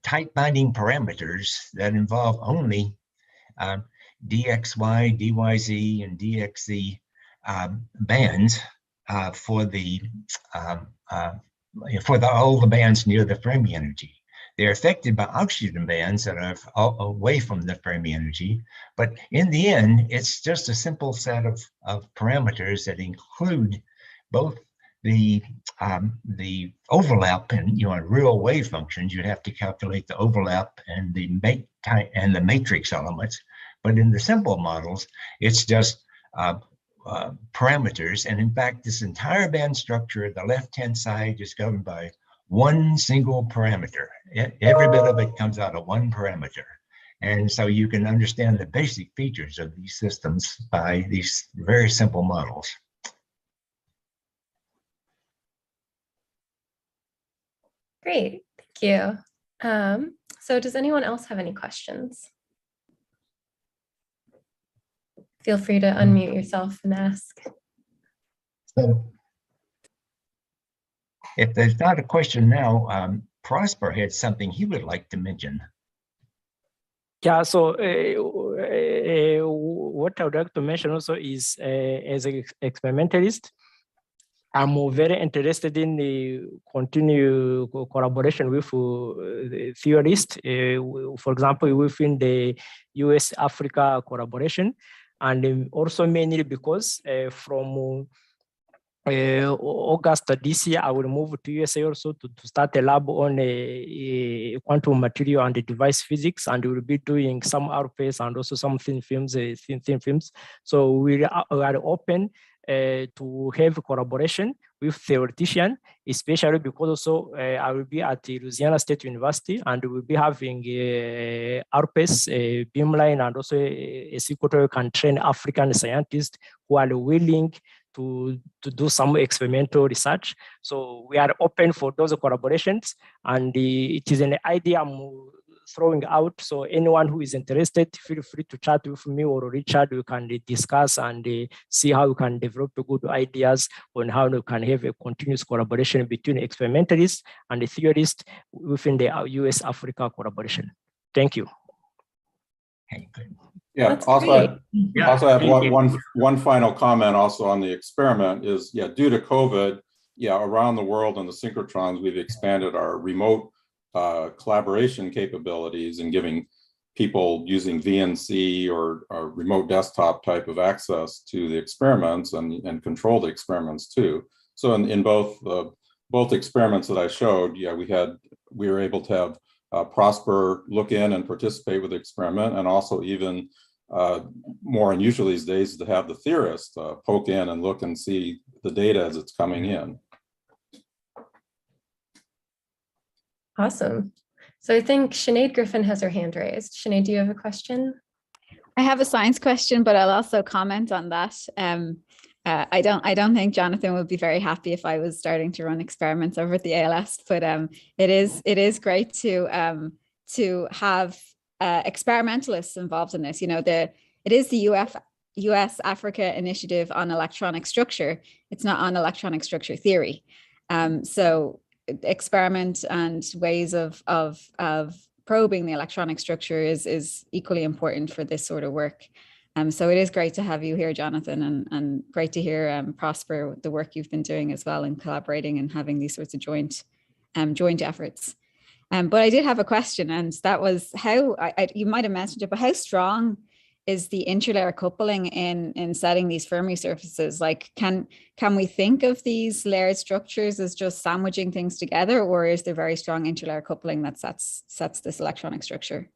tight binding parameters that involve only dxy, dyz, and dxz bands for all the bands near the Fermi energy. They're affected by oxygen bands that are away from the Fermi energy, but in the end, it's just a simple set of parameters that include both the overlap and real wave functions. You'd have to calculate the overlap and the matrix elements, but in the simple models, it's just parameters. And in fact, this entire band structure, the left-hand side, is governed by one single parameter. Every bit of it comes out of one parameter. And so you can understand the basic features of these systems by these very simple models. Great, thank you. So does anyone else have any questions? Feel free to unmute yourself and ask. So, if there's not a question now, Prosper had something he would like to mention. Yeah, so what I would like to mention also is, as an experimentalist, I'm very interested in the continued collaboration with the theorists, for example, within the US-Africa collaboration, and also mainly because from August this year, I will move to USA also to start a lab on quantum material and device physics, and we will be doing some RPS and also some thin films. So we are open to have collaboration with theoreticians, especially because also I will be at the Louisiana State University, and we will be having RPS, beamline, and also a sequencer can train African scientists who are willing to do some experimental research. So we are open for those collaborations, and it is an idea I'm throwing out. So anyone who is interested, feel free to chat with me or Richard. We can discuss and see how we can develop good ideas on how we can have a continuous collaboration between experimentalists and the theorists within the US-Africa collaboration. Thank you. Yeah, also I have one final comment also on the experiment is, due to COVID, around the world on the synchrotrons, we've expanded our remote collaboration capabilities and giving people using VNC or remote desktop type of access to the experiments and control the experiments too. So in both experiments that I showed, we were able to have Prosper look in and participate with the experiment, and also even more unusual these days to have the theorist poke in and look and see the data as it's coming in. Awesome. So I think Sinead Griffin has her hand raised. Sinead, do you have a question? I have a science question, but I'll also comment on that. I don't think Jonathan would be very happy if I was starting to run experiments over at the ALS, but it is great to have experimentalists involved in this. It is the US-Africa Initiative on Electronic Structure. It's not on electronic structure theory. So experiment and ways of probing the electronic structure is equally important for this sort of work. So it is great to have you here, Jonathan, and great to hear Prosper, the work you've been doing as well, and collaborating and having these sorts of joint efforts. But I did have a question, and that was how, you might have mentioned it, but how strong is the interlayer coupling in setting these Fermi surfaces? Like, can we think of these layered structures as just sandwiching things together, or is there very strong interlayer coupling that sets this electronic structure?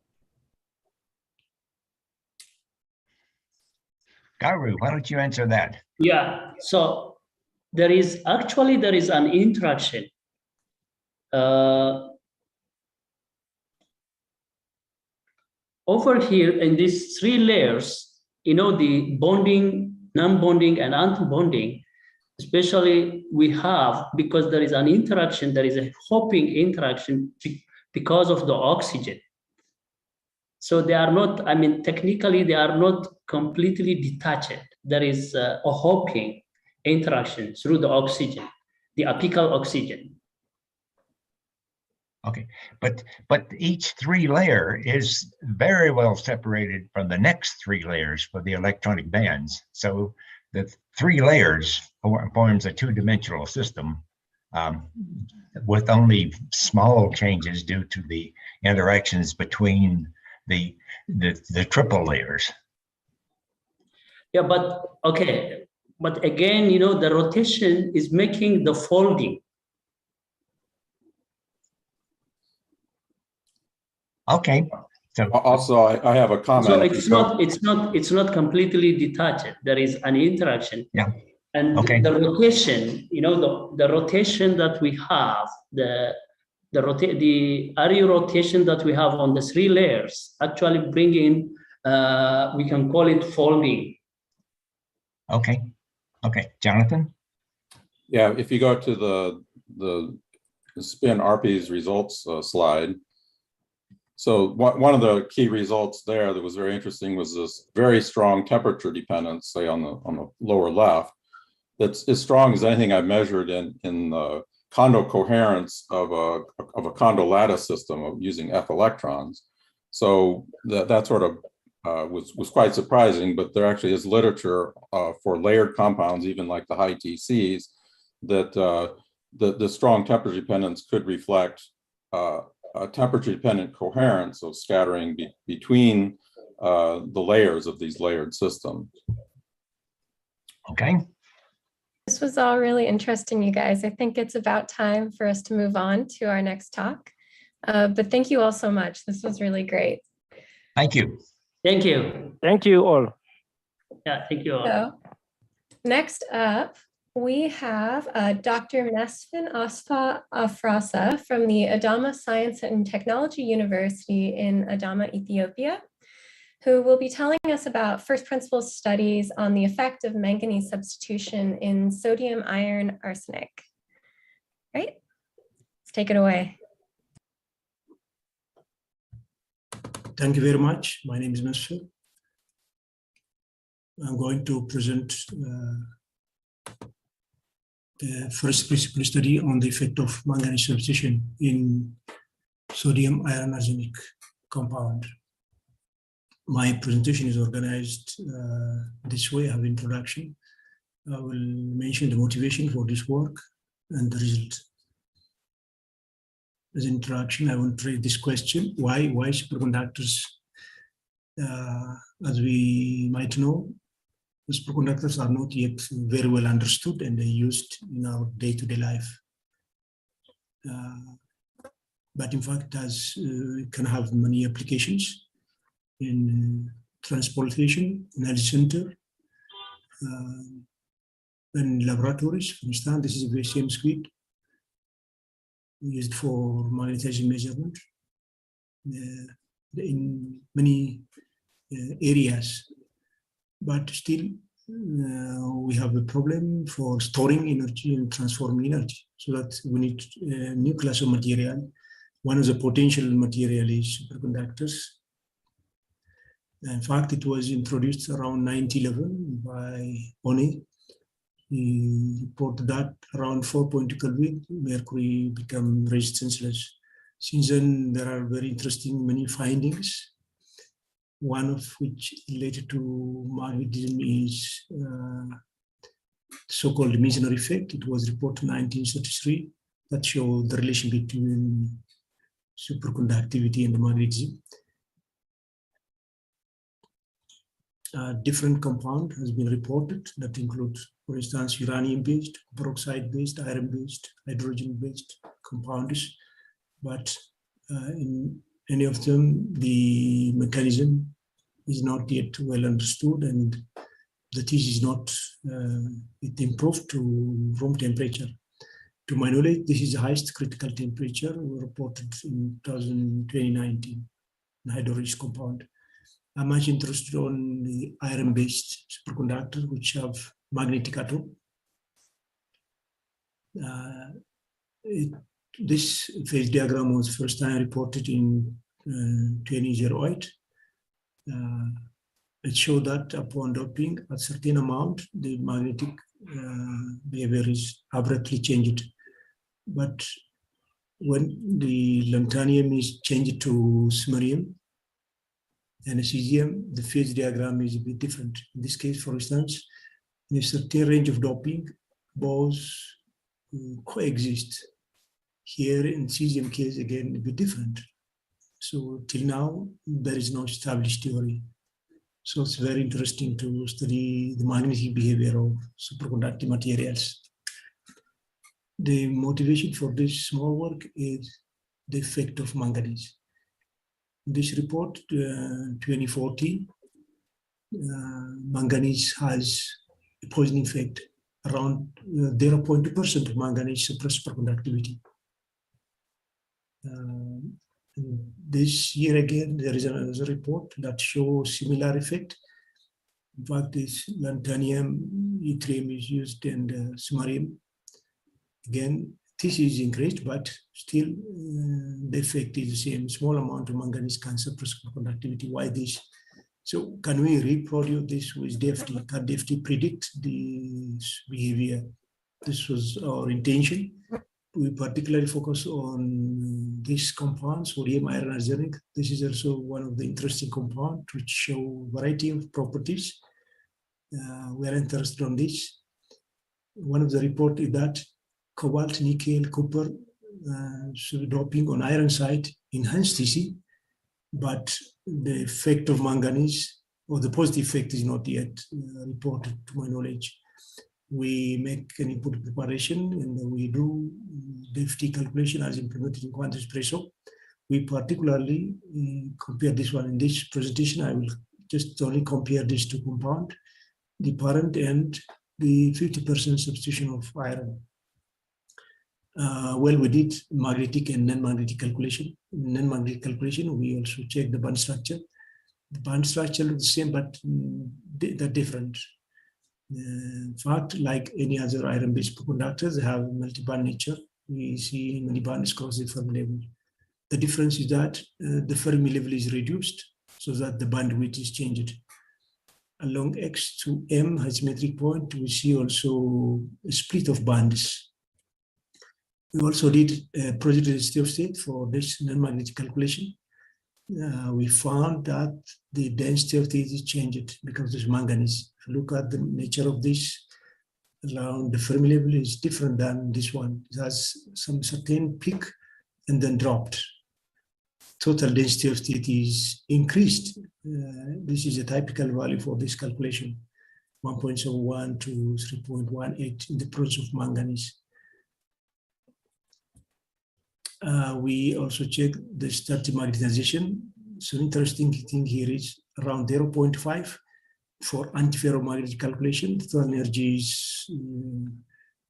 Garu, why don't you answer that? Yeah, so there is an interaction. Over here in these three layers, the bonding, non-bonding, and anti-bonding, especially we have, because there is an interaction, there is a hopping interaction because of the oxygen. So they are not, technically they are not completely detached. There is a hopping interaction through the oxygen, the apical oxygen. Okay, but each three layer is very well separated from the next three layers for the electronic bands. So the three layers forms a two-dimensional system with only small changes due to the interactions between the triple layers. Yeah, but okay, but again, the rotation is making the folding. Okay. So also, I have a comment. So it's not completely detached. There is an interaction. Yeah. And okay. The rotation, the rotation that we have, the area rotation that we have on the three layers actually bring in, we can call it folding. Okay. Okay, Jonathan. Yeah, if you go to the spin RP's results slide. So one of the key results there that was very interesting was this very strong temperature dependence, say on the lower left, that's as strong as anything I've measured in the Kondo coherence of a Kondo lattice system of using F electrons. So that sort of was quite surprising, but there actually is literature for layered compounds, even like the high TCs, that the strong temperature dependence could reflect a temperature-dependent coherence, so scattering between the layers of these layered systems. Okay. This was all really interesting, you guys. I think it's about time for us to move on to our next talk. But thank you all so much. This was really great. Thank you. Thank you. Thank you all. Yeah, thank you all. So, next up, we have Dr. Mesfin Asfaw Afrassa from the Adama Science and Technology University in Adama, Ethiopia, who will be telling us about first principles studies on the effect of manganese substitution in sodium iron arsenic. Right? Let's take it away. Thank you very much. My name is Mesfin. I'm going to present the first principle study on the effect of manganese substitution in sodium iron arsenic compound. My presentation is organized this way. I have introduction. I will mention the motivation for this work and the result. As introduction, I want to raise this question: why superconductors? As we might know, superconductors are not yet very well understood and they're used in our day-to-day life. But in fact, it can have many applications in transportation, energy center, in laboratories. For instance, this is a VCM squid used for magnetizing measurement in many areas. But still, we have a problem for storing energy and transforming energy. So that we need a new class of material. One of the potential material is superconductors. In fact, it was introduced around 1911 by Oni. He reported that around 4.2 Kelvin, mercury become resistanceless. Since then, there are very interesting many findings. One of which related to magnetism is so-called Meissner effect. It was reported in 1933 that showed the relation between superconductivity and magnetism. Different compound has been reported that include, for instance, uranium-based, peroxide-based, iron-based, hydrogen-based compounds. But in any of them, the mechanism is not yet well understood, and the TIS is not it improved to room temperature. To my knowledge, this is the highest critical temperature reported in 2019 in hydro-rich compound. I'm much interested on the iron-based superconductor, which have magnetic atom. This phase diagram was first time reported in 2008. It showed that upon doping at certain amount, the magnetic behavior is abruptly changed. But when the lanthanum is changed to samarium and cesium, the phase diagram is a bit different. In this case, for instance, in a certain range of doping, both coexist. Here in cesium case, again, a bit different. So till now, there is no established theory. So it's very interesting to study the magnetic behavior of superconducting materials. The motivation for this small work is the effect of manganese. This report, 2040, manganese has a poisoning effect. Around 0.2% of manganese suppresses superconductivity. This year again, there is another report that shows similar effect. In fact, this lanthanum, yttrium is used, and samarium. Again, this is increased, but still the effect is the same. Small amount of manganese can suppress superconductivity. Why this? So can we reproduce this with DFT? Can DFT predict this behavior? This was our intention. We particularly focus on this compound, sodium iron arsenic. This is also one of the interesting compounds which show a variety of properties. We are interested on this. One of the reports is that cobalt, nickel, copper, doping on iron side enhance TC, but the effect of manganese or the positive effect is not yet reported to my knowledge. We make an input preparation and then we do DFT calculation as implemented in quantum espresso. We particularly compare this one in this presentation. I will just only compare these two compounds, the parent and the 50% substitution of iron. Well, we did magnetic and non-magnetic calculation. In non-magnetic calculation, we also check the band structure. The band structure is the same, but they're different. In fact, like any other iron-based superconductors, they have multi-band nature. We see many bands cross the Fermi level. The difference is that the Fermi level is reduced so that the bandwidth is changed. Along X to M asymmetric point, we see also a split of bands. We also did a project density of state for this non-magnetic calculation. We found that the density of state is changed because of manganese. If you look at the nature of this, around the Fermi level is different than this one. It has some certain peak and then dropped. Total density of state is increased. This is a typical value for this calculation, 1.71 to 3.18 in the presence of manganese. We also check the static magnetization. So interesting thing here is around 0.5 for antiferromagnetic calculation. The total energy is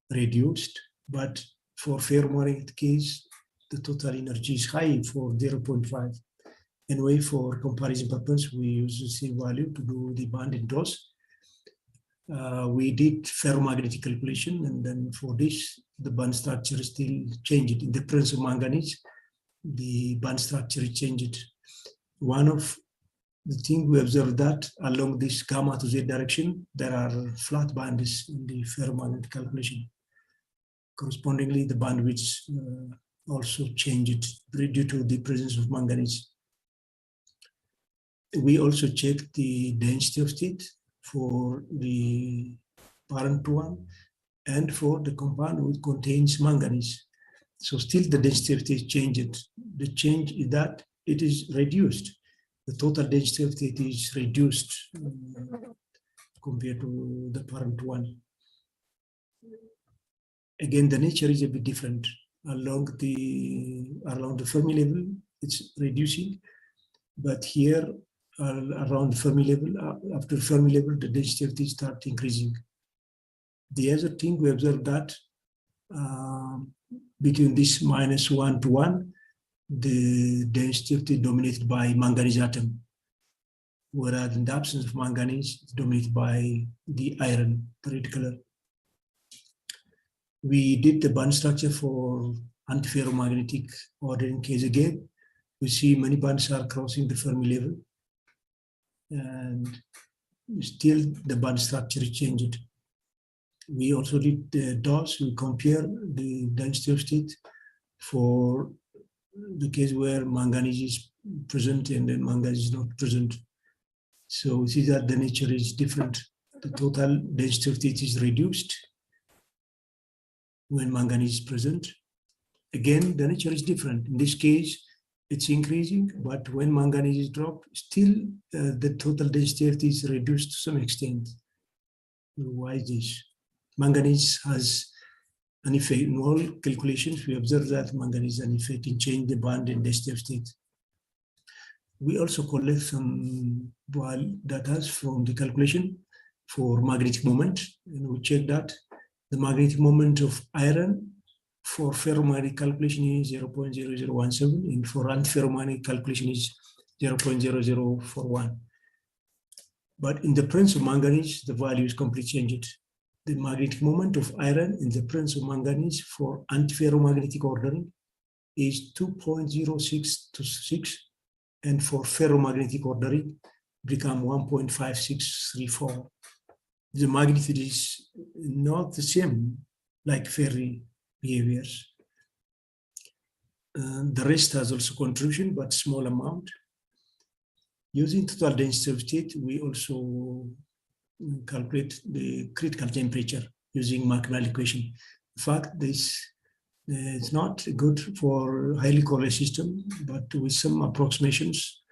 reduced, but for ferromagnetic case, the total energy is high for 0.5. Anyway, for comparison purpose, we use the same value to do the band and dose. We did ferromagnetic calculation, and then for this, the band structure is still changed. In the presence of manganese, the band structure is changed. One of the things we observed that along this gamma to Z direction, there are flat bands in the ferromagnetic calculation. Correspondingly, the bandwidth also changed due to the presence of manganese. We also checked the density of state for the parent one and for the compound which contains manganese. So still the density of state changed. The change is that it is reduced. The total density of state is reduced compared to the parent one. Again, the nature is a bit different. Along the Fermi level, it's reducing, but here around the Fermi level, after Fermi level, the density of these start increasing. The other thing we observed that between this -1 to 1, the density of the dominated by manganese atom, whereas in the absence of manganese, it's dominated by the iron, the red color. We did the band structure for antiferromagnetic ordering case again. We see many bands are crossing the Fermi level, and still the band structure is changed. We also did the DOS. We compare the density of state for the case where manganese is present and then manganese is not present. So we see that the nature is different. The total density of state is reduced when manganese is present. Again, the nature is different. In this case, it's increasing, but when manganese is dropped, still the total density of it is reduced to some extent. Why is this? Manganese has an effect. In all calculations, we observe that manganese has an effect in changing the band and density of state. We also collect some data from the calculation for magnetic moment, and we check that the magnetic moment of iron for ferromagnetic calculation is 0.0017, and for antiferromagnetic calculation is 0.0041. But in the presence of manganese, the value is completely changed. The magnetic moment of iron in the presence of manganese for antiferromagnetic ordering is 2.0626, and for ferromagnetic ordering become 1.5634. The magnitude is not the same like ferri behaviors. The rest has also contribution, but small amount. Using total density of state, we also calculate the critical temperature using Macknell equation. In fact, this is not good for highly correlated system, but with some approximations,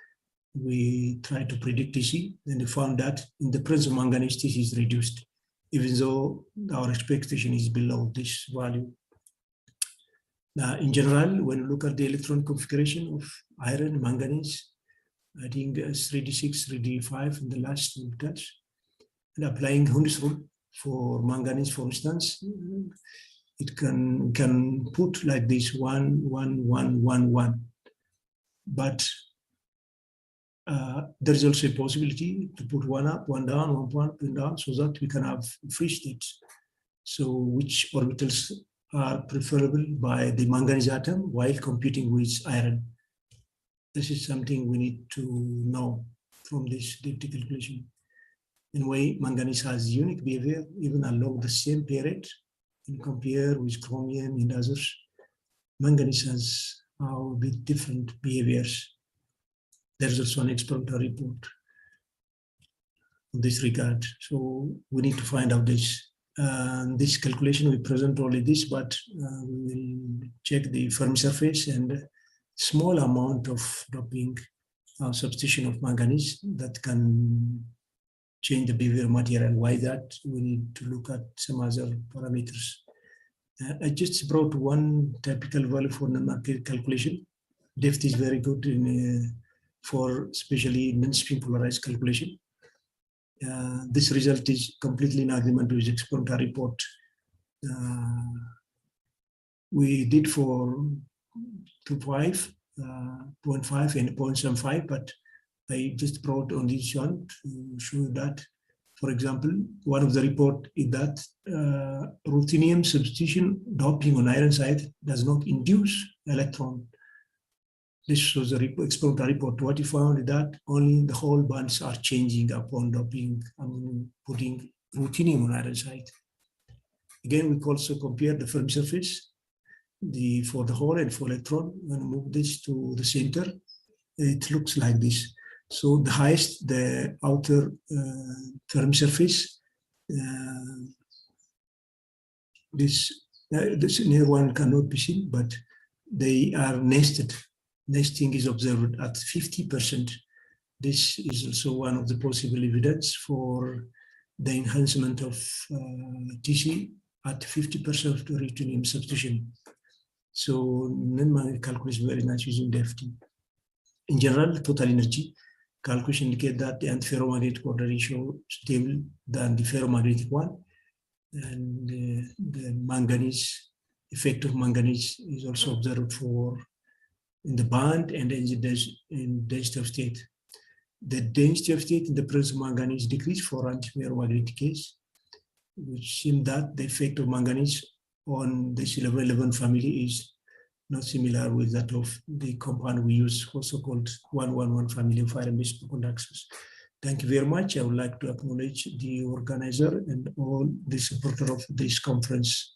we try to predict TC, and we found that in the presence of manganese, TC is reduced, even though our expectation is below this value. Now, in general, when you look at the electron configuration of iron, manganese, I think 3d6, 3d5 in the last touch, and applying Hund's rule for manganese, for instance, it can put like this 1, 1, 1, 1, 1. But there is also a possibility to put 1 up, 1 down, 1 up, 1 down, so that we can have free states. So which orbitals are preferable by the manganese atom while computing with iron? This is something we need to know from this data calculation. In a way, manganese has unique behavior even along the same period. And compare with chromium and others, manganese has a bit different behaviors. There's also an experimental report in this regard. So we need to find out this. This calculation, we present only this, but we will check the Fermi surface and small amount of doping, substitution of manganese that can change the behavior of material. Why that? We need to look at some other parameters. I just brought one typical value for non-magnetic calculation. Depth is very good in, for especially non-spin polarized calculation. This result is completely in agreement with the experimental report. We did for 2.5, 0.5 and 0.75, but I just brought on this one to show that, for example, one of the report is that ruthenium substitution doping on iron side does not induce electron. This was the experimental report. What you found is that only the whole bands are changing upon doping, putting ruthenium on iron side. Again, we can also compare the Fermi surface, for the hole and for electron. When we move this to the center, it looks like this. So the highest, the outer Fermi surface, this This near one cannot be seen, but they are nested. Nesting is observed at 50%. This is also one of the possible evidence for the enhancement of TC at 50% of the ruthenium substitution. So non-magnetic calculus is very nice using DFT. In general, total energy calculus indicate that the antiferromagnetic order is stable than the ferromagnetic one, and the manganese effect of manganese is also observed for in the band and in density of state. The density of state in the presence of manganese decreased for antiferromagnetic case, which seems that the effect of manganese on the C-level 11 family is not similar with that of the compound we use, also called 111 family of iron-based superconductors. Thank you very much. I would like to acknowledge the organizer and all the supporters of this conference.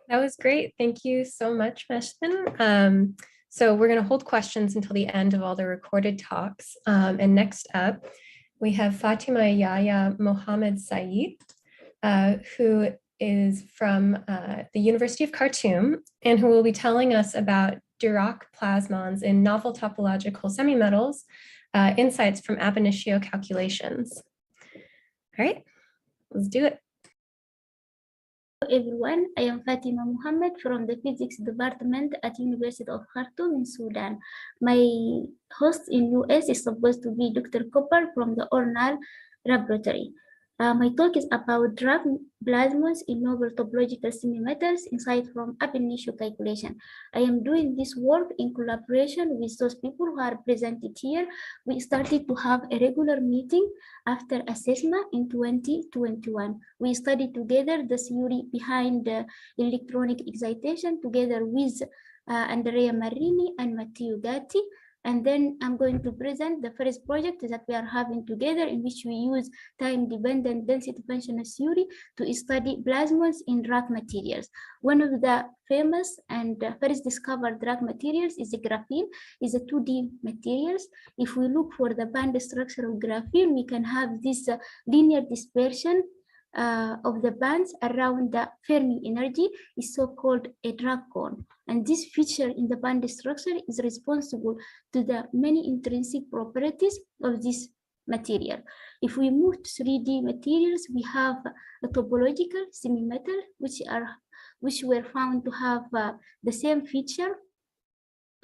That was great. Thank you so much, Mesfin. So we're going to hold questions until the end of all the recorded talks. And next up, we have Fatema Yahya Mohamed Saeed, who is from the University of Khartoum, and who will be telling us about Dirac plasmons in novel topological semimetals, insights from ab-initio calculations. All right, let's do it. Hello everyone, I am Fatema Mohamed from the Physics Department at University of Khartoum in Sudan. My host in US is supposed to be Dr. Cooper from the Ornal Laboratory. My talk is about Dirac plasmons in novel topological semimetals insight from ab-initio calculation. I am doing this work in collaboration with those people who are presented here. We started to have a regular meeting after assessment in 2021. We studied together the theory behind electronic excitation together with Andrea Marini and Matteo Gatti. And then I'm going to present the first project that we are having together, in which we use time-dependent density functional theory to study plasmons in Dirac materials. One of the famous and first discovered Dirac materials is the graphene, is a 2D materials. If we look for the band structure of graphene, we can have this linear dispersion of the bands around the Fermi energy is so-called a Dirac cone. And this feature in the band structure is responsible to the many intrinsic properties of this material. If we move to 3D materials, we have a topological semimetal, which were found to have the same feature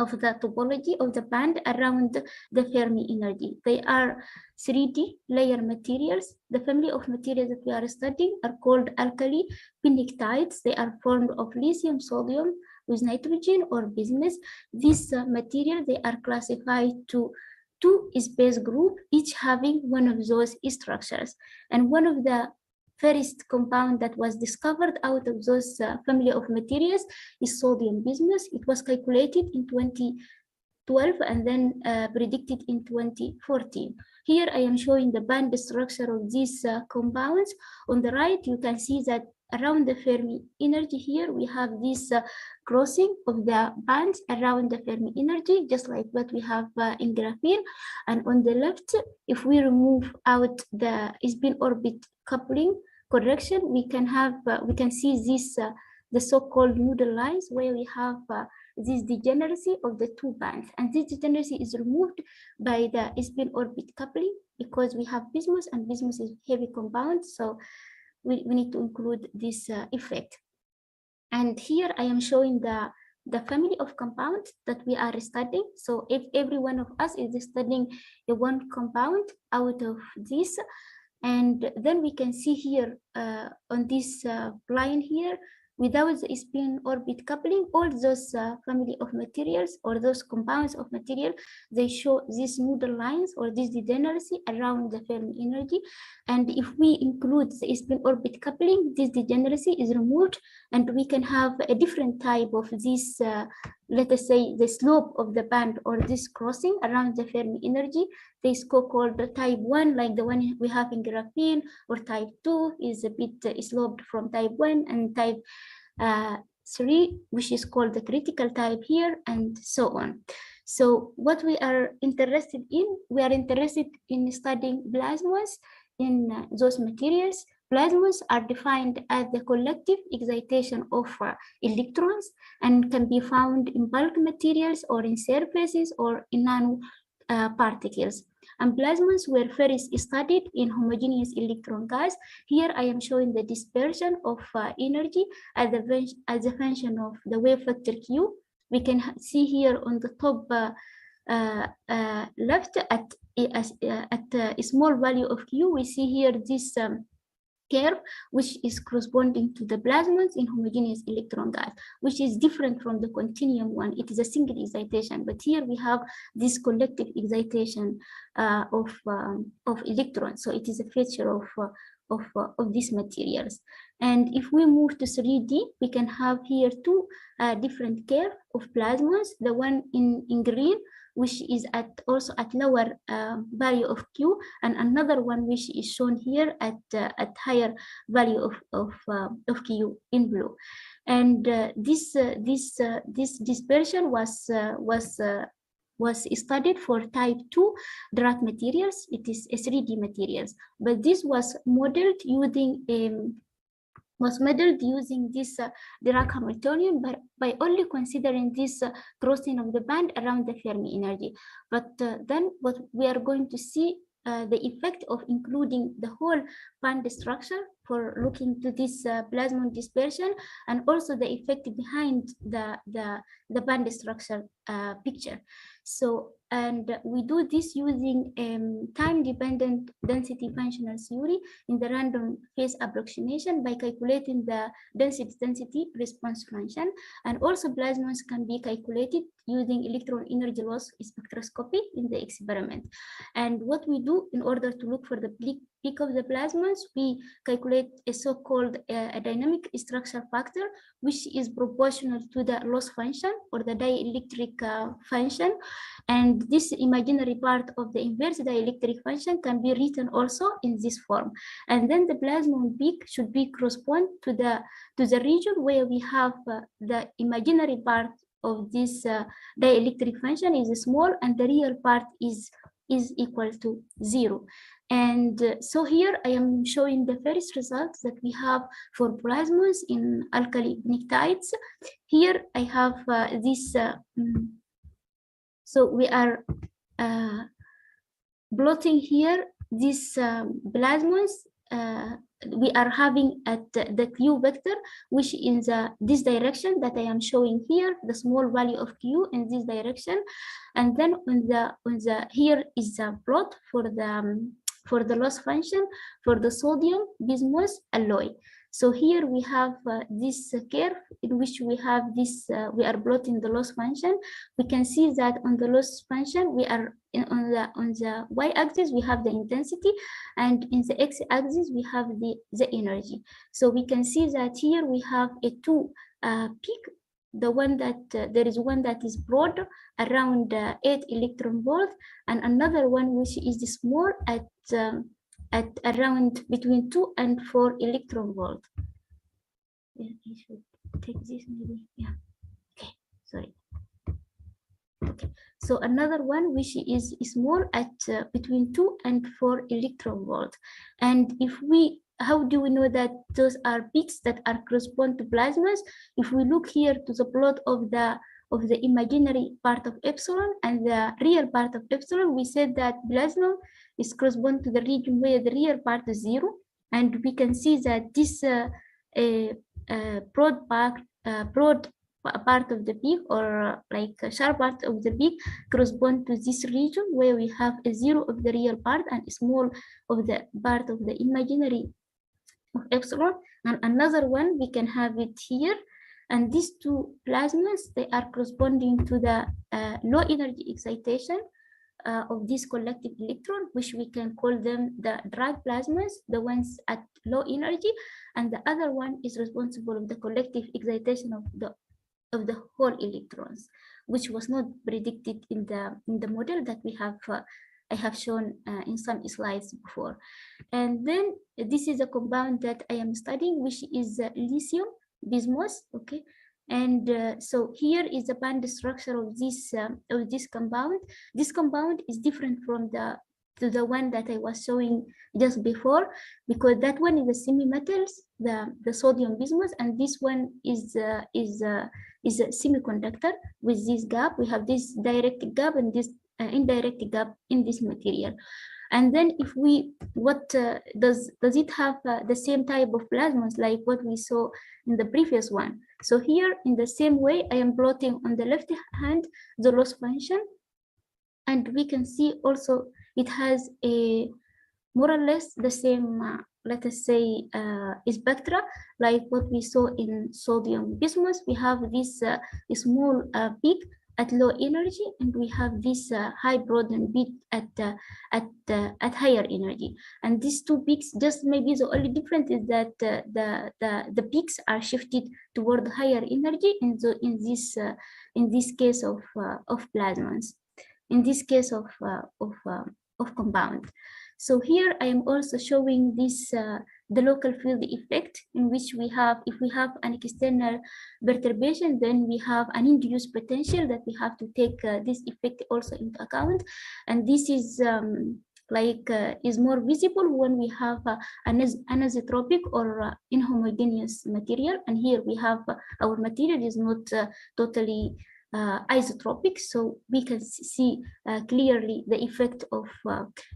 of the topology of the band around the Fermi energy. They are 3D layer materials. The family of materials that we are studying are called alkali pnictides. They are formed of lithium, sodium with nitrogen or bismuth. This material, they are classified to two space groups, each having one of those structures. And one of the first compound that was discovered out of those family of materials is sodium bismuth. It was calculated in 2012 and then predicted in 2014. Here I am showing the band structure of these compounds. On the right, you can see that around the Fermi energy here, we have this crossing of the bands around the Fermi energy, just like what we have in graphene. And on the left, if we remove out the spin orbit coupling correction, we can see this the so-called noodle lines where we have this degeneracy of the two bands, and this degeneracy is removed by the spin orbit coupling because we have bismuth, and bismuth is heavy compound, so we need to include this effect. And here I am showing the family of compounds that we are studying. So if every one of us is studying a one compound out of this, and then we can see here on this line here, without the spin orbit coupling, all those family of materials or those compounds of material, they show these noodle lines or this degeneracy around the Fermi energy. And if we include the spin orbit coupling, this degeneracy is removed, and we can have a different type of this, let us say, the slope of the band or this crossing around the Fermi energy. This called type 1, like the one we have in graphene, or type 2 is a bit sloped from type 1, and type 3, which is called the critical type here, and so on. So what we are interested in, we are interested in studying plasmons in those materials, plasmons are defined as the collective excitation of electrons and can be found in bulk materials or in surfaces or in nano particles. And plasmons were first studied in homogeneous electron gas. Here I am showing the dispersion of energy as a function of the wave factor Q. We can see here on the top left at a small value of Q, we see here this curve, which is corresponding to the plasmons in homogeneous electron gas, which is different from the continuum one. It is a single excitation, but here we have this collective excitation of electrons. So it is a feature of these materials. And if we move to 3D, we can have here two different curves of plasmons. The one in green, which is also at lower value of Q, and another one which is shown here at higher value of Q in blue. And this dispersion was studied for type 2 Dirac materials. It is 3D materials, but this was modeled using this Dirac Hamiltonian by only considering this crossing of the band around the Fermi energy. But then what we are going to see the effect of including the whole band structure for looking to this plasmon dispersion, and also the effect behind the band structure picture. So, and we do this using time-dependent density functional theory in the random phase approximation by calculating the density response function. And also plasmons can be calculated using electron energy loss spectroscopy in the experiment. And what we do in order to look for the peak of the plasmons, we calculate a so-called a dynamic structure factor, which is proportional to the loss function or the dielectric function. And this imaginary part of the inverse dielectric function can be written also in this form. And then the plasmon peak should be correspond to the region where we have the imaginary part of this dielectric function is small and the real part is equal to 0. And so here I am showing the first results that we have for plasmons in alkali pnictides. Here I have this. So we are plotting here these plasmons. We are having at the Q vector, which is this direction that I am showing here, the small value of Q in this direction, and then on the here is a plot for the loss function for the sodium bismuth alloy. So here we have this curve in which we have this, we are plotting the loss function. We can see that on the loss function, we are on the y-axis, we have the intensity, and in the x-axis, we have the energy. So we can see that here we have a two peak. The one that there is one that is broad around 8 electron volt, and another one which is small at around between 2 and 4 electron volt. Yeah, I should take this maybe. Yeah. Okay. Sorry. Okay. So another one which is small at between 2 and 4 electron volt. And if we, how do we know that those are peaks that are correspond to plasmas? If we look here to the plot of the imaginary part of epsilon and the real part of epsilon, we said that plasma is correspond to the region where the real part is 0, and we can see that this broad part of the peak, or like a sharp part of the peak, correspond to this region where we have a 0 of the real part and a small of the part of the imaginary of epsilon. And another one we can have it here, and these two plasmas, they are corresponding to the low energy excitation of this collective electron, which we can call them the drag plasmas, the ones at low energy, and the other one is responsible of the collective excitation of the whole electrons, which was not predicted in the model that we have I have shown in some slides before. And then this is a compound that I am studying, which is lithium bismuth. Okay. And so here is the band structure of this compound. This compound is different from the to the one that I was showing just before, because that one is the semimetals, the sodium bismuth, and this one is a semiconductor with this gap. We have this direct gap and this indirect gap in this material. And then if we, what does it have the same type of plasmons like what we saw in the previous one? So here in the same way, I am plotting on the left hand the loss function, and we can see also it has a more or less the same, let us say, spectra like what we saw in sodium bismuth. We have this small peak at low energy, and we have this high broadened peak at higher energy. And these two peaks, just maybe the only difference is that the peaks are shifted toward higher energy in this case of plasmons, in this case of compound. So here I am also showing this the local field effect, in which we have, if we have an external perturbation, then we have an induced potential that we have to take this effect also into account. And this is is more visible when we have an anisotropic or inhomogeneous material. And here we have our material is not totally isotropic, so we can see clearly the effect of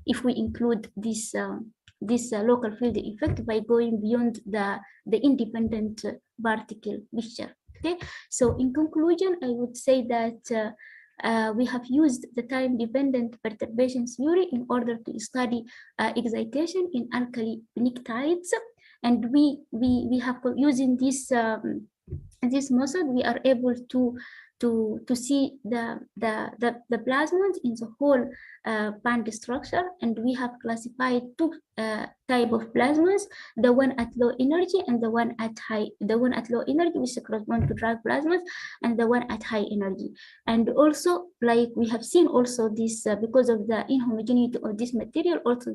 if we include this local field effect by going beyond the independent particle mixture. Okay, so in conclusion, I would say that we have used the time-dependent perturbation theory in order to study excitation in alkali pnictides, and we have, using this this method, we are able to see the plasmons in the whole band structure, and we have classified two type of plasmons: the one at low energy and the one at high. The one at low energy, which corresponds to Dirac plasmons, and the one at high energy. And also, like we have seen, also this because of the inhomogeneity of this material, also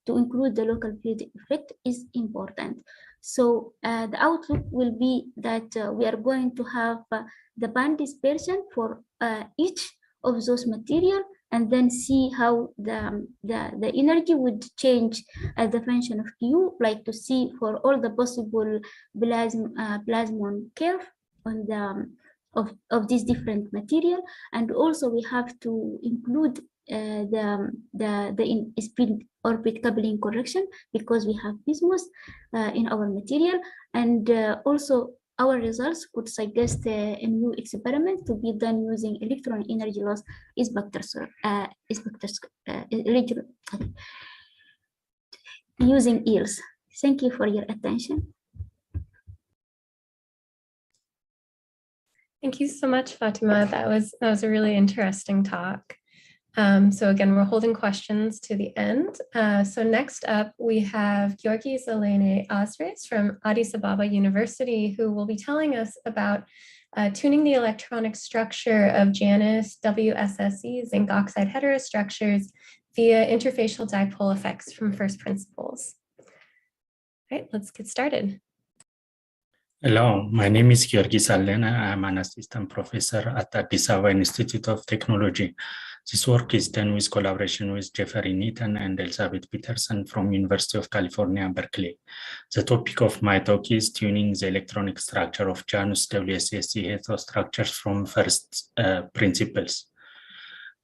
to include the local field effect is important. So the outlook will be that we are going to have the band dispersion for each of those material, and then see how the energy would change as the function of Q, like to see for all the possible plasmon curve on of this different material. And also we have to include the spin orbit coupling correction, because we have bismuth in our material, and also our results could suggest a new experiment to be done using electron energy loss using EELS. Thank you for your attention. Thank you so much, Fatima. That was a really interesting talk. So again, we're holding questions to the end. So next up, we have Georgies Alene Asres from Addis Ababa University, who will be telling us about tuning the electronic structure of Janus WSSe zinc oxide heterostructures via interfacial dipole effects from first principles. All right, let's get started. Hello, my name is Georgies Alene. I'm an assistant professor at Addis Ababa Institute of Technology. This work is done with collaboration with Jeffrey Neaton and Elizabeth Peterson from University of California, Berkeley. The topic of my talk is tuning the electronic structure of Janus WSSe heterostructures from first principles.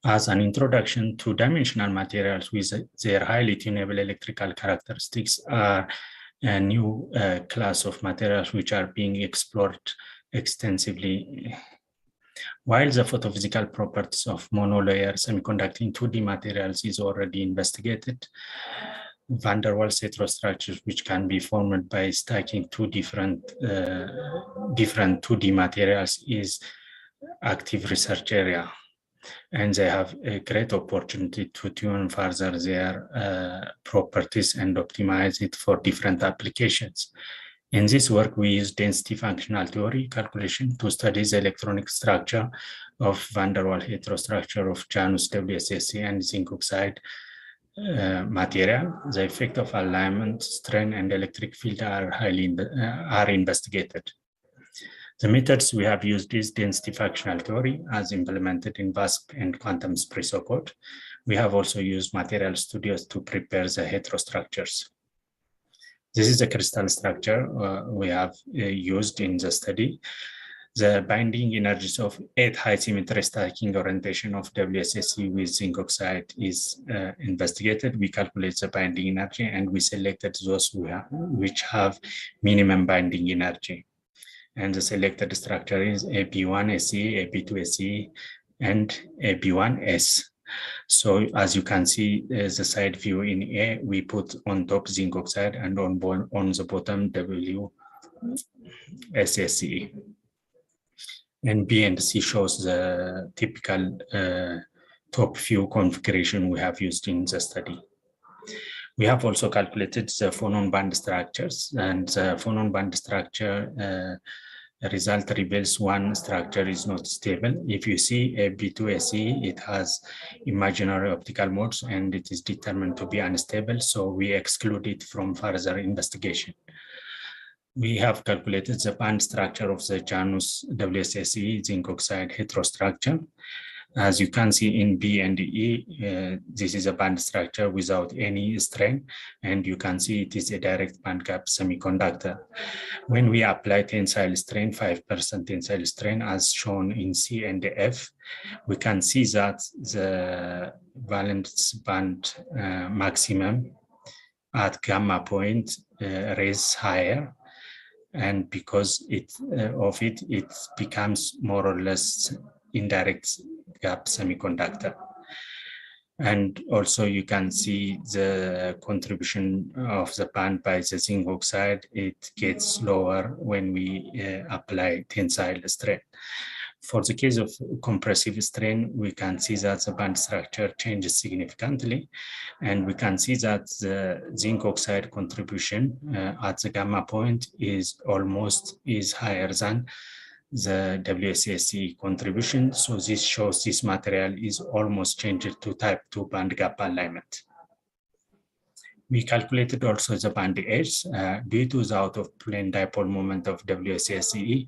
As an introduction, two-dimensional materials with their highly tunable electrical characteristics are a new class of materials which are being explored extensively. While the photophysical properties of monolayer semiconducting 2D materials is already investigated, van der Waals heterostructures, which can be formed by stacking two different 2D materials, is active research area, and they have a great opportunity to tune further their properties and optimize it for different applications. In this work, we use density functional theory calculation to study the electronic structure of van der Waals heterostructure of Janus WSSe and zinc oxide material. The effect of alignment, strain, and electric field are investigated. The methods we have used is density fractional theory as implemented in VASP and quantum espresso code. We have also used Material Studios to prepare the heterostructures. This is the crystal structure we have used in the study. The binding energies of 8 high symmetry stacking orientation of WSSe with zinc oxide is investigated. We calculate the binding energy and we selected those which have minimum binding energy. And the selected structure is AB1SE, AB2SE, and AB1S. So as you can see, there's a side view in A, we put on top zinc oxide and on the bottom WSSe. And B and C shows the typical top view configuration we have used in the study. We have also calculated the phonon band structures, and the phonon band structure result reveals one structure is not stable. If you see AB2SE, it has imaginary optical modes and it is determined to be unstable, so we exclude it from further investigation. We have calculated the band structure of the Janus WSSe zinc oxide heterostructure. As you can see in B and E, this is a band structure without any strain, and you can see it is a direct band gap semiconductor. When we apply tensile strain, 5% tensile strain, as shown in C and F, we can see that the valence band maximum at gamma point raise higher, and because it becomes more or less indirect gap semiconductor. And also you can see the contribution of the band by the zinc oxide. It gets lower when we apply tensile strain. For the case of compressive strain, we can see that the band structure changes significantly, and we can see that the zinc oxide contribution at the gamma point is higher than the WSSe contribution. So this shows this material is almost changed to type 2 band gap alignment. We calculated also the band edge due to the out of plane dipole moment of WSSe.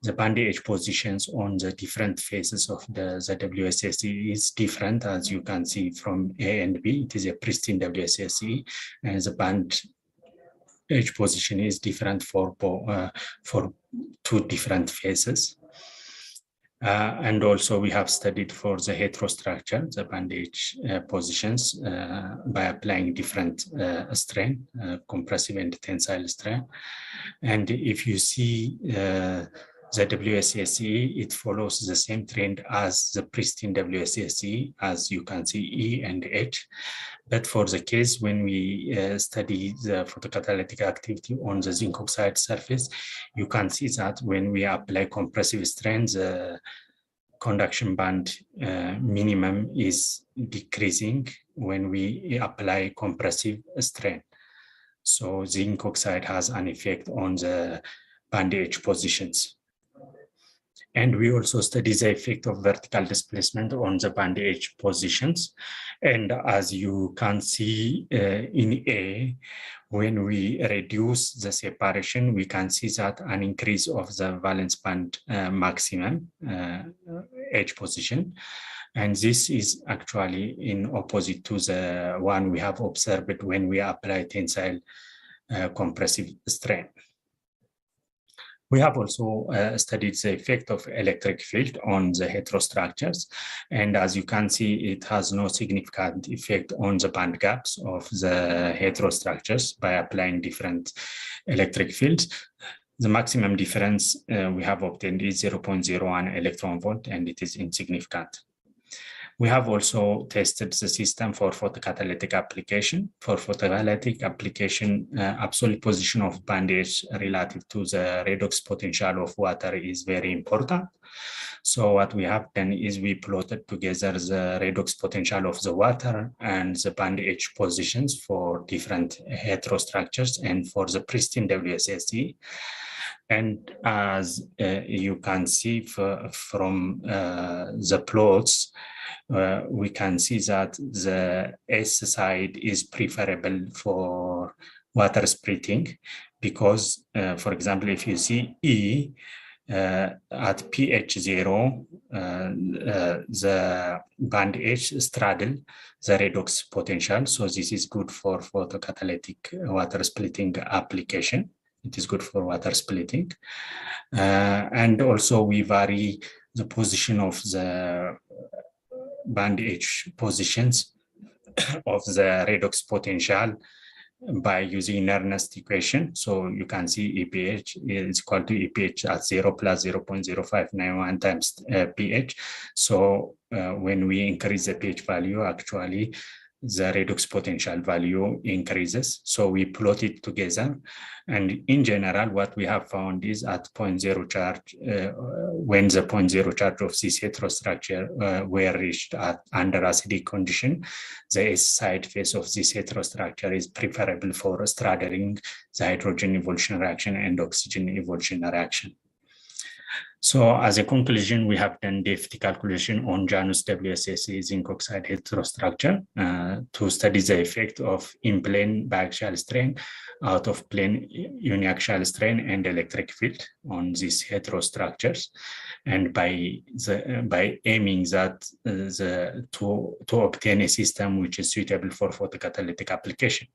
The band edge positions on the different faces of the WSSe is different, as you can see from A and B. It is a pristine WSSe, and the band edge position is different for 2 different faces. And also we have studied for the heterostructure, the band edge positions by applying different strain, compressive and tensile strain. And if you see the WSSe, it follows the same trend as the pristine WSSe, as you can see E and H. But for the case when we study the photocatalytic activity on the zinc oxide surface, you can see that when we apply compressive strain, the conduction band minimum is decreasing when we apply compressive strain. So zinc oxide has an effect on the band edge positions. And we also study the effect of vertical displacement on the band edge positions. And as you can see in A, when we reduce the separation, we can see that an increase of the valence band maximum edge position. And this is actually in opposite to the one we have observed when we apply tensile compressive strain. We have also studied the effect of electric field on the heterostructures. And as you can see, it has no significant effect on the band gaps of the heterostructures by applying different electric fields. The maximum difference we have obtained is 0.01 electron volt, and it is insignificant. We have also tested the system for photocatalytic application. For photocatalytic application, absolute position of band edge relative to the redox potential of water is very important. So what we have done is we plotted together the redox potential of the water and the band edge positions for different heterostructures and for the pristine WSSe. And as you can see from the plots, we can see that the S side is preferable for water splitting because, for example, if you see E, at pH 0, the band H straddle the redox potential. So this is good for photocatalytic water splitting application. It is good for water splitting. And also we vary the position of the band H positions of the redox potential by using Nernst equation. So you can see EPH is equal to EPH at 0 plus 0.0591 times pH. So when we increase the pH value, actually the redox potential value increases. So we plot it together. And in general, what we have found is at 0.0 charge, when the 0.0 charge of this heterostructure were reached under acidic condition, the S side phase of this heterostructure is preferable for straddling the hydrogen evolution reaction and oxygen evolution reaction. So as a conclusion, we have done density calculation on Janus WSSe zinc oxide heterostructure to study the effect of in-plane biaxial strain, out-of-plane uniaxial strain, and electric field on these heterostructures. And by aiming that to obtain a system which is suitable for photocatalytic application.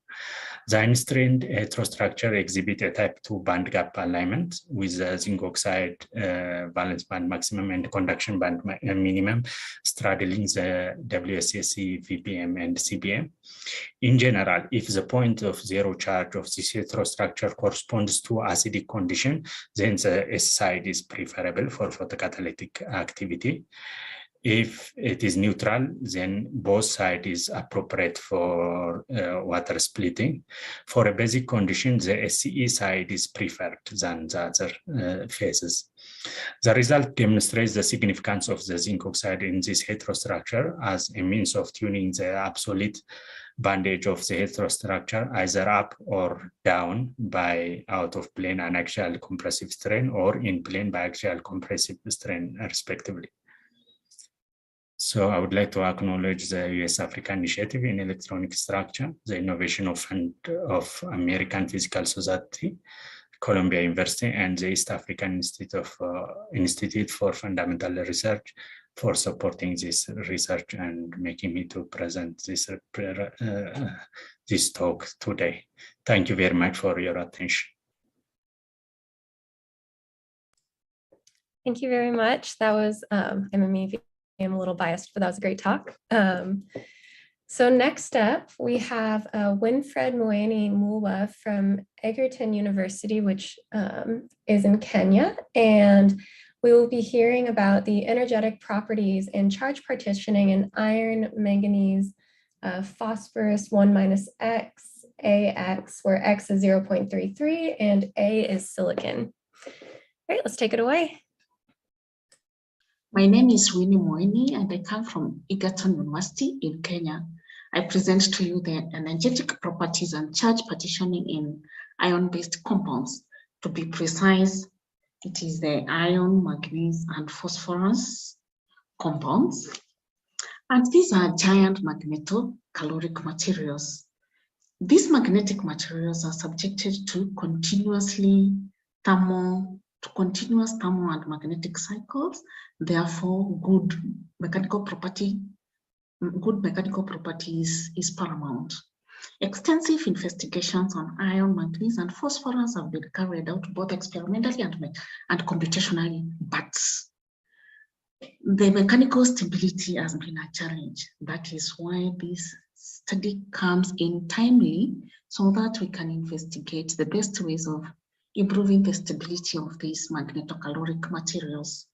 The unstrained heterostructure exhibit a type 2 band gap alignment with the zinc oxide valence band maximum and conduction band minimum straddling the WSSe, VPM, and CBM. In general, if the point of zero charge of this heterostructure corresponds to acidic condition, then the S side is preferable for photocatalytic activity. If it is neutral, then both sides is appropriate for water splitting. For a basic condition, the SCE side is preferred than the other phases. The result demonstrates the significance of the zinc oxide in this heterostructure as a means of tuning the absolute bandage of the heterostructure either up or down by out-of-plane anaxial compressive strain or in-plane biaxial compressive strain, respectively. So I would like to acknowledge the USAfrI initiative in electronic structure, the innovation of American Physical Society, Columbia University, and the East African Institute for Fundamental Research for supporting this research and making me to present this talk today. Thank you very much for your attention. Thank you very much. That was I'm a little biased, but that was a great talk. So next up, we have Winfred Mueni Mulwa from Egerton University, which is in Kenya. And we will be hearing about the energetic properties and charge partitioning in iron, manganese, phosphorus 1 - X, AX, where X is 0.33 and A is silicon. All right, let's take it away. My name is Winnie Mueni and I come from Egerton University in Kenya. I present to you the energetic properties and charge partitioning in ion-based compounds. To be precise, it is the iron, manganese, and phosphorus compounds. And these are giant magnetocaloric materials. These magnetic materials are subjected to continuous thermal and magnetic cycles. Therefore, good mechanical properties is paramount. Extensive investigations on iron, manganese, and phosphorus have been carried out both experimentally and computationally, but the mechanical stability has been a challenge. That is why this study comes in timely so that we can investigate the best ways of improving the stability of these magnetocaloric materials.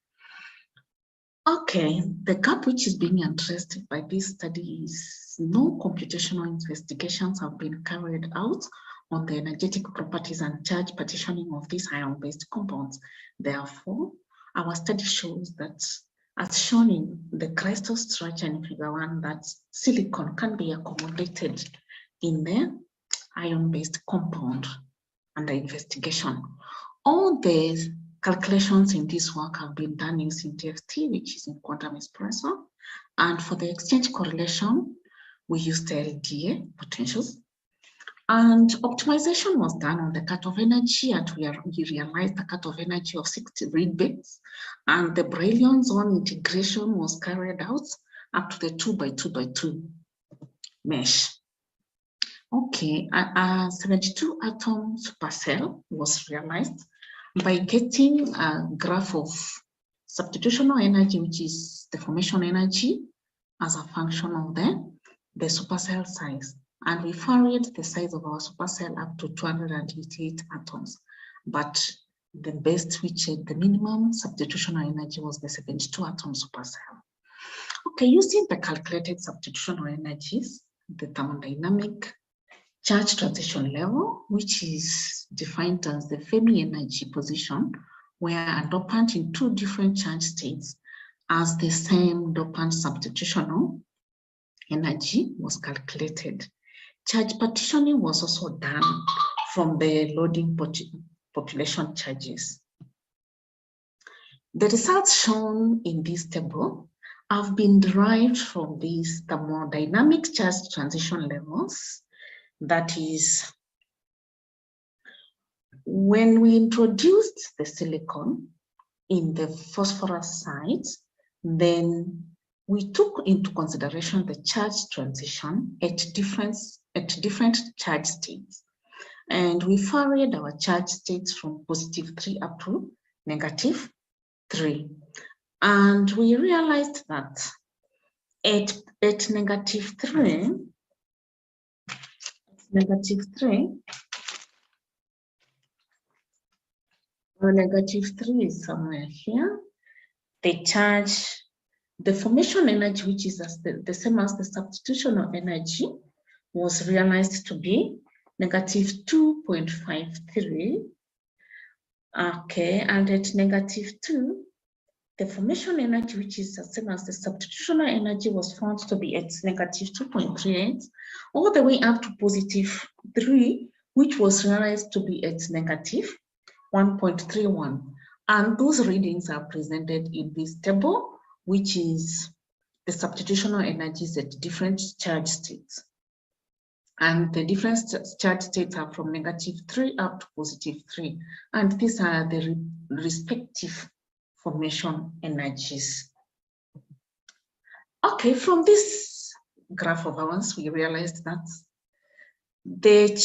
Okay, the gap which is being addressed by this study is no computational investigations have been carried out on the energetic properties and charge partitioning of these ion-based compounds. Therefore, our study shows that, as shown in the crystal structure in figure 1, that silicon can be accommodated in the ion-based compound under investigation. All the calculations in this work have been done using TFT, which is in quantum espresso. And for the exchange correlation, we used the LDA potentials. And optimization was done on the cutoff energy, and we realized the cutoff energy of 60 read bits, and the Brilliant zone integration was carried out up to the 2x2x2 mesh. Okay, a 72 atom supercell was realized by getting a graph of substitutional energy, which is the formation energy, as a function of the supercell size. And we varied the size of our supercell up to 288 atoms. But the best, which the minimum substitutional energy, was the 72 atom supercell. Okay, using the calculated substitutional energies, the thermodynamic charge transition level, which is defined as the Fermi energy position, where a dopant in two different charge states has the same dopant substitutional energy, was calculated. Charge partitioning was also done from the loading population charges. The results shown in this table have been derived from these thermodynamic charge transition levels. That is, when we introduced the silicon in the phosphorus site, then we took into consideration the charge transition at different charge states. And we varied our charge states from +3 up to -3. And we realized that at -3, or -3 is somewhere here, the formation energy, which is the same as the substitutional energy, was realized to be -2.53. Okay, and at -2, the formation energy, which is the same as the substitutional energy, was found to be at -2.38, all the way up to +3, which was realized to be at -1.31. And those readings are presented in this table, which is the substitutional energies at different charge states. And the different charge states are from -3 up to +3. And these are the respective formation energies. Okay, from this graph of ours, we realized that the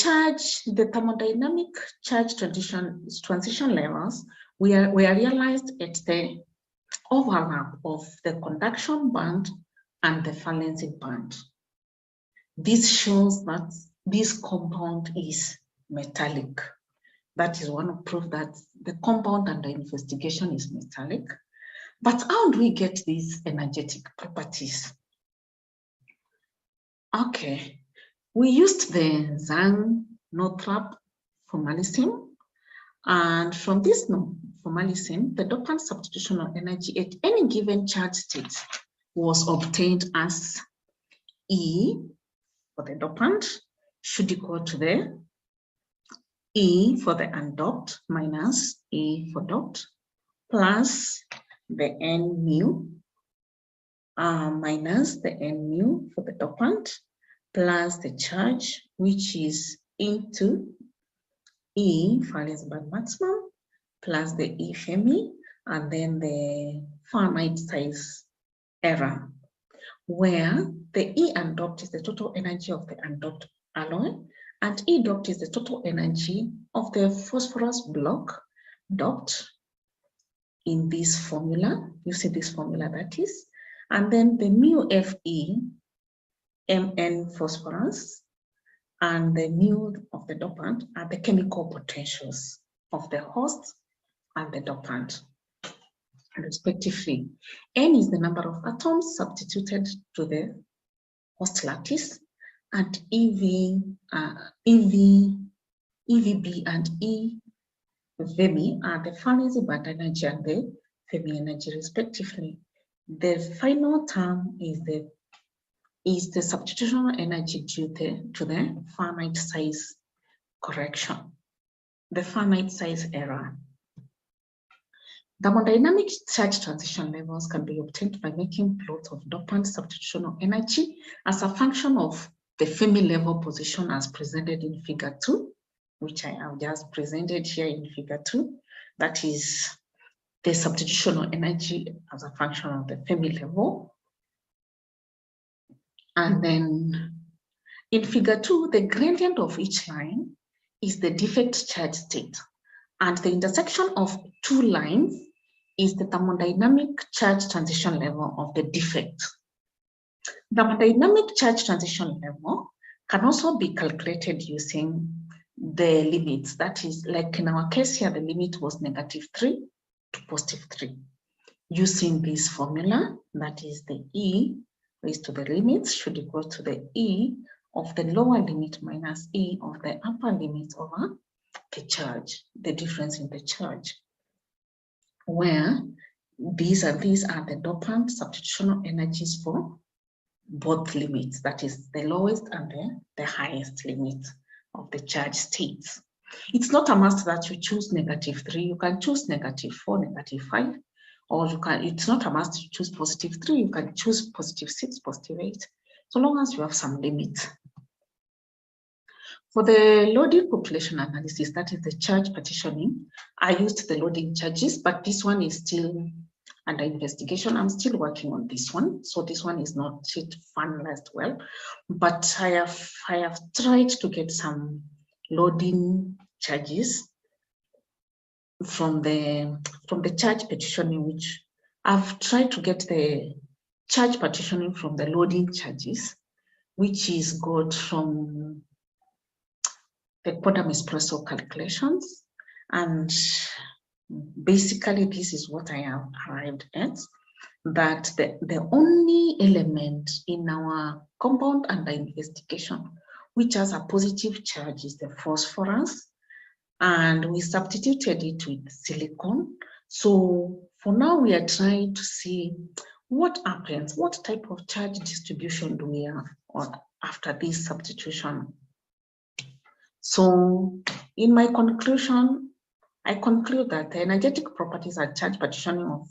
thermodynamic charge transition levels were realized at the overlap of the conduction band and the valency band. This shows that this compound is metallic. That is one proof that the compound under investigation is metallic. But how do we get these energetic properties? Okay, we used the Zhang-Northrop formalism. And from this formalism, the dopant substitutional energy at any given charge state was obtained as E for the dopant should equal to the E for the undoped minus E for doped plus the N mu minus the N mu for the dopant plus the charge, which is into E valence band maximum plus the E Fermi, and then the finite size error, where the E undoped is the total energy of the undoped alloy, and E doped is the total energy of the phosphorus block doped in this formula. You see this formula, that is, and then the mu Fe Mn phosphorus and the mu of the dopant are the chemical potentials of the host and the dopant, respectively. N is the number of atoms substituted to the host lattice, and EVB and E Fermi are the valency band energy and the Fermi energy, respectively. The final term is the substitutional energy due to the finite size correction, the finite size error. Thermodynamic charge transition levels can be obtained by making plots of dopant substitutional energy as a function of the Fermi level position as presented in figure 2, which I have just presented here in figure 2. That is the substitutional energy as a function of the Fermi level. And then in figure 2, the gradient of each line is the defect charge state. And the intersection of two lines is the thermodynamic charge transition level of the defect. The thermodynamic charge transition level can also be calculated using the limits. That is, like in our case here, the limit was -3 to +3. Using this formula, that is the E raised to the limit should equal to the E of the lower limit minus E of the upper limit over the charge, the difference in the charge, where these are the dopant substitutional energies for both limits, that is the lowest and the highest limit of the charge states. It's not a must that you choose -3. You can choose -4, -5, or you can, it's not a must you choose +3. You can choose +6, +8, so long as you have some limit. For the loading population analysis, that is the charge partitioning, I used the loading charges, but this one is still under investigation. I'm still working on this one, so this one is not yet finalized well, but I have tried to get some loading charges from the charge partitioning, which I've tried to get the charge partitioning from the loading charges, which is got from the quantum espresso calculations. And basically this is what I have arrived at, that the only element in our compound under investigation which has a positive charge is the phosphorus, and we substituted it with silicon. So for now we are trying to see what happens, what type of charge distribution do we have after this substitution. So in my conclusion, I conclude that the energetic properties and charge partitioning of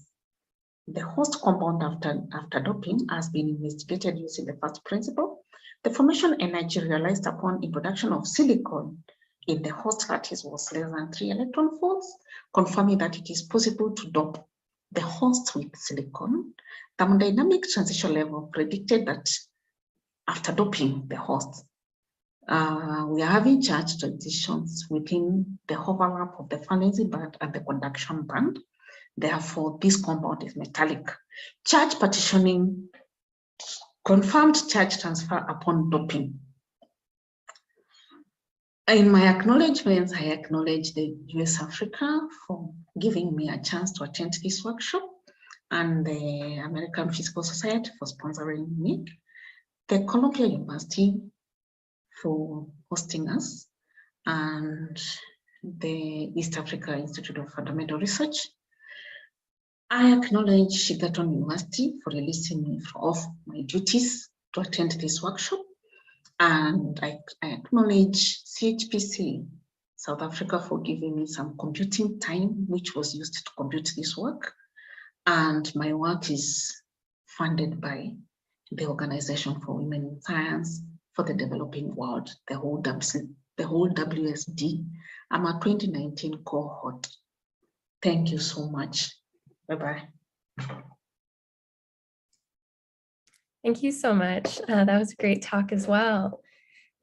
the host compound after doping has been investigated using the first principle. The formation energy realized upon introduction of silicon in the host lattice was less than 3 electron volts, confirming that it is possible to dope the host with silicon. Thermodynamic transition level predicted that after doping the host, we are having charge transitions within the overlap of the valency band and the conduction band. Therefore, this compound is metallic. Charge partitioning confirmed charge transfer upon doping. In my acknowledgements, I acknowledge the USAfrI for giving me a chance to attend this workshop, and the American Physical Society for sponsoring me, the Columbia University for hosting us, and the East Africa Institute of Fundamental Research. I acknowledge Egerton University for releasing me off my duties to attend this workshop, and I acknowledge CHPC South Africa for giving me some computing time, which was used to compute this work, and my work is funded by the Organization for Women in Science for the Developing World, the whole WSD. I'm a 2019 cohort. Thank you so much. Bye-bye. Thank you so much. That was a great talk as well.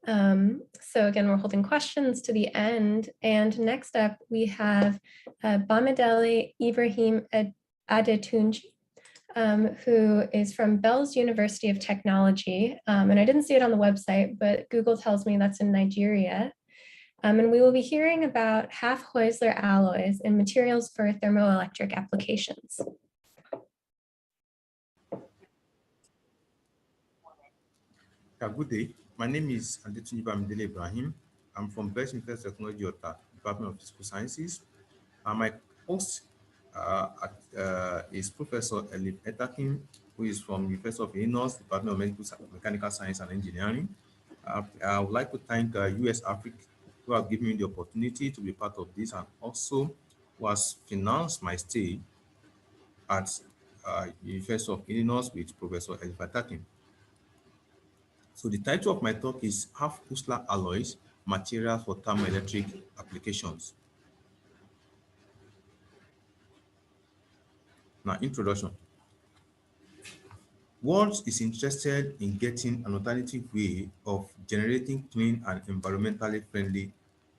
So again, we're holding questions to the end. And next up, we have Bamidele Ibrahim Adetunji, who is from Bells University of Technology. And I didn't see it on the website, but Google tells me that's in Nigeria. And we will be hearing about half-Heusler alloys and materials for thermoelectric applications. Good day. My name is Bamidele Ibrahim. I'm from Bells University of Technology, Department of Physical Sciences. My host is Professor Elif Etakim, who is from University of Illinois, Department of Mechanical Science and Engineering. I would like to thank USAfrI, who have given me the opportunity to be part of this, and also who has financed my stay at University of Illinois with Professor Elif Etakim. So the title of my talk is Half-Hustler Alloys, Materials for Thermoelectric Applications. Now, introduction. World is interested in getting an alternative way of generating clean and environmentally friendly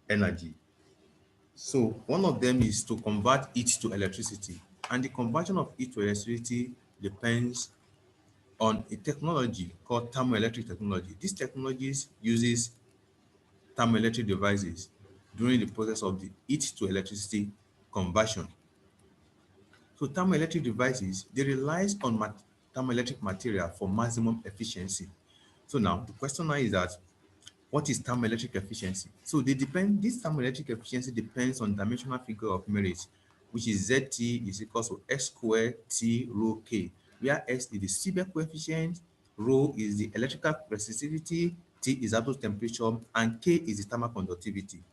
energy. So one of them is to convert it to electricity. And the conversion of it to electricity depends on a technology called thermoelectric technology. This technology uses thermoelectric devices during the process of the heat to electricity conversion. So thermoelectric devices, they rely on thermoelectric material for maximum efficiency. So now the question now is that, what is thermoelectric efficiency? So this thermoelectric efficiency depends on dimensional figure of merit, which is ZT is equal to S squared T rho K, where S is the Seebeck coefficient, rho is the electrical resistivity, T is absolute temperature, and K is the thermal conductivity.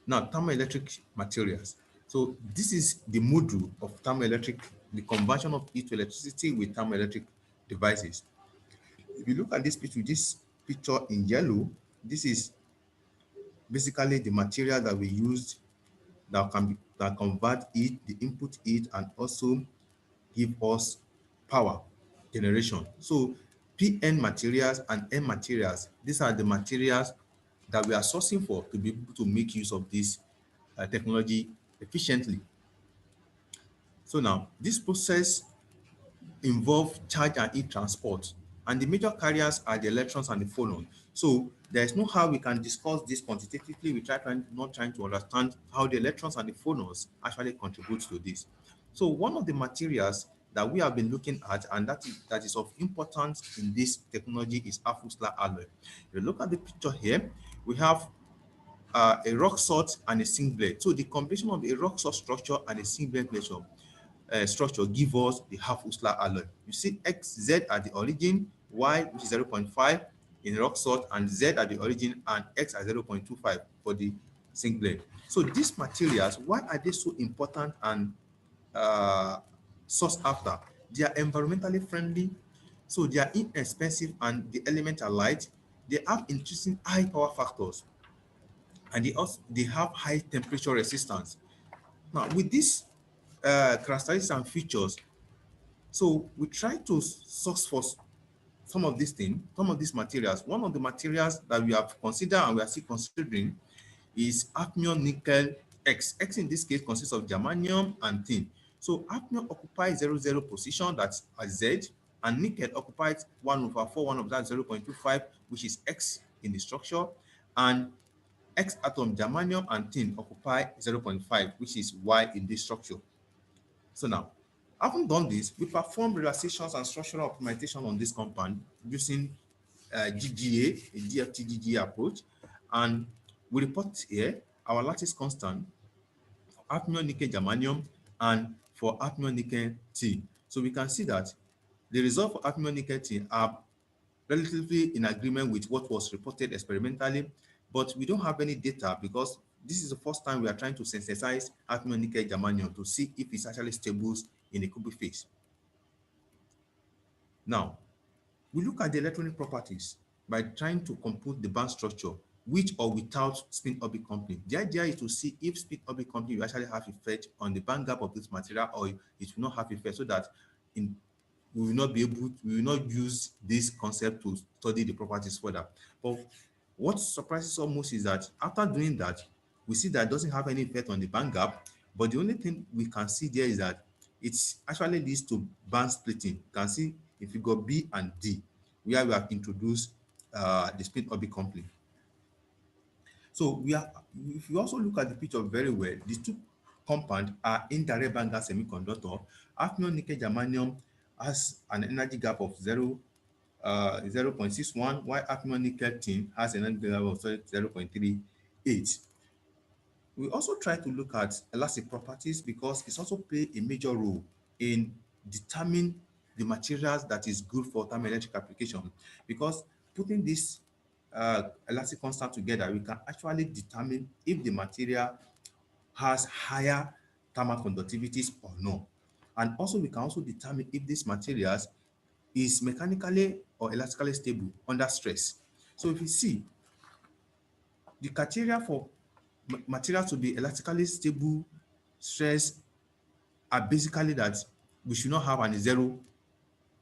Now, thermoelectric materials. So this is the module of thermoelectric, the conversion of heat to electricity with thermoelectric devices. If you look at this picture in yellow, this is basically the material that we used that convert heat, the input heat, and also give us power generation. So PN materials and N materials, these are the materials that we are sourcing for to be able to make use of this technology efficiently. So now this process involves charge and heat transport, and the major carriers are the electrons and the photons. So there is no how we can discuss this quantitatively. We not trying to understand how the electrons and the photons actually contribute to this. So one of the materials that we have been looking at, and that is of importance in this technology, is half-Hustler alloy. If you look at the picture here, we have a rock salt and a zinc blende. So the combination of a rock salt structure and a zinc blende structure give us the half-Hustler alloy. You see Z at the origin, Y, which is 0.5 in rock salt, and Z at the origin, and X at 0.25 for the zinc blende. So these materials, why are they so important and sought after? They are environmentally friendly, so they are inexpensive, and the elements are light. They have interesting high power factors, and they have high temperature resistance. Now, with these characteristics and features, so we try to source for some of these things, some of these materials. One of the materials that we have considered and we are still considering is hafnium nickel X. X in this case consists of germanium and tin. So hafnium occupies 0,0 position, that's a Z, and nickel occupies 1/4, of that 0.25, which is X in the structure, and X atom, germanium and tin, occupy 0.5, which is Y in this structure. So now, having done this, we perform relaxations and structural optimization on this compound using GGA, a DFT-GGA approach, and we report here our lattice constant for hafnium nickel germanium and for hafnium nickel tin. So we can see that the results for hafnium nickel tin are relatively in agreement with what was reported experimentally, but we don't have any data because this is the first time we are trying to synthesize hafnium nickel germanium to see if it's actually stable in a cubic phase. Now, we look at the electronic properties by trying to compute the band structure, with or without spin orbit coupling. The idea is to see if spin orbit coupling will actually have effect on the band gap of this material, or it will not have effect, so that we will not use this concept to study the properties further. But what surprises us most is that after doing that, we see that it doesn't have any effect on the band gap, but the only thing we can see there is that it actually leads to band splitting. You can see in figure B and D, where we have introduced the spin orbit coupling. So if you also look at the picture very well, these two compounds are indirect band gap semiconductor. Hafnium nickel germanium has an energy gap of 0.61, while hafnium nickel tin has an energy gap of 0.38. We also try to look at elastic properties because it's also play a major role in determining the materials that is good for thermoelectric application, because putting this elastic constant together, we can actually determine if the material has higher thermal conductivities or no. And also we can also determine if these materials is mechanically or elastically stable under stress. So if you see, the criteria for material to be elastically stable stress are basically that we should not have any zero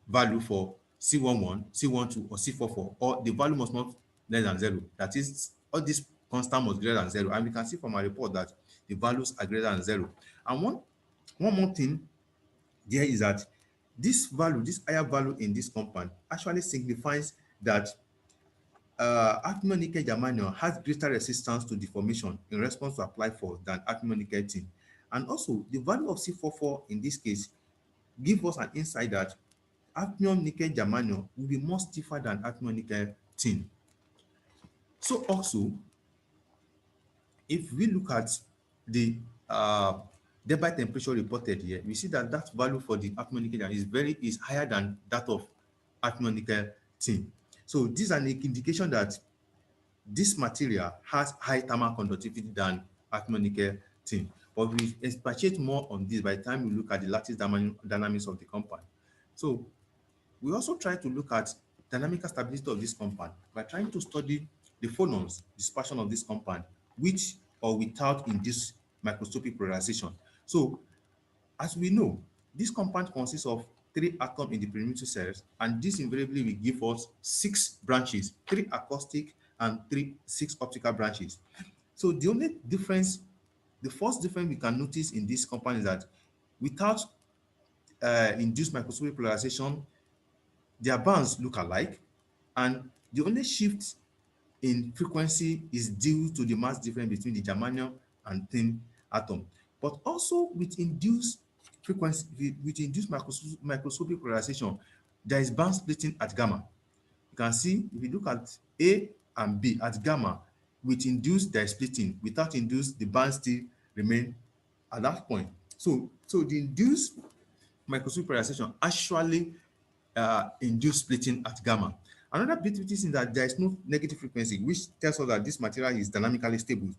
value for C11, C12, or C44, or the value must not less than 0. That is, all these constant must be greater than 0. And we can see from our report that the values are greater than 0. And one more thing there is that this value, this higher value in this compound actually signifies that hafnium nickel germanium has greater resistance to deformation in response to applied force than hafnium nickel tin. And also, the value of C44 in this case gives us an insight that hafnium nickel germanium will be more stiffer than hafnium nickel tin. So also, if we look at the debye temperature reported here, we see that that value for the hafnium nickel germanium is higher than that of hafnium nickel tin. So this is an indication that this material has high thermal conductivity than hafnium nickel tin. But we expatiate more on this by the time we look at the lattice dynamics of the compound. So we also try to look at dynamical stability of this compound by trying to study the phonons dispersion of this compound, with or without induced microscopic polarization. So as we know, this compound consists of 3 atoms in the perimeter cells, and this invariably will give us 6 branches, 3 acoustic and 6 optical branches. So the only difference, the first difference we can notice in this compound is that without induced microscopic polarization, their bands look alike, and the only shift in frequency is due to the mass difference between the germanium and tin atom. But also with induced frequency, with induced microscopic polarization, there is band splitting at gamma. You can see, if you look at A and B at gamma, with induced there is splitting, without induced the band still remain at that point. So the induced microscopic polarization actually induce splitting at gamma. Another beauty is that there is no negative frequency, which tells us that this material is dynamically stable.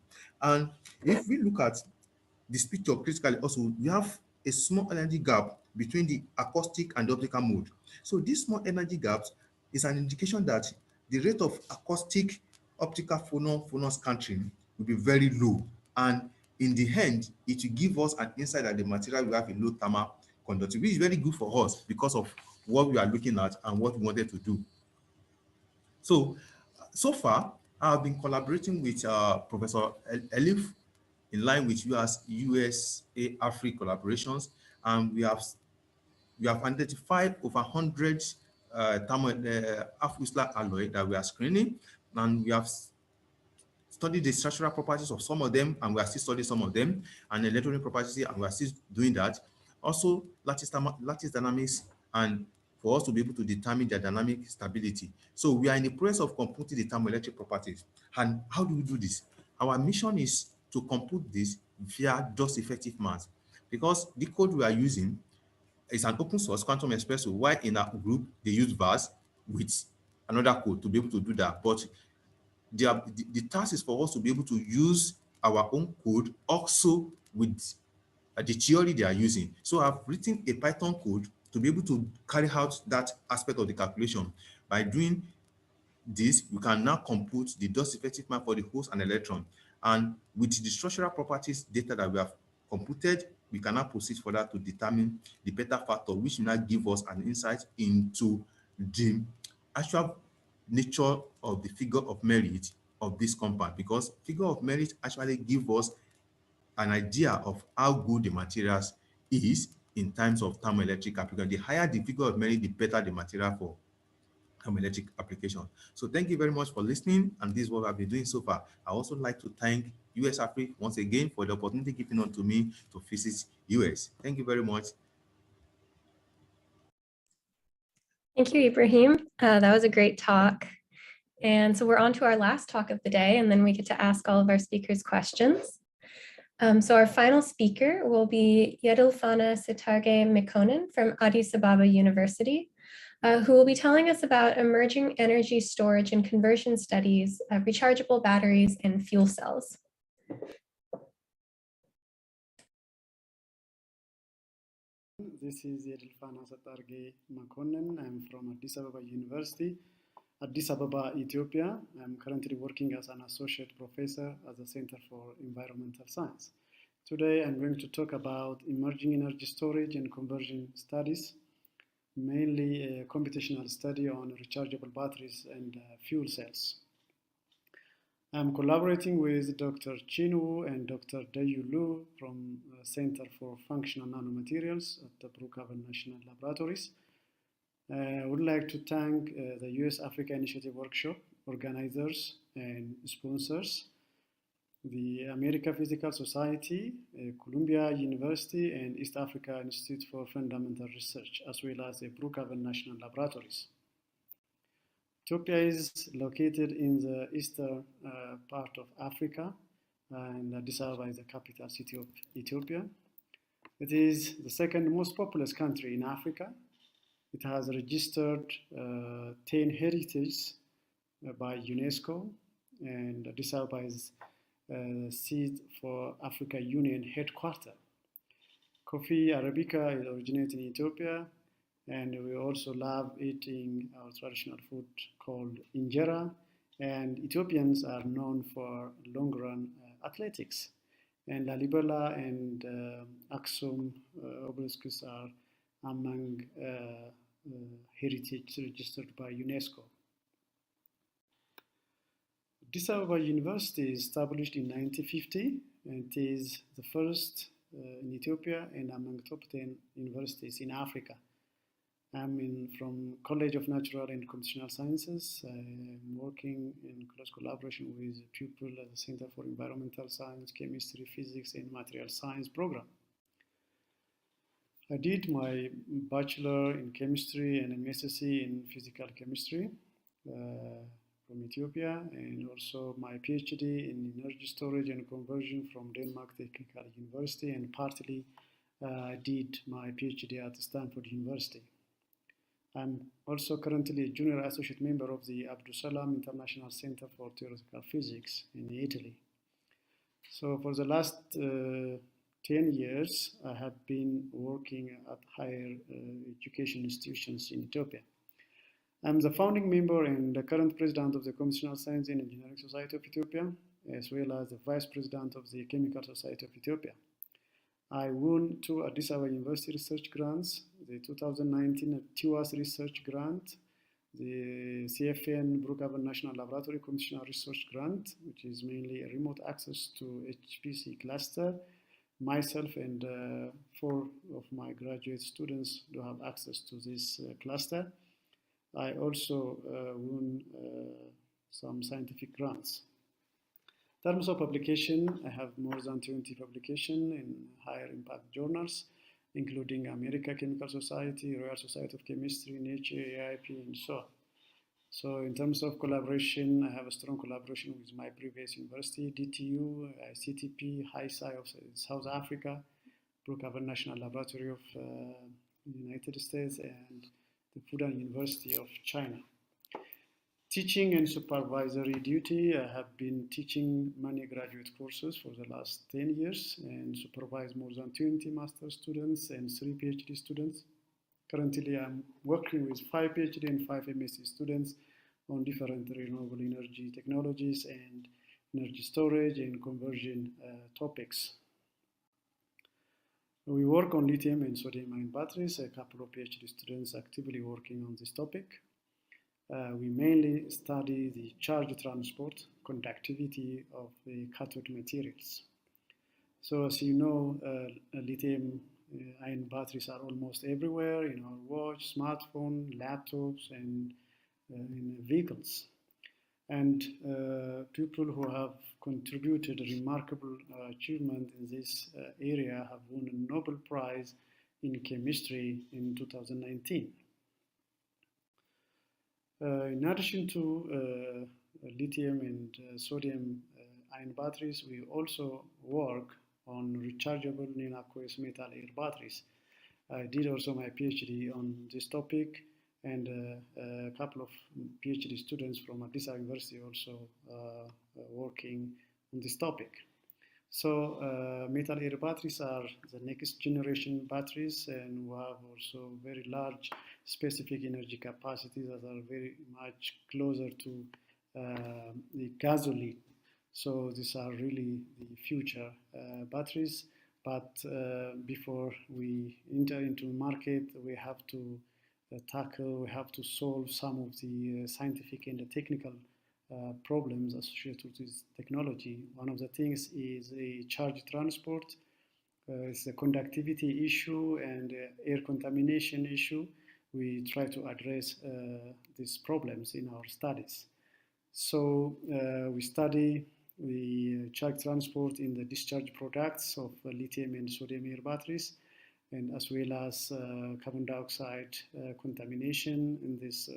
And if we look at this picture critically, also we have a small energy gap between the acoustic and the optical mode. So this small energy gap is an indication that the rate of acoustic optical phonon scattering will be very low, and in the end it will give us an insight that the material will have a low thermal conductivity, which is very good for us because of what we are looking at and what we wanted to do. So far, I've been collaborating with Professor Elif in line with USAfri collaborations, and we have identified over 100 Afwisla alloy that we are screening, and we have studied the structural properties of some of them, and we are still studying some of them, and electronic properties, and we are still doing that. Also, lattice dynamics, and for us to be able to determine their dynamic stability. So we are in the process of computing the thermoelectric properties. And how do we do this? Our mission is to compute this via dust effective mass, because the code we are using is an open source quantum espresso, while in our group they use VAS with another code to be able to do that. But the task is for us to be able to use our own code also with the theory they are using. So I've written a Python code to be able to carry out that aspect of the calculation. By doing this, we can now compute the dust effective mass for the host and electron. And with the structural properties data that we have computed, we can now proceed further to determine the beta factor, which will now give us an insight into the actual nature of the figure of merit of this compound, because figure of merit actually gives us an idea of how good the materials is in terms of thermoelectric application. The higher the figure of merit, the better the material for thermoelectric application. So thank you very much for listening, and this is what I've been doing so far. I also like to thank USAfri once again for the opportunity given on to me to visit US. Thank you very much. Thank you, Ibrahim. That was a great talk. And so we're on to our last talk of the day, and then we get to ask all of our speakers questions. So our final speaker will be Yedelfana Sitarge Mekonnen from Addis Ababa University, who will be telling us about emerging energy storage and conversion studies, rechargeable batteries, and fuel cells. This is Yedilfana Satarge Makonnen. I'm from Addis Ababa University, Addis Ababa, Ethiopia. I'm currently working as an associate professor at the Center for Environmental Science. Today, I'm going to talk about emerging energy storage and conversion studies, mainly a computational study on rechargeable batteries and fuel cells. I'm collaborating with Dr. Chinwu and Dr. Dayu Lu from Center for Functional Nanomaterials at the Brookhaven National Laboratories. I would like to thank the US-Africa Initiative Workshop organizers and sponsors, the American Physical Society, Columbia University, and East Africa Institute for Fundamental Research, as well as the Brookhaven National Laboratories. Ethiopia is located in the eastern part of Africa, and Addis Ababa is the capital city of Ethiopia. It is the second most populous country in Africa. It has registered 10 heritages by UNESCO, and Addis Ababa is the seat for Africa Union headquarters. Coffee Arabica is originated in Ethiopia, and we also love eating our traditional food called injera. And Ethiopians are known for long-run athletics. And Lalibela and Aksum obelisks are among heritage registered by UNESCO. Addis Ababa University is established in 1950, and it is the first in Ethiopia and among top 10 universities in Africa. I'm from College of Natural and Computational Sciences. I'm working in close collaboration with people at the Center for Environmental Science, Chemistry, Physics, and Material Science program. I did my bachelor in chemistry and MSc in physical chemistry from Ethiopia, and also my PhD in energy storage and conversion from Denmark Technical University, and partly did my PhD at Stanford University. I'm also currently a junior associate member of the Abdus Salam International Center for Theoretical Physics in Italy. So for the last 10 years, I have been working at higher education institutions in Ethiopia. I'm the founding member and the current president of the Computational Science and Engineering Society of Ethiopia, as well as the vice president of the Chemical Society of Ethiopia. I won 2 Addis Ababa University research grants, the 2019 TUAS research grant, the CFN Brookhaven National Laboratory Computational Research Grant, which is mainly a remote access to HPC cluster. Myself and 4 of my graduate students do have access to this cluster. I also won some scientific grants. In terms of publication, I have more than 20 publications in higher impact journals, including American Chemical Society, Royal Society of Chemistry, Nature, AIP, and so on. So in terms of collaboration, I have a strong collaboration with my previous university, DTU, CTP, HISI of South Africa, Brookhaven National Laboratory of the United States, and the Fudan University of China. Teaching and supervisory duty, I have been teaching many graduate courses for the last 10 years and supervised more than 20 master's students and 3 PhD students. Currently, I'm working with 5 PhD and 5 MSc students on different renewable energy technologies and energy storage and conversion topics. We work on lithium and sodium-ion batteries, a couple of PhD students actively working on this topic. We mainly study the charge transport conductivity of the cathode materials. So as you know, lithium-ion batteries are almost everywhere in our watch, smartphone, laptops, and in vehicles. And people who have contributed remarkable achievement in this area have won a Nobel Prize in Chemistry in 2019. In addition to lithium and sodium-ion batteries, we also work on rechargeable non-aqueous metal air batteries. I did also my PhD on this topic, and a couple of PhD students from Addis Ababa University also working on this topic. So metal air batteries are the next generation batteries, and we have also very large specific energy capacities that are very much closer to the gasoline. So these are really the future batteries. But before we enter into the market, we have to we have to solve some of the scientific and the technical problems associated with this technology. One of the things is a charge transport. It's a conductivity issue and air contamination issue. We try to address these problems in our studies. So we study the charge transport in the discharge products of lithium and sodium air batteries, and as well as carbon dioxide contamination in this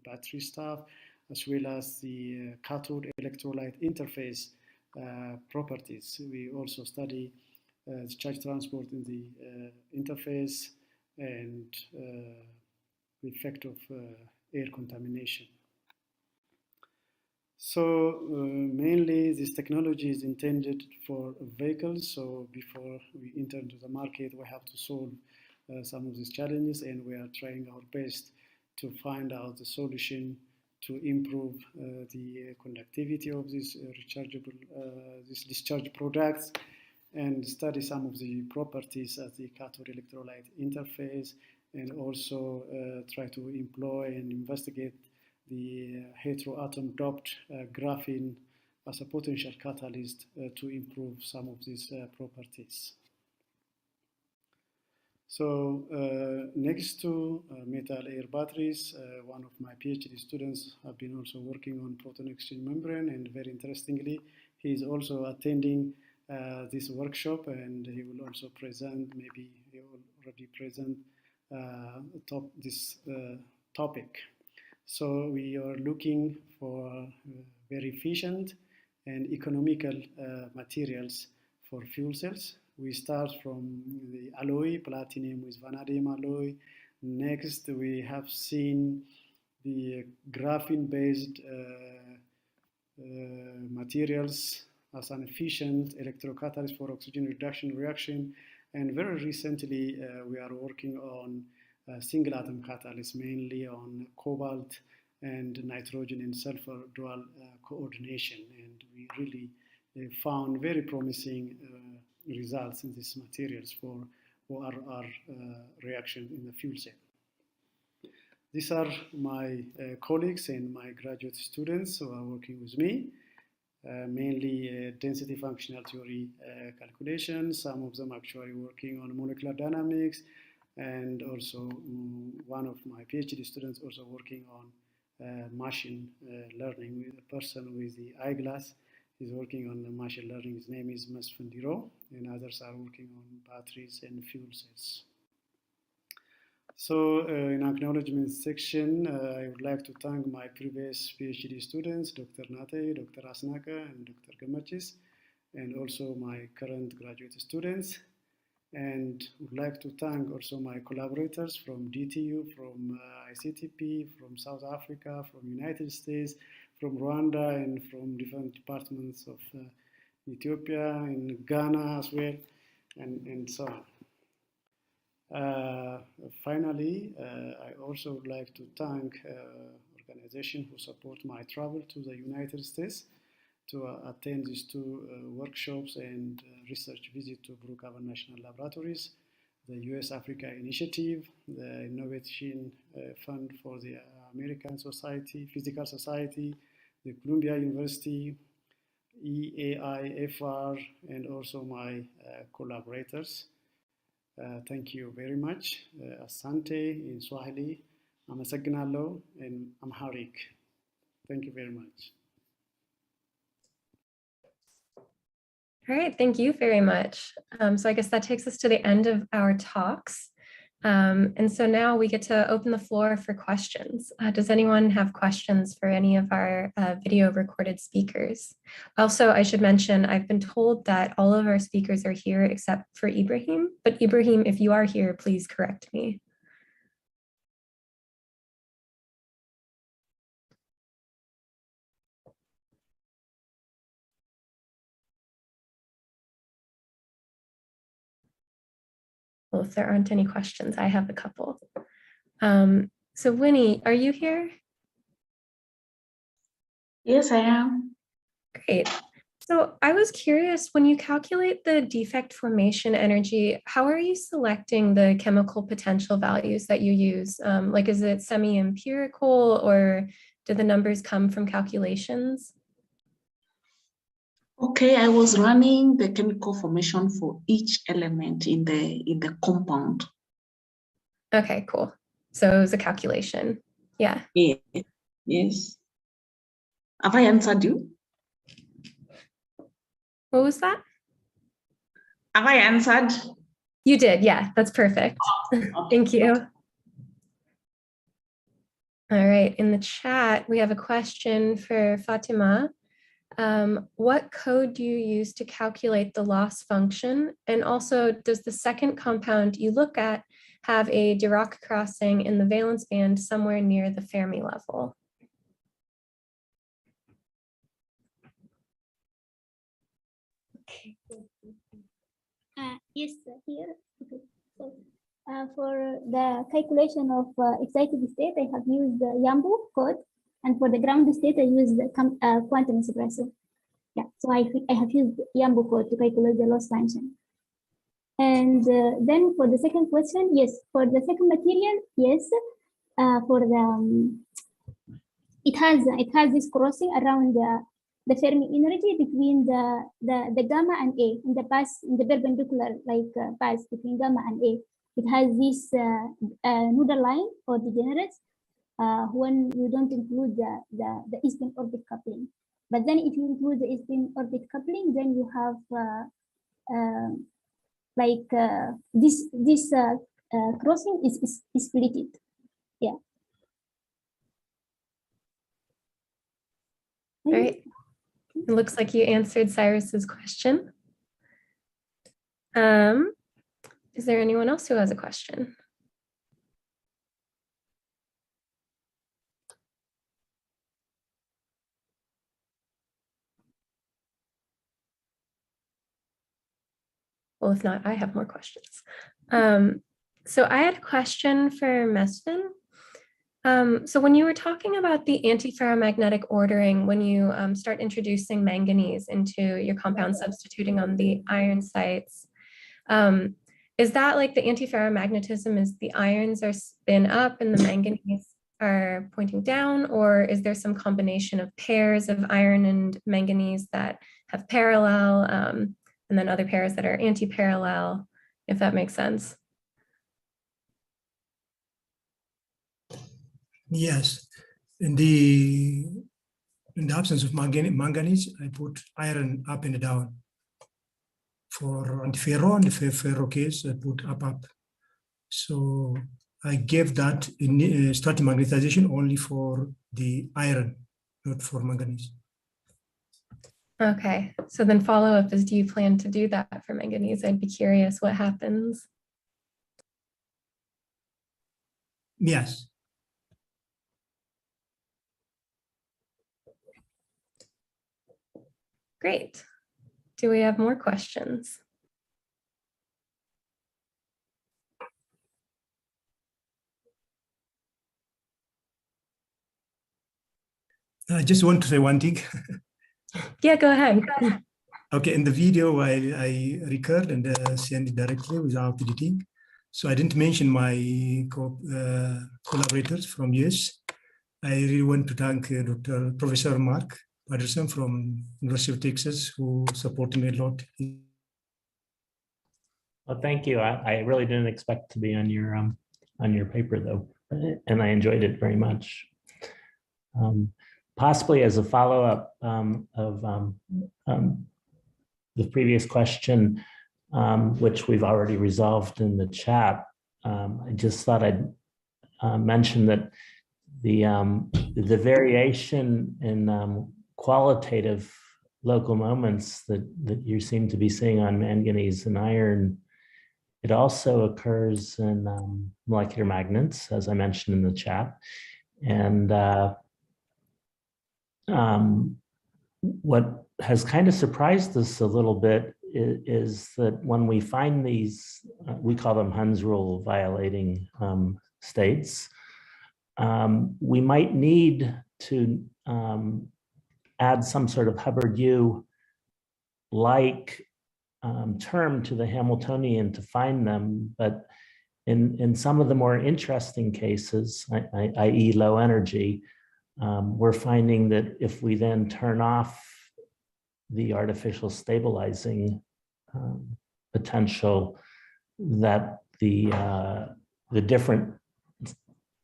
battery stuff, as well as the cathode electrolyte interface properties. We also study the charge transport in the interface and the effect of air contamination. So mainly this technology is intended for vehicles. So before we enter into the market, we have to solve some of these challenges, and we are trying our best to find out the solution to improve the conductivity of these rechargeable, these discharge products, and study some of the properties of the cathode electrolyte interface, and also try to employ and investigate the heteroatom doped graphene as a potential catalyst to improve some of these properties. So next to metal air batteries, one of my PhD students have been also working on proton exchange membrane, and very interestingly, he is also attending this workshop, and he will also present, maybe he will already present this topic. So we are looking for very efficient and economical materials for fuel cells. We start from the alloy, platinum with vanadium alloy. Next, we have seen the graphene-based materials as an efficient electrocatalyst for oxygen reduction reaction. And very recently, we are working on single atom catalysts, mainly on cobalt and nitrogen and sulfur dual coordination. And we really found very promising results in these materials for ORR reaction in the fuel cell. These are my colleagues and my graduate students who are working with me, mainly density functional theory calculations. Some of them actually working on molecular dynamics, and also one of my PhD students also working on machine learning. With a person with the eyeglass is working on the machine learning. His name is Mesfin Asfaw, and others are working on batteries and fuel cells. So in acknowledgement section, I would like to thank my previous PhD students, Dr. Nate, Dr. Asnaka, and Dr. Gebreyesus, and also my current graduate students. And would like to thank also my collaborators from DTU, from ICTP, from South Africa, from United States, from Rwanda, and from different departments of Ethiopia and Ghana as well, and so on. Finally, I also would like to thank organizations who support my travel to the United States to attend these two workshops and research visit to Brookhaven National Laboratories, the USAfrI Initiative, the Innovation Fund for the American Society, Physical Society, the Columbia University, EAIFR, and also my collaborators. Thank you very much. Asante in Swahili, Amasagnalo in Amharic. Thank you very much. All right, thank you very much. So I guess that takes us to the end of our talks. And so now we get to open the floor for questions. Does anyone have questions for any of our video recorded speakers? Also, I should mention, I've been told that all of our speakers are here except for Ibrahim, but Ibrahim, if you are here, please correct me. Well, if there aren't any questions, I have a couple. So Winnie, are you here? Yes, I am. Great. So I was curious, when you calculate the defect formation energy, how are you selecting the chemical potential values that you use? Like, is it semi-empirical, or do the numbers come from calculations? Okay, I was running the chemical formation for each element in the compound. Okay, cool. So it was a calculation. Yeah. Yeah. Yes. Have I answered you? What was that? Have I answered? You did, yeah, that's perfect. Thank you. All right, in the chat, we have a question for Fatema. What code do you use to calculate the loss function? And also, does the second compound you look at have a Dirac crossing in the valence band somewhere near the Fermi level? Yes, here. Okay. So, for the calculation of excited state, I have used the YAMBU code, and for the ground state, I use the quantum espresso. Yeah, so I have used YAMBU code to calculate the loss function. And then for the second question, yes, for the second material, yes, for the it has this crossing around the Fermi energy between the gamma and A in the perpendicular path between gamma and A. It has this nodal line or degenerates when you don't include the spin orbit coupling. But then if you include the spin orbit coupling, then you have this crossing is splitted. Yeah. All right. It looks like you answered Cyrus's question. Is there anyone else who has a question? Well, if not, I have more questions. So I had a question for Mesfin. So when you were talking about the antiferromagnetic ordering, when you start introducing manganese into your compound substituting on the iron sites, is that like the antiferromagnetism is the irons are spin up and the manganese are pointing down, or is there some combination of pairs of iron and manganese that have parallel and then other pairs that are anti-parallel, if that makes sense? Yes, in the absence of manganese, I put iron up and down. For antiferro and the ferro case, I put up. So I gave that starting magnetization only for the iron, not for manganese. Okay, so then follow-up is, do you plan to do that for manganese? I'd be curious what happens. Yes. Great. Do we have more questions? I just want to say one thing. Yeah, go ahead. Okay, in the video, I record and send it directly without editing. So I didn't mention my collaborators from US. I really want to thank Professor Mark Peterson from University of Texas, who supported me a lot. Well, thank you. I really didn't expect to be on your paper though, and I enjoyed it very much. Possibly as a follow-up of the previous question, which we've already resolved in the chat, I just thought I'd mention that the variation in qualitative local moments that you seem to be seeing on manganese and iron, it also occurs in molecular magnets, as I mentioned in the chat. And what has kind of surprised us a little bit is that when we find these, we call them Hund's rule violating states, we might need to add some sort of Hubbard U-like term to the Hamiltonian to find them, but in some of the more interesting cases, i.e. low energy, we're finding that if we then turn off the artificial stabilizing potential, that the different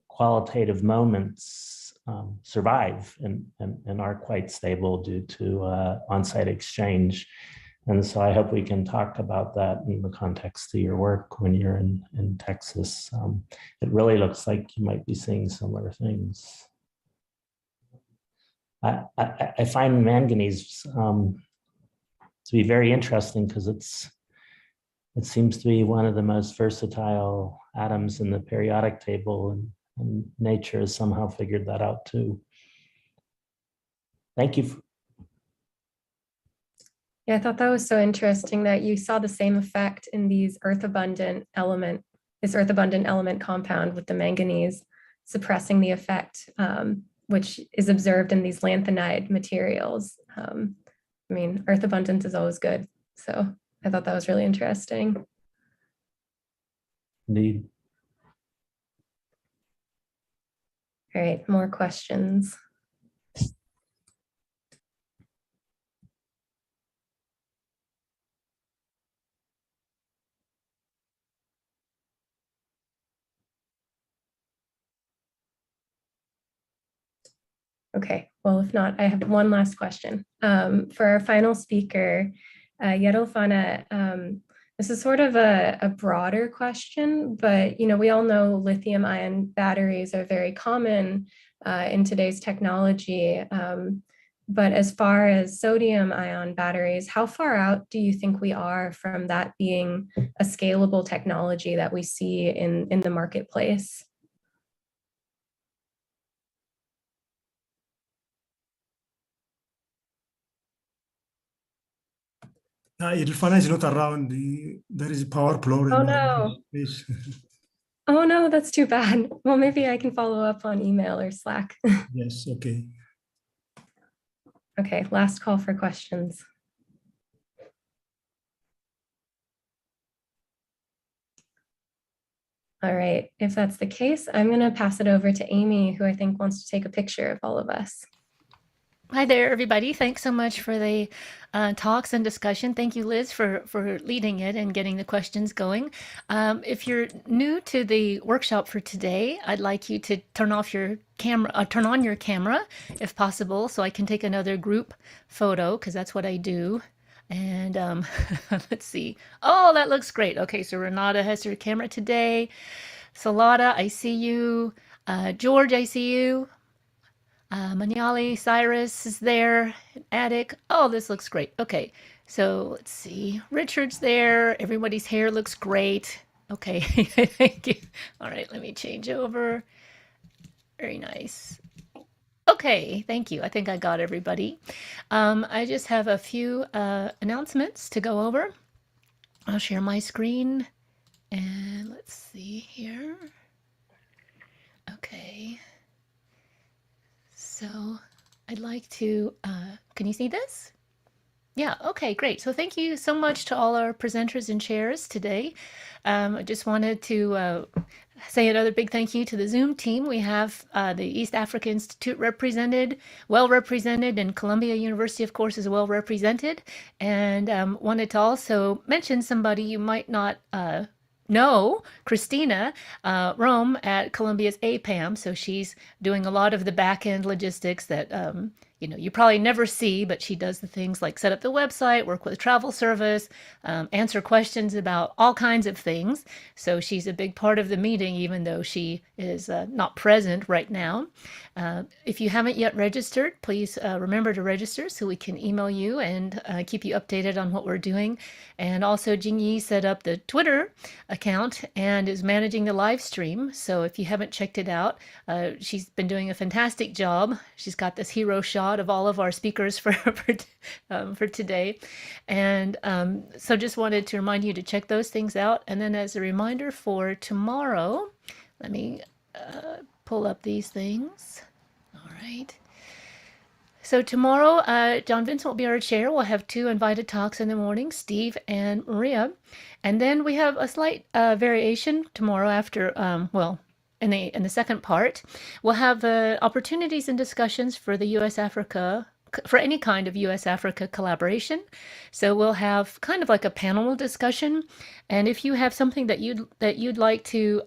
qualitative moments survive and are quite stable due to on-site exchange. And so I hope we can talk about that in the context of your work when you're in Texas. It really looks like you might be seeing similar things. I find manganese to be very interesting because it seems to be one of the most versatile atoms in the periodic table, and nature has somehow figured that out too. Thank you. Yeah, I thought that was so interesting that you saw the same effect in these earth-abundant element compound with the manganese suppressing the effect, which is observed in these lanthanide materials. I mean, earth abundance is always good. So I thought that was really interesting. Indeed. All right, more questions. Okay, well, if not, I have one last question. For our final speaker, Yerolfana, this is sort of a broader question, but we all know lithium-ion batteries are very common in today's technology. But as far as sodium-ion batteries, how far out do you think we are from that being a scalable technology that we see in the marketplace? Yerolfana is not around. There is a power problem. Oh no. Oh no, that's too bad. Well, maybe I can follow up on email or Slack. Yes, okay. Okay, last call for questions. All right, if that's the case, I'm going to pass it over to Amy, who I think wants to take a picture of all of us. Hi there, everybody. Thanks so much for the talks and discussion. Thank you, Liz, for leading it and getting the questions going. If you're new to the workshop for today, I'd like you to turn on your camera, if possible, so I can take another group photo, because that's what I do. And let's see. Oh, that looks great. Okay, so Renata has her camera today. Salada, I see you. George, I see you. Maniali, Cyrus is there, Attic. Oh, this looks great. Okay, so let's see. Richard's there. Everybody's hair looks great. Okay, thank you. All right, let me change over. Very nice. Okay, thank you. I think I got everybody. I just have a few announcements to go over. I'll share my screen. And let's see here. Okay. So I'd like to, can you see this? Yeah, okay, great. So thank you so much to all our presenters and chairs today. I just wanted to say another big thank you to the Zoom team. We have the East Africa Institute represented, well represented, and Columbia University, of course, is well represented. And wanted to also mention somebody you might not know, Christina Rome at Columbia's APAM. So she's doing a lot of the back-end logistics that you probably never see, but she does the things like set up the website, work with travel service, answer questions about all kinds of things. So she's a big part of the meeting, even though she is not present right now. If you haven't yet registered, please remember to register so we can email you and keep you updated on what we're doing. And also Jingyi set up the Twitter account and is managing the live stream. So if you haven't checked it out, she's been doing a fantastic job. She's got this hero shot screenshot of all of our speakers for today. And so just wanted to remind you to check those things out. And then as a reminder for tomorrow, let me pull up these things. All right. So tomorrow, John Vincent will be our chair. We'll have 2 invited talks in the morning, Steve and Maria. And then we have a slight variation tomorrow after, well, in the second part. We'll have opportunities and discussions for the US-Africa, for any kind of US-Africa collaboration. So we'll have kind of like a panel discussion. And if you have something that you'd like to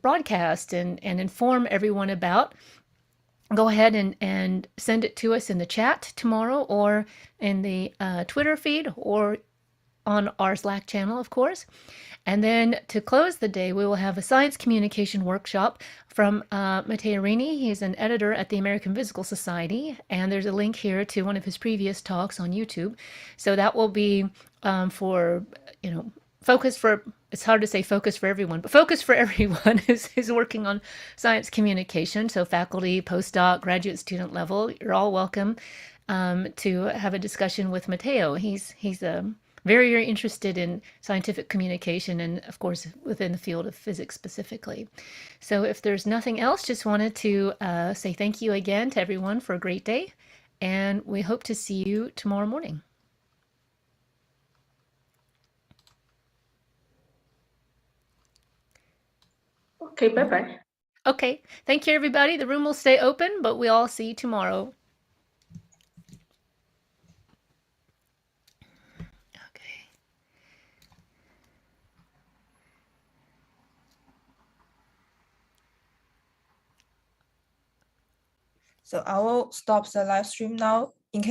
broadcast and inform everyone about, go ahead and send it to us in the chat tomorrow or in the Twitter feed or on our Slack channel, of course. And then to close the day, we will have a science communication workshop from Matteo Rini. He's an editor at the American Physical Society, and there's a link here to one of his previous talks on YouTube. So that will be for, focus for, it's hard to say focus for everyone, but focus for everyone who's working on science communication. So faculty, postdoc, graduate student level, you're all welcome to have a discussion with Matteo. He's very, very interested in scientific communication and, of course, within the field of physics specifically. So if there's nothing else, just wanted to say thank you again to everyone for a great day, and we hope to see you tomorrow morning. Okay, bye-bye. Okay, thank you, everybody. The room will stay open, but we'll all see you tomorrow. So I will stop the live stream now.